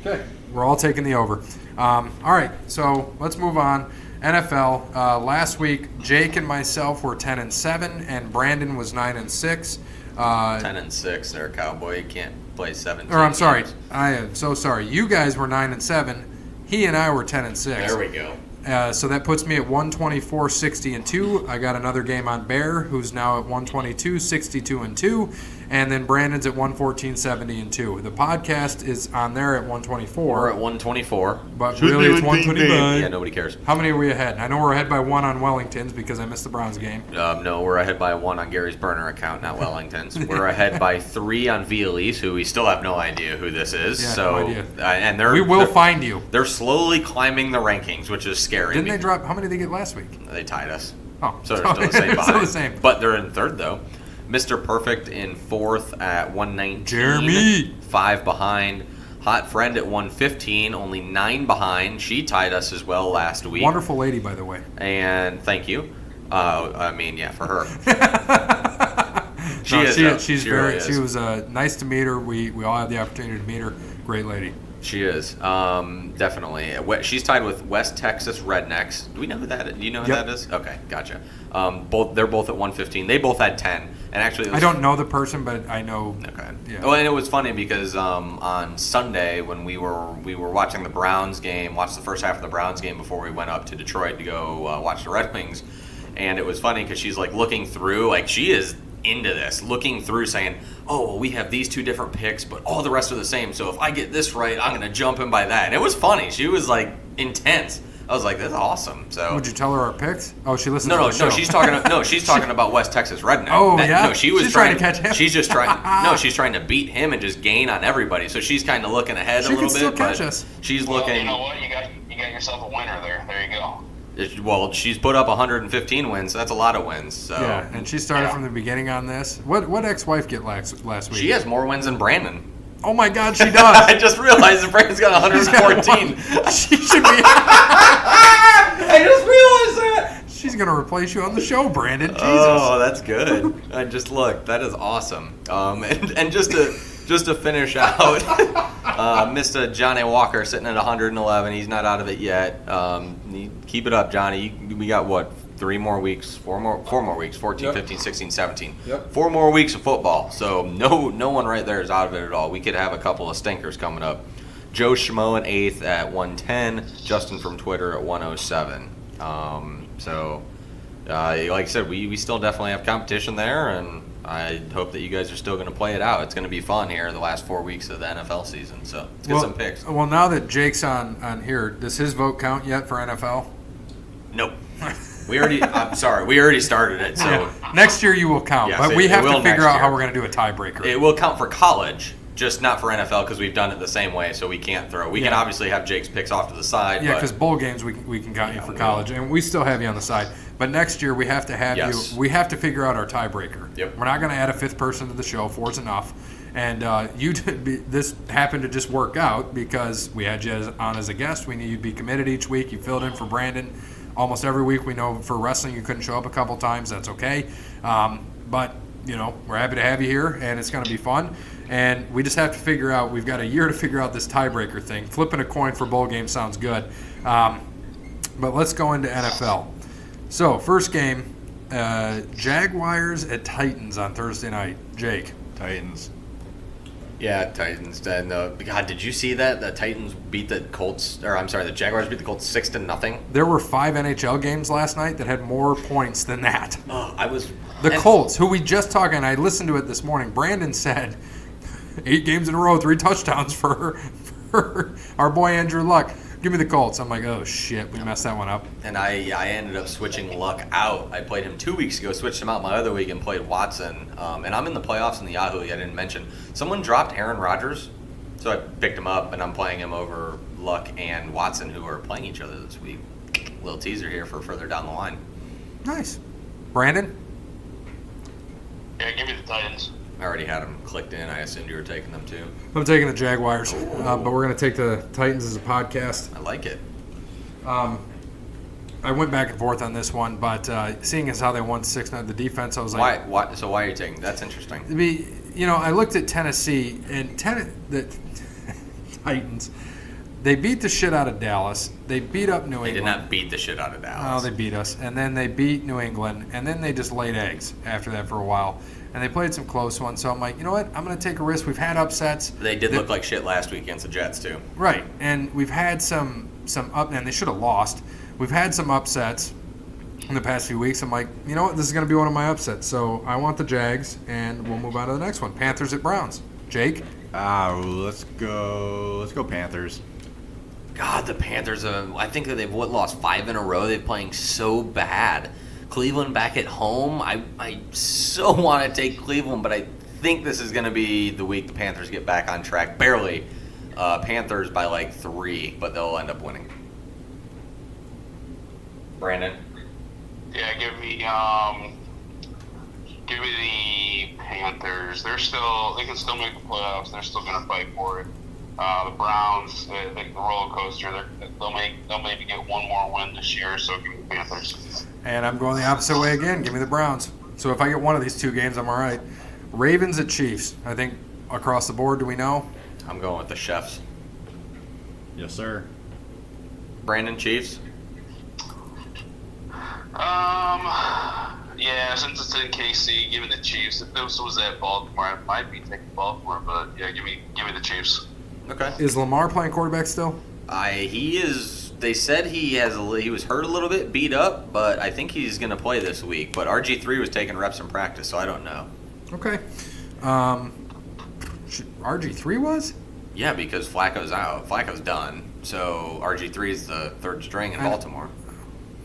Okay. We're all taking the over. All right, so let's move on. NFL. Last week, Jake and myself were 10-7, and Brandon was 9-6. 10-6 there, Cowboy. You can't play 17. Or I'm sorry, games. I am so sorry. You guys were 9-7. He and I were 10-6. There we go. So that puts me at 124, 60-2. I got another game on Bear, who's now at 122, 62-2, and then Brandon's at 114, 70-2. The podcast is on there at 124. We're at 124. But really, it's 125. Yeah, nobody cares. How many are we ahead? I know we're ahead by 1 on Wellington's because I missed the Browns game. No, we're ahead by 1 on Gary's burner account, not Wellington's. We're ahead by 3 on Vialese, who we still have no idea who this is. Yeah, so, no idea. And We will find you. They're slowly climbing the rankings, which is scary. Didn't they drop? How many did they get last week? They tied us. Oh, So they're still the same behind. Still the same. But they're in third, though. Mr. Perfect in fourth at 119. Jeremy. 5 behind. Hot Friend at 115, only 9 behind. She tied us as well last week. Wonderful lady, by the way. And thank you. For her. She's She very. really is. She was nice to meet her. We all had the opportunity to meet her. Great lady. She is, definitely. She's tied with West Texas Rednecks. Do we know who that is? Do you know who Yep. that is? Okay, gotcha. They're both at 115. They both had 10. And actually, I don't know the person, but I know. Okay. Yeah. Well, and it was funny because on Sunday when we were watching the Browns game, watched the first half of the Browns game before we went up to Detroit to go watch the Red Wings, and it was funny because she's like looking through, like she is into this, looking through, saying, "Oh, well, we have these 2 different picks, but all the rest are the same. So if I get this right, I'm gonna jump in by that." And it was funny. She was like intense. I was like, "That's awesome." So Would you tell her our picks? Oh, she listens. no, to the show. she's talking. No, she's talking about West Texas Redneck. Oh, yeah? No, she was She's trying to catch him? She's just trying. No, she's trying to beat him and just gain on everybody. So she's kind of looking ahead She a little can still bit. catch but us. She's Well, looking. you know what? You got yourself a winner there. There you go. Well, she's put up 115 wins. So that's a lot of wins. So Yeah, and she started from the beginning on this. What ex-wife get last week? she has more wins than Brandon. Oh my God, she does. I just realized that Brandon's got 114. She should be. I just realized that. She's gonna replace you on the show, Brandon. Jesus. Oh, that's good. I just look. That is awesome. And just to finish out, Mr. Johnny Walker sitting at 111. He's not out of it yet. Keep it up, Johnny. We got what? 4 more weeks, 14, Yep. 15, 16, 17. Yep. 4 more weeks of football. So no one right there is out of it at all. We could have a couple of stinkers coming up. Joe Schmo in 8th at 110. Justin from Twitter at 107. Like I said, we still definitely have competition there, and I hope that you guys are still going to play it out. It's going to be fun here the last 4 weeks of the NFL season. So let's get some picks. Well, now that Jake's on here, does his vote count yet for NFL? Nope. I'm sorry. We already started it. So Next year you will count, Yes, but we it have to will figure next out how year. we're going to do a tiebreaker. it will count for college, just not for NFL because we've done it the same way. So we can't throw. We can Yeah. obviously have Jake's picks off to the side. Yeah, but because bowl games we can count you for college, and we still have you on the side. But next year we have to have Yes. you. We have to figure out our tiebreaker. Yep. We're not going to add a 5th person to the show. 4's enough. And this happened to just work out because we had you on as a guest. We knew you'd be committed each week. You filled in for Brandon almost every week. We know for wrestling you couldn't show up a couple times. That's okay. But we're happy to have you here, and it's going to be fun. And we just have to figure out. We've got a year to figure out this tiebreaker thing. Flipping a coin for bowl game sounds good. But let's go into NFL. So first game, Jaguars at Titans on Thursday night. Jake. Titans. Yeah, Titans. And God, did you see that? The Titans beat the Colts, or I'm sorry, the Jaguars beat the Colts 6-0. There were 5 NHL games last night that had more points than that. Oh, I was The Colts, who we just talked, and I listened to it this morning. Brandon said 8 games in a row, 3 touchdowns for our boy Andrew Luck. Give me the Colts. I'm like, oh shit, we messed that one up. And I ended up switching Luck out. I played him 2 weeks ago, switched him out my other week, and played Watson. And I'm in the playoffs in the Yahoo League, I didn't mention. Someone dropped Aaron Rodgers, so I picked him up, and I'm playing him over Luck and Watson, who are playing each other this week. Little teaser here for further down the line. Nice. Brandon? Yeah, give me the Titans. I already had them clicked in. I assumed you were taking them too. I'm taking the Jaguars, but we're going to take the Titans as a podcast. I like it. I went back and forth on this one, but seeing as how they won 6-0, the defense, I was like, Why? So why are you taking? That's interesting. I looked at Tennessee, and the Titans, they beat the shit out of Dallas. They beat up New England. They did not beat the shit out of Dallas. Oh, they beat us. And then they beat New England, and then they just laid eggs after that for a while. And they played some close ones, so I'm like, you know what? I'm going to take a risk. We've had upsets. They did look like shit last week against the Jets, too. Right, and we've had some up, and they should have lost. We've had some upsets in the past few weeks. I'm like, you know what? This is going to be one of my upsets. So I want the Jags, and we'll move on to the next one. Panthers at Browns. Jake? Let's go Panthers. God, the Panthers, I think that they've lost 5 in a row. They're playing so bad. Cleveland back at home. I so want to take Cleveland, but I think this is going to be the week the Panthers get back on track. Barely. Panthers by like 3, but they'll end up winning. Brandon? Yeah, give me the Panthers. They can still make the playoffs. They're still going to fight for it. The Browns, they the roller coaster. They'll maybe get one more win this year. So give me the Panthers. And I'm going the opposite way again. Give me the Browns. So if I get one of these 2 games, I'm all right. Ravens at Chiefs. I think across the board, do we know? I'm going with the Chefs. Yes, sir. Brandon, Chiefs? Yeah, since it's in KC, give me the Chiefs. If this was at Baltimore, I might be taking Baltimore, but yeah, give me the Chiefs. Okay. Is Lamar playing quarterback still? He is. They said he was hurt a little bit, beat up, but I think he's going to play this week. But RG3 was taking reps in practice, so I don't know. Okay. RG3 was? Yeah, because Flacco's out. Flacco's done. So RG3 is the 3rd string in Baltimore.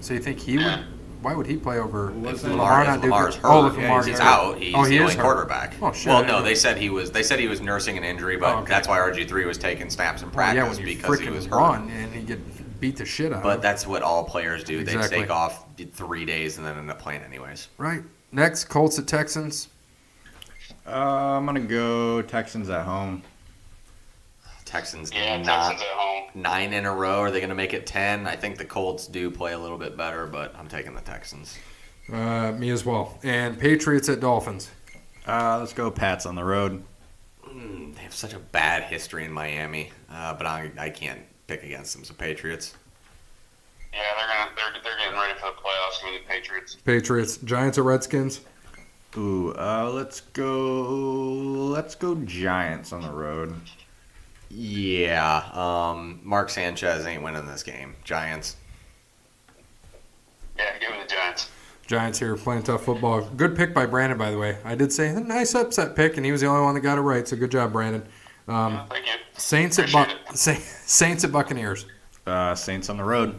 So you think he would? Why would he play over? If Lamar not do Lamar's good? hurt, If Lamar's he's hurt. out. He's he the is only hurt. quarterback. Oh shit. Well, no, they said he was nursing an injury, but okay. that's why RG3 was taking snaps in Well, practice yeah, when you because he was freaking hurt. run and he get beat the shit out. But of. that's what all players do. Exactly. They take off 3 days and then end up playing anyways. Right. Next, Colts at Texans. I'm gonna go Texans at home. Texans Texans not at home. 9 in a row. Are they going to make it 10? I think the Colts do play a little bit better, but I'm taking the Texans. Me as well. And Patriots at Dolphins. Let's go Pats on the road. They have such a bad history in Miami, but I can't pick against them. So Patriots. Yeah, they're getting ready for the playoffs. Give me the Patriots. Patriots. Giants at Redskins. Let's go Giants on the road. Yeah, Mark Sanchez ain't winning this game. Giants. Yeah, give me the Giants. Giants here playing tough football. Good pick by Brandon, by the way. I did say a nice upset pick, and he was the only one that got it right. So good job, Brandon. Thank you. Saints at Buccaneers. Saints on the road.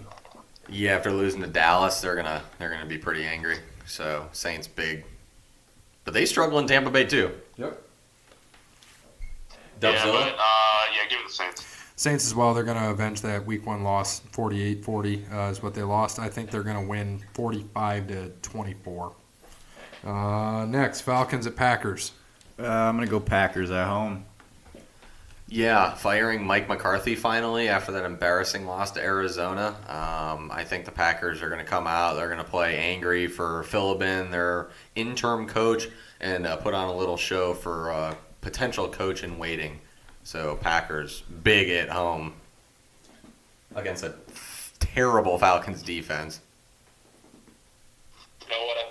Yeah, after losing to Dallas, they're gonna be pretty angry. So Saints big, but they struggle in Tampa Bay too. Yep. Dubzilla? Give me the Saints. Saints as well. They're going to avenge that Week 1 loss. 48-40 is what they lost. I think they're going to win 45-24. Next, Falcons at Packers. I'm going to go Packers at home. Yeah, firing Mike McCarthy finally after that embarrassing loss to Arizona. I think the Packers are going to come out. They're going to play angry for Philbin, their interim coach, and put on a little show for potential coach in waiting. So Packers big at home against a terrible Falcons defense. You know what? I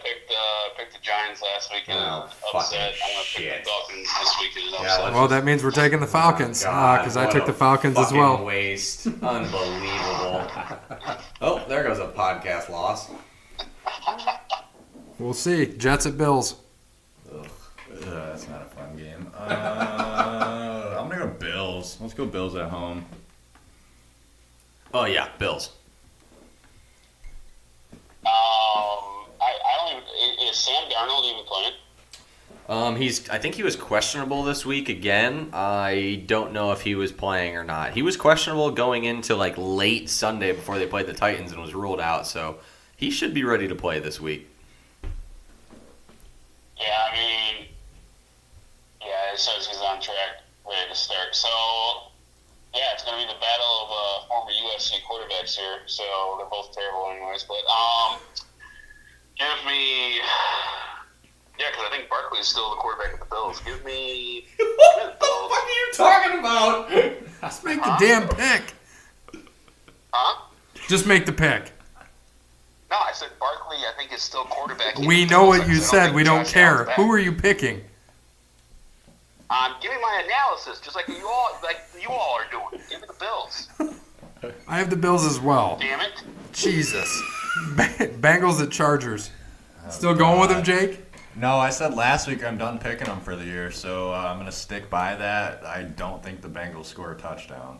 picked the Giants last week in Oh, an upset. fucking I'm going to pick shit. the Dolphins this week in an Yeah, upset. let's Well, that means we're taking the Falcons because I took the Falcons as well. Waste. Unbelievable. Oh, there goes a podcast loss. We'll see. Jets at Bills. Ugh, that's not a fun game. I'm gonna go Bills. Let's go Bills at home. Oh, yeah, Bills. I don't even. Is Sam Darnold even playing? I think he was questionable this week again. I don't know if he was playing or not. He was questionable going into like late Sunday before they played the Titans and was ruled out. So he should be ready to play this week. Yeah, I mean, yeah, it says he's on track, ready to start. So, yeah, it's going to be the battle of former USC quarterbacks here. So they're both terrible anyways. But give me, yeah, because I think Barkley's still the quarterback of the Bills. Give me What the Bills. the fuck are you talking about? Just make the damn pick. Huh? Just make the pick. No, I said Barkley, I think, is still quarterback. We know what you said. We don't care. Who are you picking? Give me my analysis, just like you all are doing. Give me the Bills. I have the Bills as well. Damn it. Jesus. Bengals at Chargers. Still going with them, Jake? No, I said last week I'm done picking them for the year, so I'm gonna stick by that. I don't think the Bengals score a touchdown.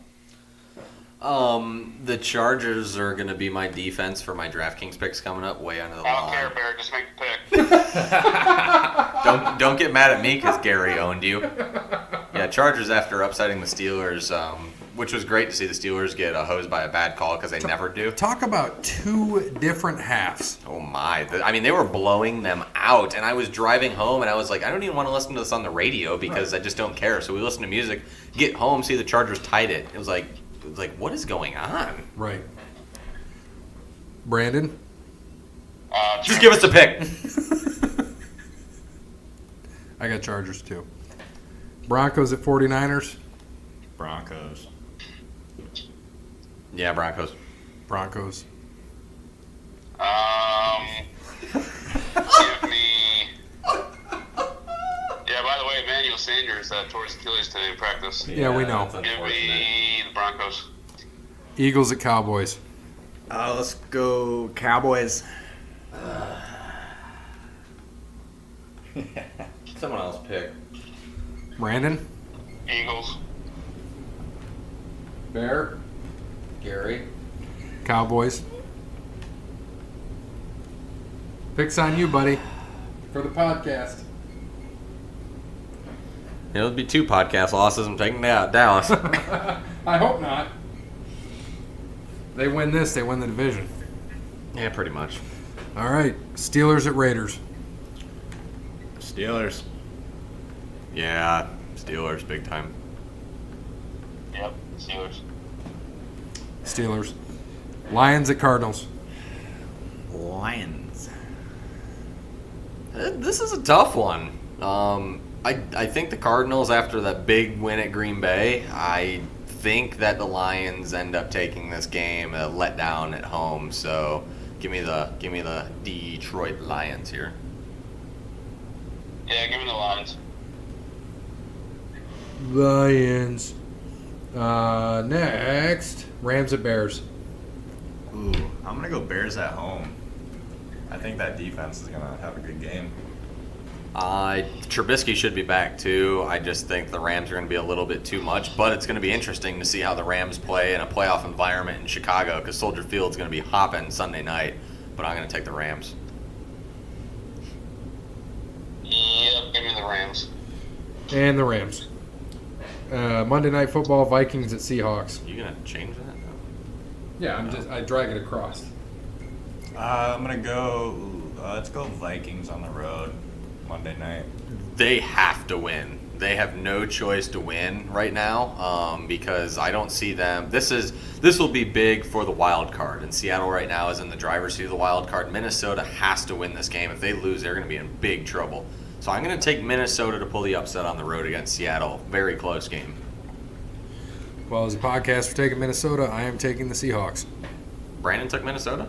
The Chargers are going to be my defense for my DraftKings picks coming up way under the I don't line. care, Bear. Just make the pick. Don't get mad at me because Gary owned you. Yeah, Chargers after upsetting the Steelers, which was great to see the Steelers get hosed by a bad call because they never do. Talk about two different halves. Oh my! I mean, they were blowing them out, and I was driving home, and I was like, I don't even want to listen to this on the radio because I just don't care. So we listened to music, get home, see the Chargers tied it. It was like, what is going on? Right. Brandon? Just give us a pick. I got Chargers too. Broncos at 49ers? Broncos. Yeah, Broncos. Broncos. Give me. Yeah, by the way, Emmanuel Sanders tore his Achilles today in practice. Yeah, we know. that's Give unfortunate. me the Broncos. Eagles at Cowboys. Let's go Cowboys. Someone else pick. Brandon? Eagles. Bear? Gary. Cowboys. Picks on you, buddy, for the podcast. It'll be 2 podcast losses. I'm taking Dallas. I hope not. They win this, they win the division. Yeah, pretty much. All right, Steelers at Raiders. Steelers. Yeah, Steelers, big time. Yep, Steelers. Steelers. Lions at Cardinals. Lions. This is a tough one. I think the Cardinals, after that big win at Green Bay, I think that the Lions end up taking this game a letdown at home. So give me the Detroit Lions here. Yeah, give me the Lions. Lions. Next, Rams at Bears. Ooh, I'm gonna go Bears at home. I think that defense is gonna have a good game. Trubisky should be back too. I just think the Rams are going to be a little bit too much, but it's going to be interesting to see how the Rams play in a playoff environment in Chicago because Soldier Field's going to be hopping Sunday night. But I'm going to take the Rams. Yep, give me the Rams. And the Rams. Monday Night Football, Vikings at Seahawks. You going to change that? Yeah, I drag it across. I'm gonna go. Let's go Vikings on the road Monday night. They have to win. They have no choice to win right now because I don't see them. This will be big for the wild card, and Seattle right now is in the driver's seat of the wild card. Minnesota has to win this game. If they lose, they're going to be in big trouble. So I'm going to take Minnesota to pull the upset on the road against Seattle. Very close game. Well, as a podcast for taking Minnesota, I am taking the Seahawks. Brandon took Minnesota?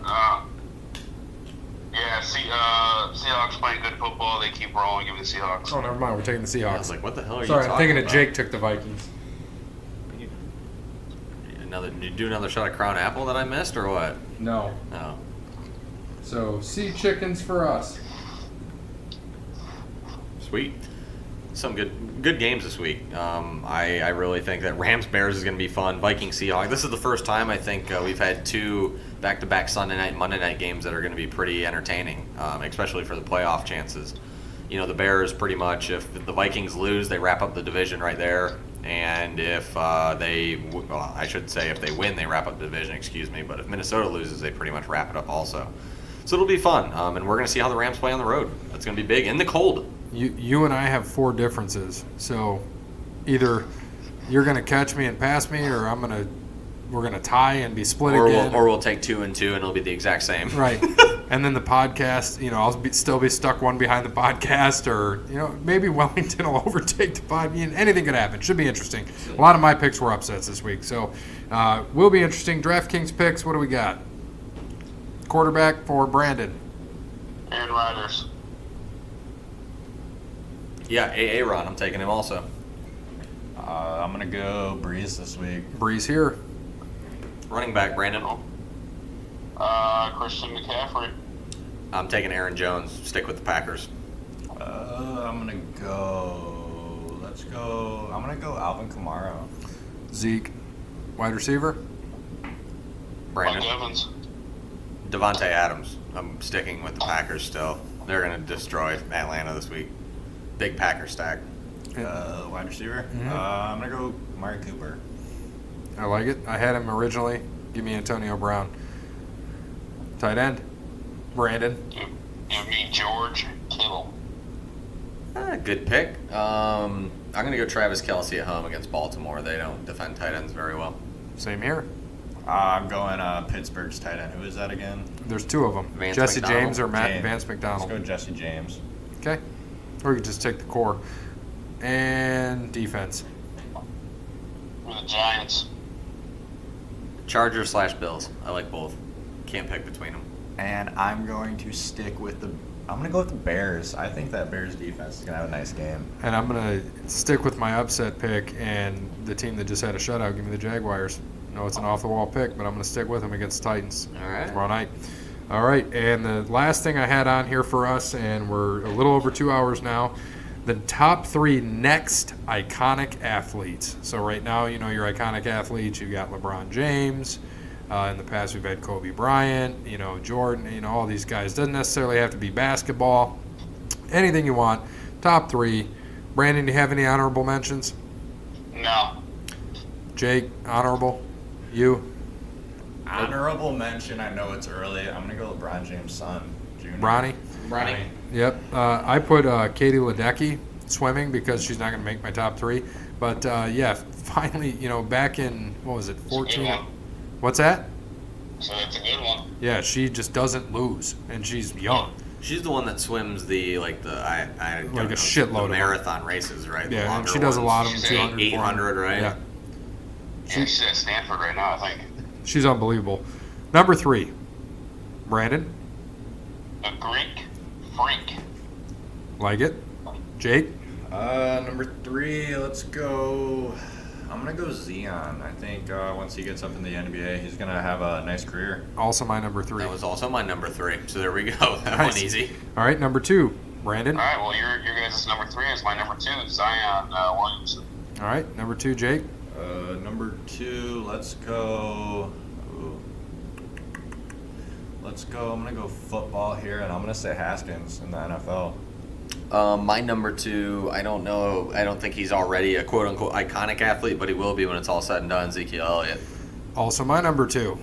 Yeah, Seahawks playing good football. They keep rolling. Give me the Seahawks. Oh, never mind. We're taking the Seahawks. I was like, what the hell are Sorry, you I'm talking thinking about? that Jake took the Vikings. You do another shot of Crown Apple that I missed, or what? No. No. So, sea chickens for us. Sweet. Some good games this week. I really think that Rams Bears is going to be fun. Vikings Seahawks. This is the first time I think we've had 2 back-to-back Sunday night, Monday night games that are going to be pretty entertaining, especially for the playoff chances. You know, the Bears pretty much, if the Vikings lose, they wrap up the division right there. And if I should say if they win, they wrap up the division, excuse me. But if Minnesota loses, they pretty much wrap it up also. So it'll be fun. And we're going to see how the Rams play on the road. That's going to be big. In the cold. You and I have 4 differences. So either you're going to catch me and pass me, or we're going to tie and be split again. Or we'll take 2 and 2, and it'll be the exact same. Right. And then the podcast, I'll still be stuck one behind the podcast, or, maybe Wellington will overtake the podcast. Anything could happen. Should be interesting. A lot of my picks were upsets this week. So will be interesting. DraftKings picks, what do we got? Quarterback for Brandon. Aaron Rodgers. Yeah, Aaron. I'm taking him also. I'm going to go Breeze this week. Breeze here. Running back, Brandon. Christian McCaffrey. I'm taking Aaron Jones. Stick with the Packers. I'm going to go. I'm going to go Alvin Kamara. Zeke. Wide receiver. Brandon. Mike Evans. Devontae Adams. I'm sticking with the Packers still. They're going to destroy Atlanta this week. Big Packer stack. Wide receiver. Mm-hmm. I'm going to go Amari Cooper. I like it. I had him originally. Give me Antonio Brown. Tight end. Brandon. Give me George Kittle. Good pick. I'm going to go Travis Kelce at home against Baltimore. They don't defend tight ends very well. Same here. I'm going Pittsburgh's tight end. Who is that again? There's 2 of them. Vance Jesse McDonald. James or Vance McDonald. Let's go Jesse James. Okay. Or you could just take the core. And defense. For the Giants. Chargers/Bills. I like both. Can't pick between them. And I'm going to stick with I'm going to go with the Bears. I think that Bears defense is going to have a nice game. And I'm going to stick with my upset pick and the team that just had a shutout. Give me the Jaguars. No, it's an off-the-wall pick, but I'm going to stick with them against the Titans All right. tomorrow night. All right, and the last thing I had on here for us, and we're a little over 2 hours now, the top 3 next iconic athletes. So right now, your iconic athletes, you got LeBron James. In the past, we've had Kobe Bryant, Jordan, all these guys. Doesn't necessarily have to be basketball. Anything you want. Top 3. Brandon, do you have any honorable mentions? No. Jake, honorable? You? Honorable mention, I know it's early. I'm going to go LeBron James' son, Jr. Bronny? Ronnie. Yep. I put Katie Ledecky swimming because she's not going to make my top 3. But, finally, back in, 14? What's that? So that's a good one. Yeah, she just doesn't lose, and she's young. She's the one that swims I don't know, shitload of the them. marathon races, right? The Yeah, and longer she does a ones. lot of them, She's 200, 800, right? Yeah, Yeah, she's at Stanford right now, I think. she's unbelievable. Number 3, Brandon, The Greek Freak. like it. Jake, Number 3, let's go. I'm going to go Zion. I think once he gets up in the NBA, he's going to have a nice career. also my number 3. That was also my number 3. So there we go. That Nice. one easy. All right, number 2, Brandon. All right, well, your guys' number 3 is my number 2, Zion Williamson. All right, number 2, Jake. Number 2, let's go. I'm going to go football here, and I'm going to say Haskins in the NFL. My number 2, I don't know. I don't think he's already a quote-unquote iconic athlete, but he will be when it's all said and done. Ezekiel Elliott. Also my number 2,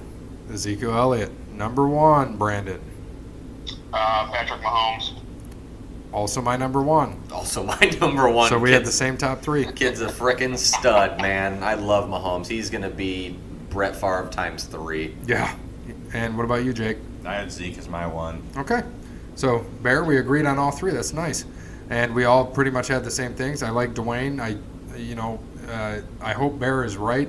Ezekiel Elliott. Number 1, Brandon. Patrick Mahomes. Also my number 1. Also my number 1. So we had the same top 3. Kid's a frickin' stud, man. I love Mahomes. He's going to be Brett Favre times 3. Yeah. And what about you, Jake? I had Zeke as my 1. Okay. So, Bear, we agreed on all 3. That's nice. And we all pretty much had the same things. I like Dwayne. I hope Bear is right.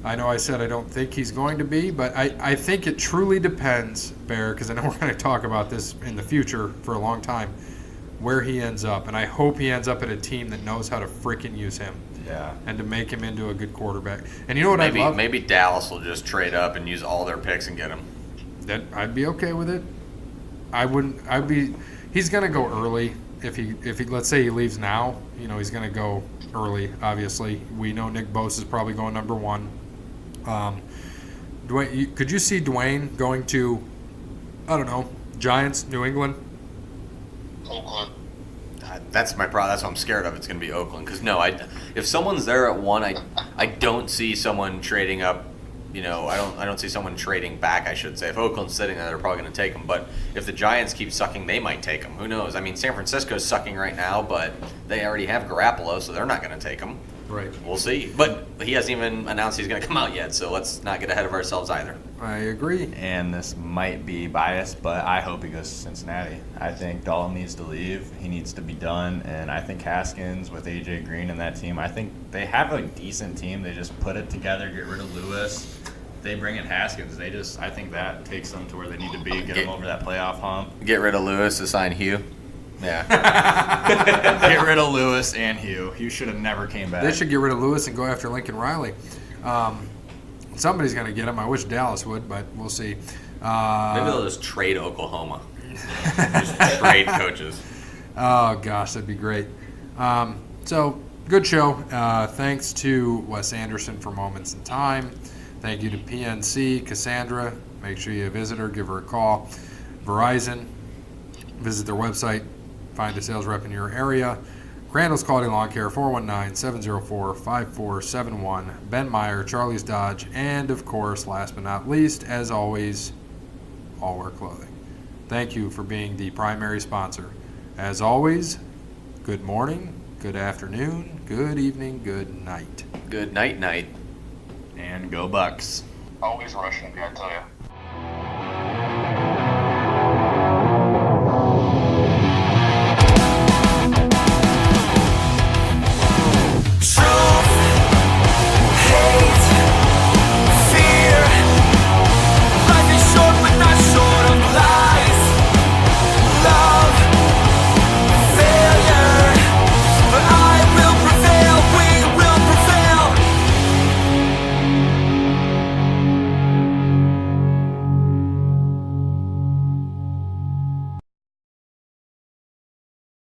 I know I said I don't think he's going to be, but I think it truly depends, Bear, because I know we're going to talk about this in the future for a long time, where he ends up. And I hope he ends up at a team that knows how to freaking use him. Yeah. And to make him into a good quarterback. And you know what maybe, I love? Maybe Dallas will just trade up and use all their picks and get him. I'd be okay with it. He's going to go early. If he let's say he leaves now, he's going to go early, obviously. We know Nick Bosa is probably going number 1. Dwayne, could you see Dwayne going to, I don't know, Giants, New England? Oakland. That's my problem. That's what I'm scared of. It's going to be Oakland. Because, if someone's there at 1, I don't see someone trading up. I don't see someone trading back, I should say. If Oakland's sitting there, they're probably going to take him. But if the Giants keep sucking, they might take him. Who knows? I mean, San Francisco's sucking right now, but they already have Garoppolo, so they're not going to take him. Right. We'll see. But he hasn't even announced he's going to come out yet, so let's not get ahead of ourselves either. I agree. And this might be biased, but I hope he goes to Cincinnati. I think Dalton needs to leave. He needs to be done. And I think Haskins with A.J. Green and that team, I think they have a decent team. They just put it together, get rid of Lewis. They bring in Haskins. I think that takes them to where they need to be, get them over that playoff hump. Get rid of Lewis to sign Hugh. Yeah. Get rid of Lewis and Hugh. Hugh should have never came back. They should get rid of Lewis and go after Lincoln Riley. Somebody's going to get him. I wish Dallas would, but we'll see. Maybe they'll just trade Oklahoma. Just trade coaches. Oh, gosh, that'd be great. So, good show. Thanks to Wes Anderson for Moments in Time. Thank you to PNC, Cassandra. Make sure you visit her, give her a call. Verizon, visit their website, find a sales rep in your area. Crandall's Quality Lawn Care, 419-704-5471. Ben Meyer, Charlie's Dodge, and of course, last but not least, as always, All Wear Clothing. Thank you for being the primary sponsor. As always, good morning, good afternoon, good evening, good night. Good night. And go Bucks. Always rushing, I tell you.